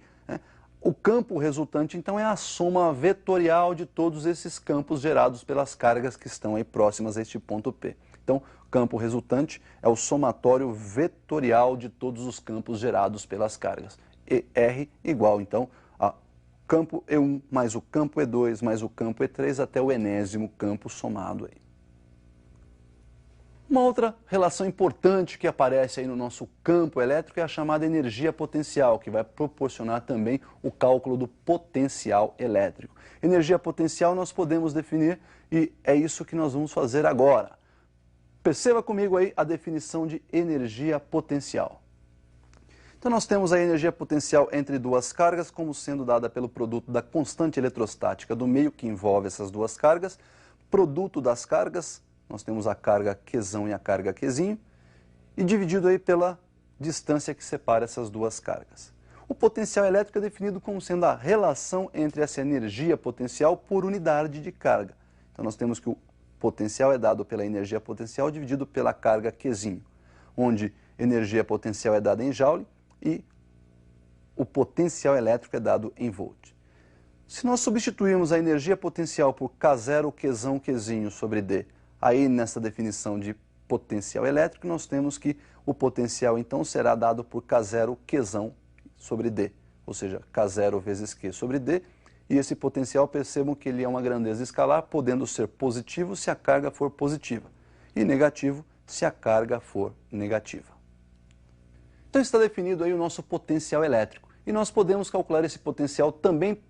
O campo resultante, então, é a soma vetorial de todos esses campos gerados pelas cargas que estão aí próximas a este ponto P. Então, o campo resultante é o somatório vetorial de todos os campos gerados pelas cargas. ER igual, então, a campo E1 mais o campo E2 mais o campo E3 até o enésimo campo somado aí. Uma outra relação importante que aparece aí no nosso campo elétrico é a chamada energia potencial, que vai proporcionar também o cálculo do potencial elétrico. Energia potencial nós podemos definir e é isso que nós vamos fazer agora. Perceba comigo aí a definição de energia potencial. Então nós temos a energia potencial entre duas cargas como sendo dada pelo produto da constante eletrostática do meio que envolve essas duas cargas, produto das cargas, nós temos a carga Qzão e a carga Qzinho, e dividido aí pela distância que separa essas duas cargas. O potencial elétrico é definido como sendo a relação entre essa energia potencial por unidade de carga. Então nós temos que o potencial é dado pela energia potencial dividido pela carga Qzinho, onde energia potencial é dada em joule e o potencial elétrico é dado em volt. Se nós substituirmos a energia potencial por K0, Qzão, Qzinho sobre D, aí nessa definição de potencial elétrico nós temos que o potencial então será dado por K0, Qzão sobre D, ou seja, K0 vezes Q sobre D, e esse potencial percebam que ele é uma grandeza escalar, podendo ser positivo se a carga for positiva e negativo se a carga for negativa. Então está definido aí o nosso potencial elétrico. E nós podemos calcular esse potencial também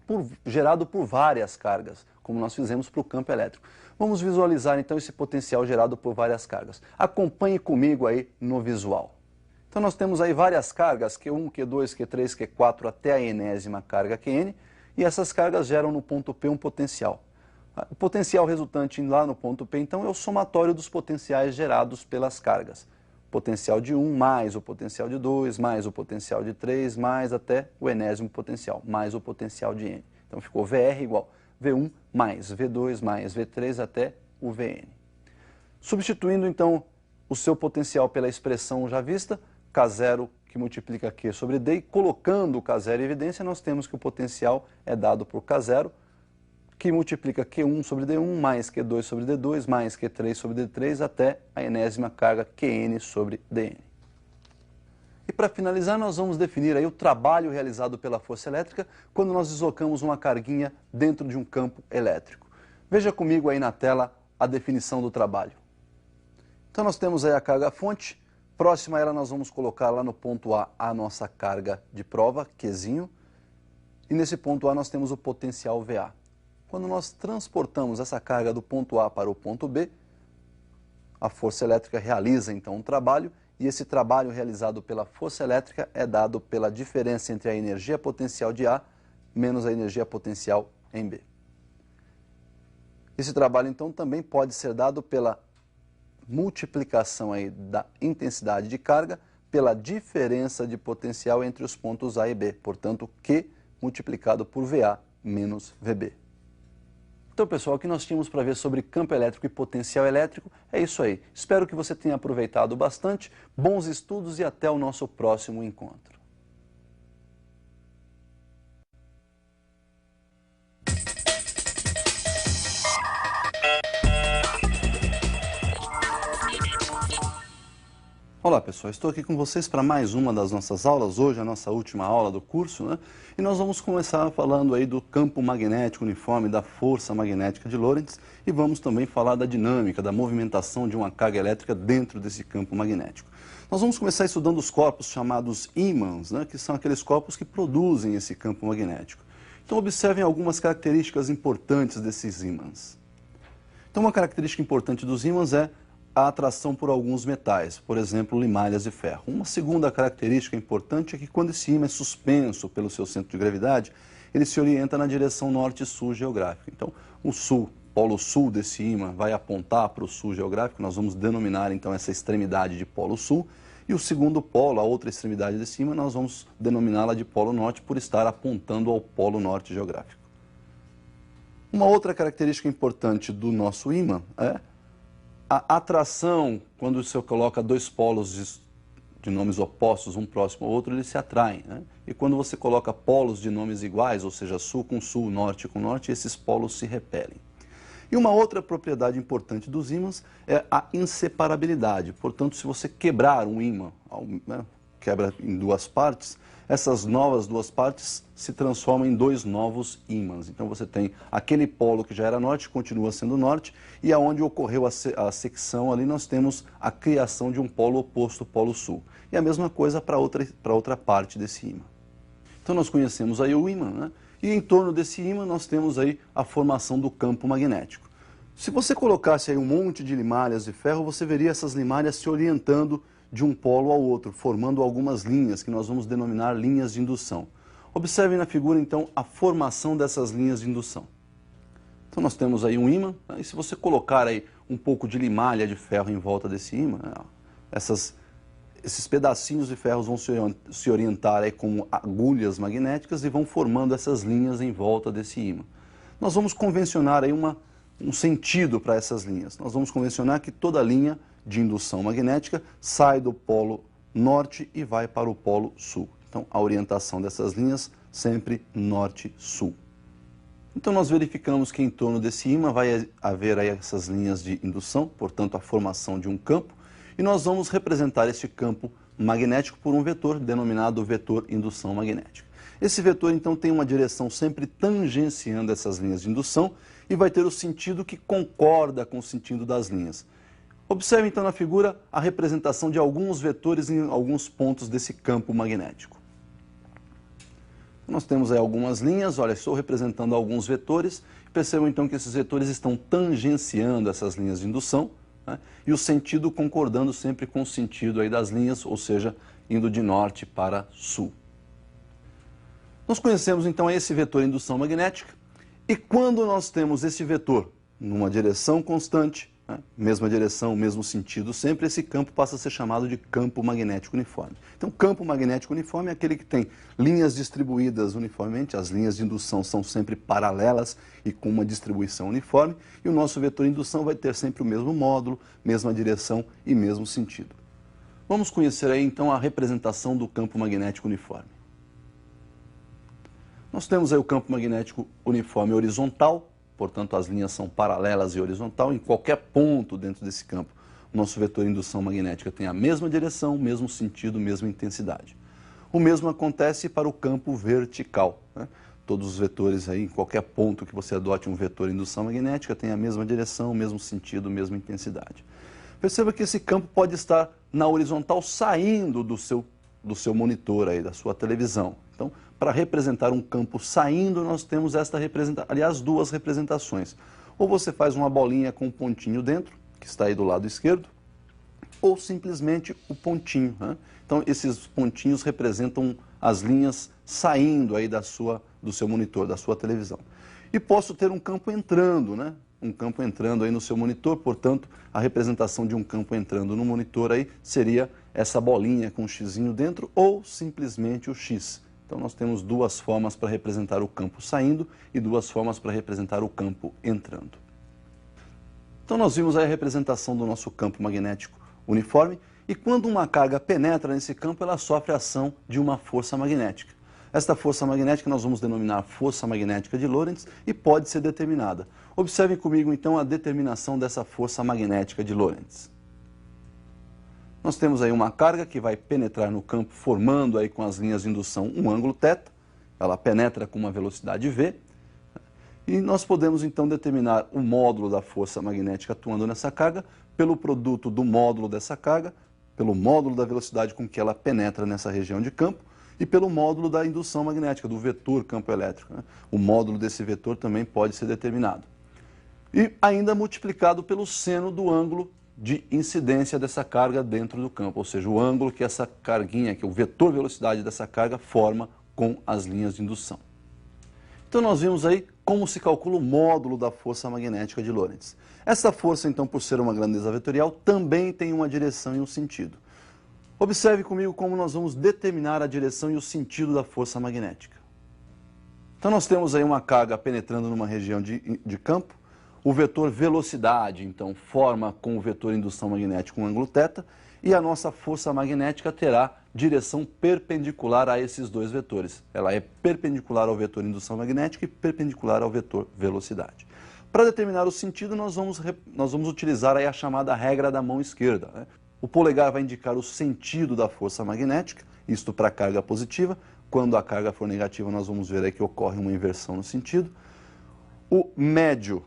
gerado por várias cargas, como nós fizemos para o campo elétrico. Vamos visualizar então esse potencial gerado por várias cargas. Acompanhe comigo aí no visual. Então nós temos aí várias cargas, Q1, Q2, Q3, Q4 até a enésima carga Qn, e essas cargas geram no ponto P um potencial. O potencial resultante lá no ponto P então é o somatório dos potenciais gerados pelas cargas. potencial de 1 mais o potencial de 2, mais o potencial de 3, mais até o enésimo potencial, mais o potencial de n. Então ficou VR igual V1 mais V2 mais V3 até o Vn. Substituindo então o seu potencial pela expressão já vista, K0 que multiplica Q sobre D, e colocando o K0 em evidência, nós temos que o potencial é dado por K0, que multiplica Q1 sobre D1 mais Q2 sobre D2 mais Q3 sobre D3 até a enésima carga Qn sobre Dn. E para finalizar, nós vamos definir aí o trabalho realizado pela força elétrica quando nós deslocamos uma carguinha dentro de um campo elétrico. Veja comigo aí na tela a definição do trabalho. Então nós temos aí a carga fonte, próxima a ela nós vamos colocar lá no ponto A nossa carga de prova, Qzinho, e nesse ponto A nós temos o potencial VA. Quando nós transportamos essa carga do ponto A para o ponto B, a força elétrica realiza então um trabalho, e esse trabalho realizado pela força elétrica é dado pela diferença entre a energia potencial de A menos a energia potencial em B. Esse trabalho então também pode ser dado pela multiplicação aí da intensidade de carga pela diferença de potencial entre os pontos A e B, portanto Q multiplicado por VA menos VB. Então, pessoal, o que nós tínhamos para ver sobre campo elétrico e potencial elétrico é isso aí. Espero que você tenha aproveitado bastante, bons estudos e até o nosso próximo encontro. Olá pessoal, estou aqui com vocês para mais uma das nossas aulas, hoje a nossa última aula do curso, né? E nós vamos começar falando aí do campo magnético uniforme, da força magnética de Lorentz, e vamos também falar da dinâmica, da movimentação de uma carga elétrica dentro desse campo magnético. Nós vamos começar estudando os corpos chamados ímãs, né? Que são aqueles corpos que produzem esse campo magnético. Então observem algumas características importantes desses ímãs. Então uma característica importante dos ímãs é a atração por alguns metais, por exemplo, limalhas de ferro. Uma segunda característica importante é que quando esse ímã é suspenso pelo seu centro de gravidade, ele se orienta na direção norte-sul geográfica. Então, o sul, polo sul desse ímã vai apontar para o sul geográfico, nós vamos denominar então essa extremidade de polo sul, e o segundo polo, a outra extremidade desse ímã, nós vamos denominá-la de polo norte por estar apontando ao polo norte geográfico. Uma outra característica importante do nosso ímã é a atração. Quando você coloca dois polos de nomes opostos, um próximo ao outro, eles se atraem, né? E quando você coloca polos de nomes iguais, ou seja, sul com sul, norte com norte, esses polos se repelem. E uma outra propriedade importante dos ímãs é a inseparabilidade. Portanto, se você quebrar um ímã, né, quebra em duas partes, essas novas duas partes se transformam em dois novos ímãs. Então você tem aquele polo que já era norte, continua sendo norte, e aonde ocorreu a secção ali nós temos a criação de um polo oposto, polo sul. E a mesma coisa para outra parte desse ímã. Então nós conhecemos aí o ímã, né? E em torno desse ímã nós temos aí a formação do campo magnético. Se você colocasse aí um monte de limalhas de ferro, você veria essas limalhas se orientando de um polo ao outro, formando algumas linhas que nós vamos denominar linhas de indução. Observem na figura, então, a formação dessas linhas de indução. Então, nós temos aí um ímã, né? E se você colocar aí um pouco de limalha de ferro em volta desse ímã, né? Esses pedacinhos de ferro vão se orientar aí como agulhas magnéticas e vão formando essas linhas em volta desse ímã. Nós vamos convencionar aí um sentido para essas linhas. Nós vamos convencionar que toda linha de indução magnética sai do polo norte e vai para o polo sul. Então, a orientação dessas linhas sempre norte-sul. Então, nós verificamos que em torno desse ímã vai haver aí essas linhas de indução, portanto, a formação de um campo, e nós vamos representar esse campo magnético por um vetor denominado vetor indução magnética. Esse vetor, então, tem uma direção sempre tangenciando essas linhas de indução e vai ter o sentido que concorda com o sentido das linhas. Observe então na figura a representação de alguns vetores em alguns pontos desse campo magnético. Nós temos aí algumas linhas, olha, estou representando alguns vetores. Percebam então que esses vetores estão tangenciando essas linhas de indução, né? E o sentido concordando sempre com o sentido aí das linhas, ou seja, indo de norte para sul. Nós conhecemos então esse vetor indução magnética, e quando nós temos esse vetor numa direção constante né, mesma direção, mesmo sentido sempre, esse campo passa a ser chamado de campo magnético uniforme. Então, campo magnético uniforme é aquele que tem linhas distribuídas uniformemente, as linhas de indução são sempre paralelas e com uma distribuição uniforme, e o nosso vetor de indução vai ter sempre o mesmo módulo, mesma direção e mesmo sentido. Vamos conhecer aí então a representação do campo magnético uniforme. Nós temos aí o campo magnético uniforme horizontal, portanto as linhas são paralelas e horizontal, em qualquer ponto dentro desse campo o nosso vetor de indução magnética tem a mesma direção, mesmo sentido, mesma intensidade. O mesmo acontece para o campo vertical, né? Todos os vetores aí, em qualquer ponto que você adote um vetor de indução magnética, tem a mesma direção, mesmo sentido, mesma intensidade. Perceba que esse campo pode estar na horizontal saindo do seu monitor aí, da sua televisão. Então, para representar um campo saindo, nós temos aliás, duas representações. Ou você faz uma bolinha com um pontinho dentro, que está aí do lado esquerdo, ou simplesmente o pontinho, né? Então, esses pontinhos representam as linhas saindo aí do seu monitor, da sua televisão. E posso ter um campo entrando, né? Um campo entrando aí no seu monitor, portanto, a representação de um campo entrando no monitor aí seria essa bolinha com um xizinho dentro ou simplesmente o X. Então, nós temos duas formas para representar o campo saindo e duas formas para representar o campo entrando. Então, nós vimos aí a representação do nosso campo magnético uniforme e quando uma carga penetra nesse campo, ela sofre a ação de uma força magnética. Esta força magnética nós vamos denominar força magnética de Lorentz e pode ser determinada. Observem comigo então a determinação dessa força magnética de Lorentz. Nós temos aí uma carga que vai penetrar no campo formando aí com as linhas de indução um ângulo θ, ela penetra com uma velocidade v, e nós podemos então determinar o módulo da força magnética atuando nessa carga pelo produto do módulo dessa carga, pelo módulo da velocidade com que ela penetra nessa região de campo e pelo módulo da indução magnética, do vetor campo elétrico, né? O módulo desse vetor também pode ser determinado. E ainda multiplicado pelo seno do ângulo de incidência dessa carga dentro do campo, ou seja, o ângulo que essa carguinha, que o vetor velocidade dessa carga forma com as linhas de indução. Então nós vimos aí como se calcula o módulo da força magnética de Lorentz. Essa força, então, por ser uma grandeza vetorial, também tem uma direção e um sentido. Observe comigo como nós vamos determinar a direção e o sentido da força magnética. Então nós temos aí uma carga penetrando numa região de campo, o vetor velocidade, então, forma com o vetor indução magnética um ângulo θ, e a nossa força magnética terá direção perpendicular a esses dois vetores. Ela é perpendicular ao vetor indução magnética e perpendicular ao vetor velocidade. Para determinar o sentido, nós vamos utilizar aí a chamada regra da mão esquerda, né? O polegar vai indicar o sentido da força magnética, isto para a carga positiva. Quando a carga for negativa, nós vamos ver aí que ocorre uma inversão no sentido. O médio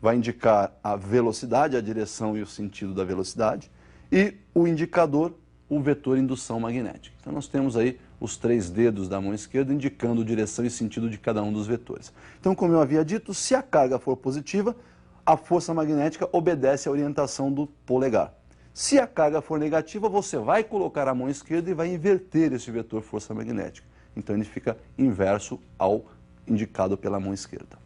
vai indicar a velocidade, a direção e o sentido da velocidade, e o indicador, o vetor indução magnética. Então nós temos aí os três dedos da mão esquerda indicando direção e sentido de cada um dos vetores. Então, como eu havia dito, se a carga for positiva, a força magnética obedece à orientação do polegar. Se a carga for negativa, você vai colocar a mão esquerda e vai inverter esse vetor força magnética. Então ele fica inverso ao indicado pela mão esquerda.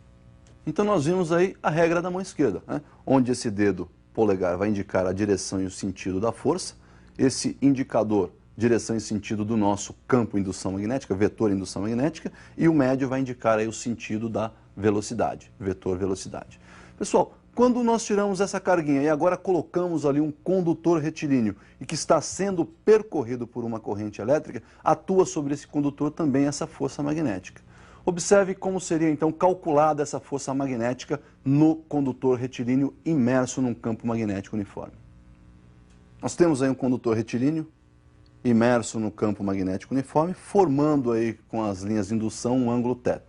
Então nós vimos aí a regra da mão esquerda, né? Onde esse dedo polegar vai indicar a direção e o sentido da força, esse indicador, direção e sentido do nosso campo indução magnética, vetor indução magnética, e o médio vai indicar aí o sentido da velocidade, vetor velocidade. Pessoal, quando nós tiramos essa carguinha e agora colocamos ali um condutor retilíneo e que está sendo percorrido por uma corrente elétrica, atua sobre esse condutor também essa força magnética. Observe como seria então calculada essa força magnética no condutor retilíneo imerso num campo magnético uniforme. Nós temos aí um condutor retilíneo imerso no campo magnético uniforme, formando aí com as linhas de indução um ângulo θ.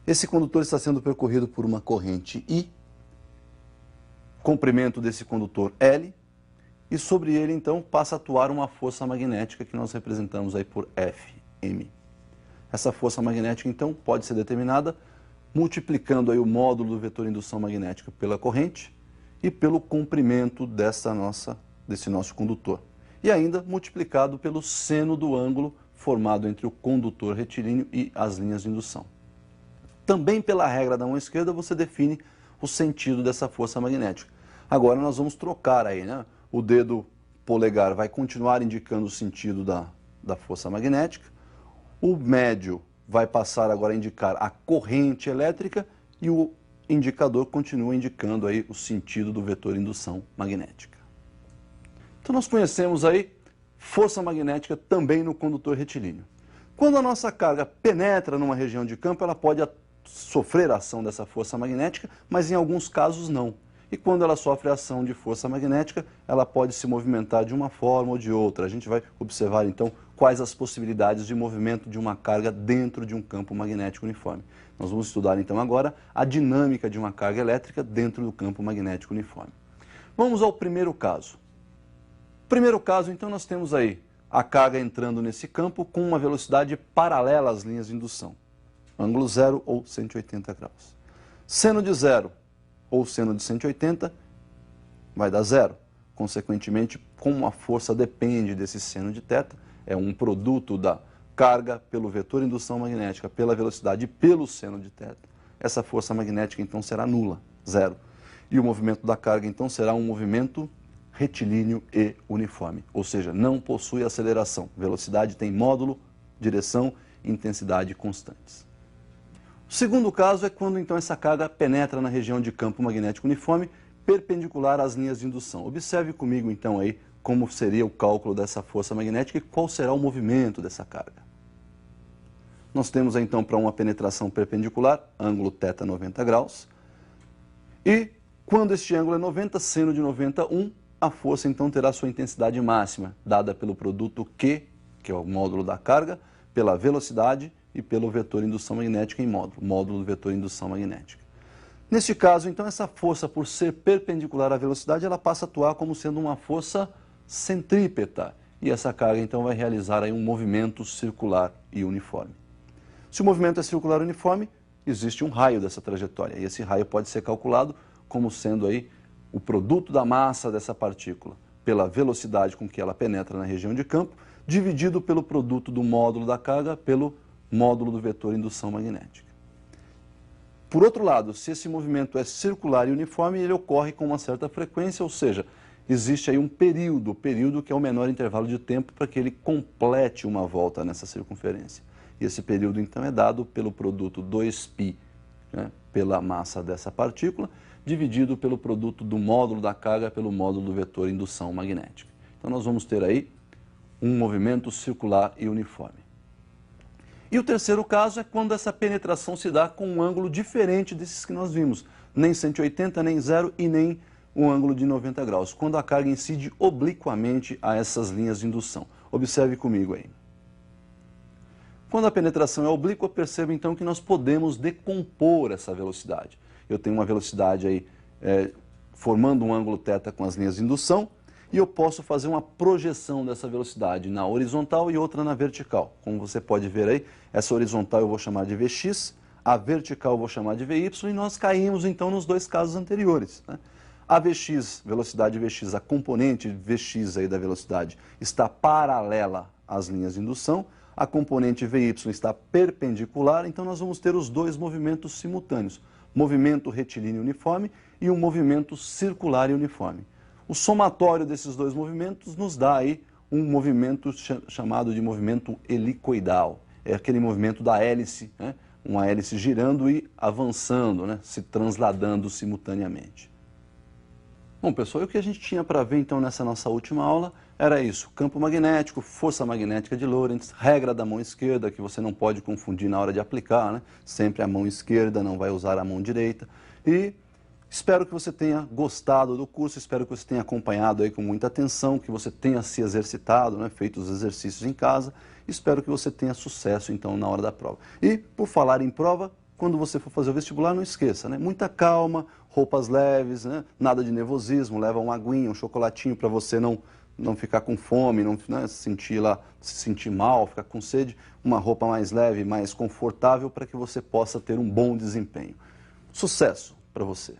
Esse condutor está sendo percorrido por uma corrente I, comprimento desse condutor L, e sobre ele então passa a atuar uma força magnética que nós representamos aí por Fm. Essa força magnética, então, pode ser determinada multiplicando aí o módulo do vetor indução magnética pela corrente e pelo comprimento desse nosso condutor. E ainda multiplicado pelo seno do ângulo formado entre o condutor retilíneo e as linhas de indução. Também pela regra da mão esquerda, você define o sentido dessa força magnética. Agora nós vamos trocar aí, né? O dedo polegar vai continuar indicando o sentido da força magnética, o médio vai passar agora a indicar a corrente elétrica e o indicador continua indicando aí o sentido do vetor indução magnética. Então nós conhecemos aí força magnética também no condutor retilíneo. Quando a nossa carga penetra numa região de campo, ela pode sofrer a ação dessa força magnética, mas em alguns casos não. E quando ela sofre a ação de força magnética, ela pode se movimentar de uma forma ou de outra. A gente vai observar então quais as possibilidades de movimento de uma carga dentro de um campo magnético uniforme. Nós vamos estudar então agora a dinâmica de uma carga elétrica dentro do campo magnético uniforme. Vamos ao primeiro caso. Primeiro caso, então, nós temos aí a carga entrando nesse campo com uma velocidade paralela às linhas de indução. Ângulo zero ou 180 graus. Seno de zero ou seno de 180 vai dar zero. Consequentemente, como a força depende desse seno de θ, é um produto da carga pelo vetor indução magnética, pela velocidade e pelo seno de θ, essa força magnética então será nula, zero. E o movimento da carga então será um movimento retilíneo e uniforme, ou seja, não possui aceleração. Velocidade tem módulo, direção e intensidade constantes. O segundo caso é quando então essa carga penetra na região de campo magnético uniforme perpendicular às linhas de indução. Observe comigo então aí como seria o cálculo dessa força magnética e qual será o movimento dessa carga. Nós temos então para uma penetração perpendicular, ângulo θ 90 graus, e quando este ângulo é 90, seno de 91, a força então terá sua intensidade máxima, dada pelo produto Q, que é o módulo da carga, pela velocidade e pelo vetor indução magnética em módulo do vetor indução magnética. Neste caso, então, essa força, por ser perpendicular à velocidade, ela passa a atuar como sendo uma força centrípeta, e essa carga então vai realizar aí um movimento circular e uniforme. Se o movimento é circular e uniforme, existe um raio dessa trajetória, e esse raio pode ser calculado como sendo aí o produto da massa dessa partícula pela velocidade com que ela penetra na região de campo, dividido pelo produto do módulo da carga pelo módulo do vetor indução magnética. Por outro lado, se esse movimento é circular e uniforme, ele ocorre com uma certa frequência, ou seja, existe aí um período que é o menor intervalo de tempo para que ele complete uma volta nessa circunferência. E esse período então é dado pelo produto 2π, né, pela massa dessa partícula, dividido pelo produto do módulo da carga pelo módulo do vetor indução magnética. Então nós vamos ter aí um movimento circular e uniforme. E o terceiro caso é quando essa penetração se dá com um ângulo diferente desses que nós vimos, nem 180, nem zero e nem um ângulo de 90 graus, quando a carga incide obliquamente a essas linhas de indução. Observe comigo aí. Quando a penetração é oblíqua, perceba então que nós podemos decompor essa velocidade. Eu tenho uma velocidade aí formando um ângulo θ com as linhas de indução, e eu posso fazer uma projeção dessa velocidade na horizontal e outra na vertical. Como você pode ver aí, essa horizontal eu vou chamar de Vx, a vertical eu vou chamar de Vy, e nós caímos então nos dois casos anteriores, né? A Vx, velocidade Vx, a componente Vx aí da velocidade está paralela às linhas de indução, a componente Vy está perpendicular, então nós vamos ter os dois movimentos simultâneos, movimento retilíneo uniforme e um movimento circular e uniforme. O somatório desses dois movimentos nos dá aí um movimento chamado de movimento helicoidal. É aquele movimento da hélice, né? Uma hélice girando e avançando, né? Se transladando simultaneamente. Bom, pessoal, e o que a gente tinha para ver então nessa nossa última aula era isso: campo magnético, força magnética de Lorentz, regra da mão esquerda, que você não pode confundir na hora de aplicar, né? Sempre a mão esquerda, não vai usar a mão direita. E espero que você tenha gostado do curso, espero que você tenha acompanhado aí com muita atenção, que você tenha se exercitado, né? Feito os exercícios em casa. Espero que você tenha sucesso então na hora da prova. E, por falar em prova, quando você for fazer o vestibular, não esqueça, né? Muita calma, roupas leves, né? Nada de nervosismo, leva uma aguinha, um chocolatinho para você não ficar com fome, não, né, se sentir mal, ficar com sede, uma roupa mais leve, mais confortável para que você possa ter um bom desempenho. Sucesso para você!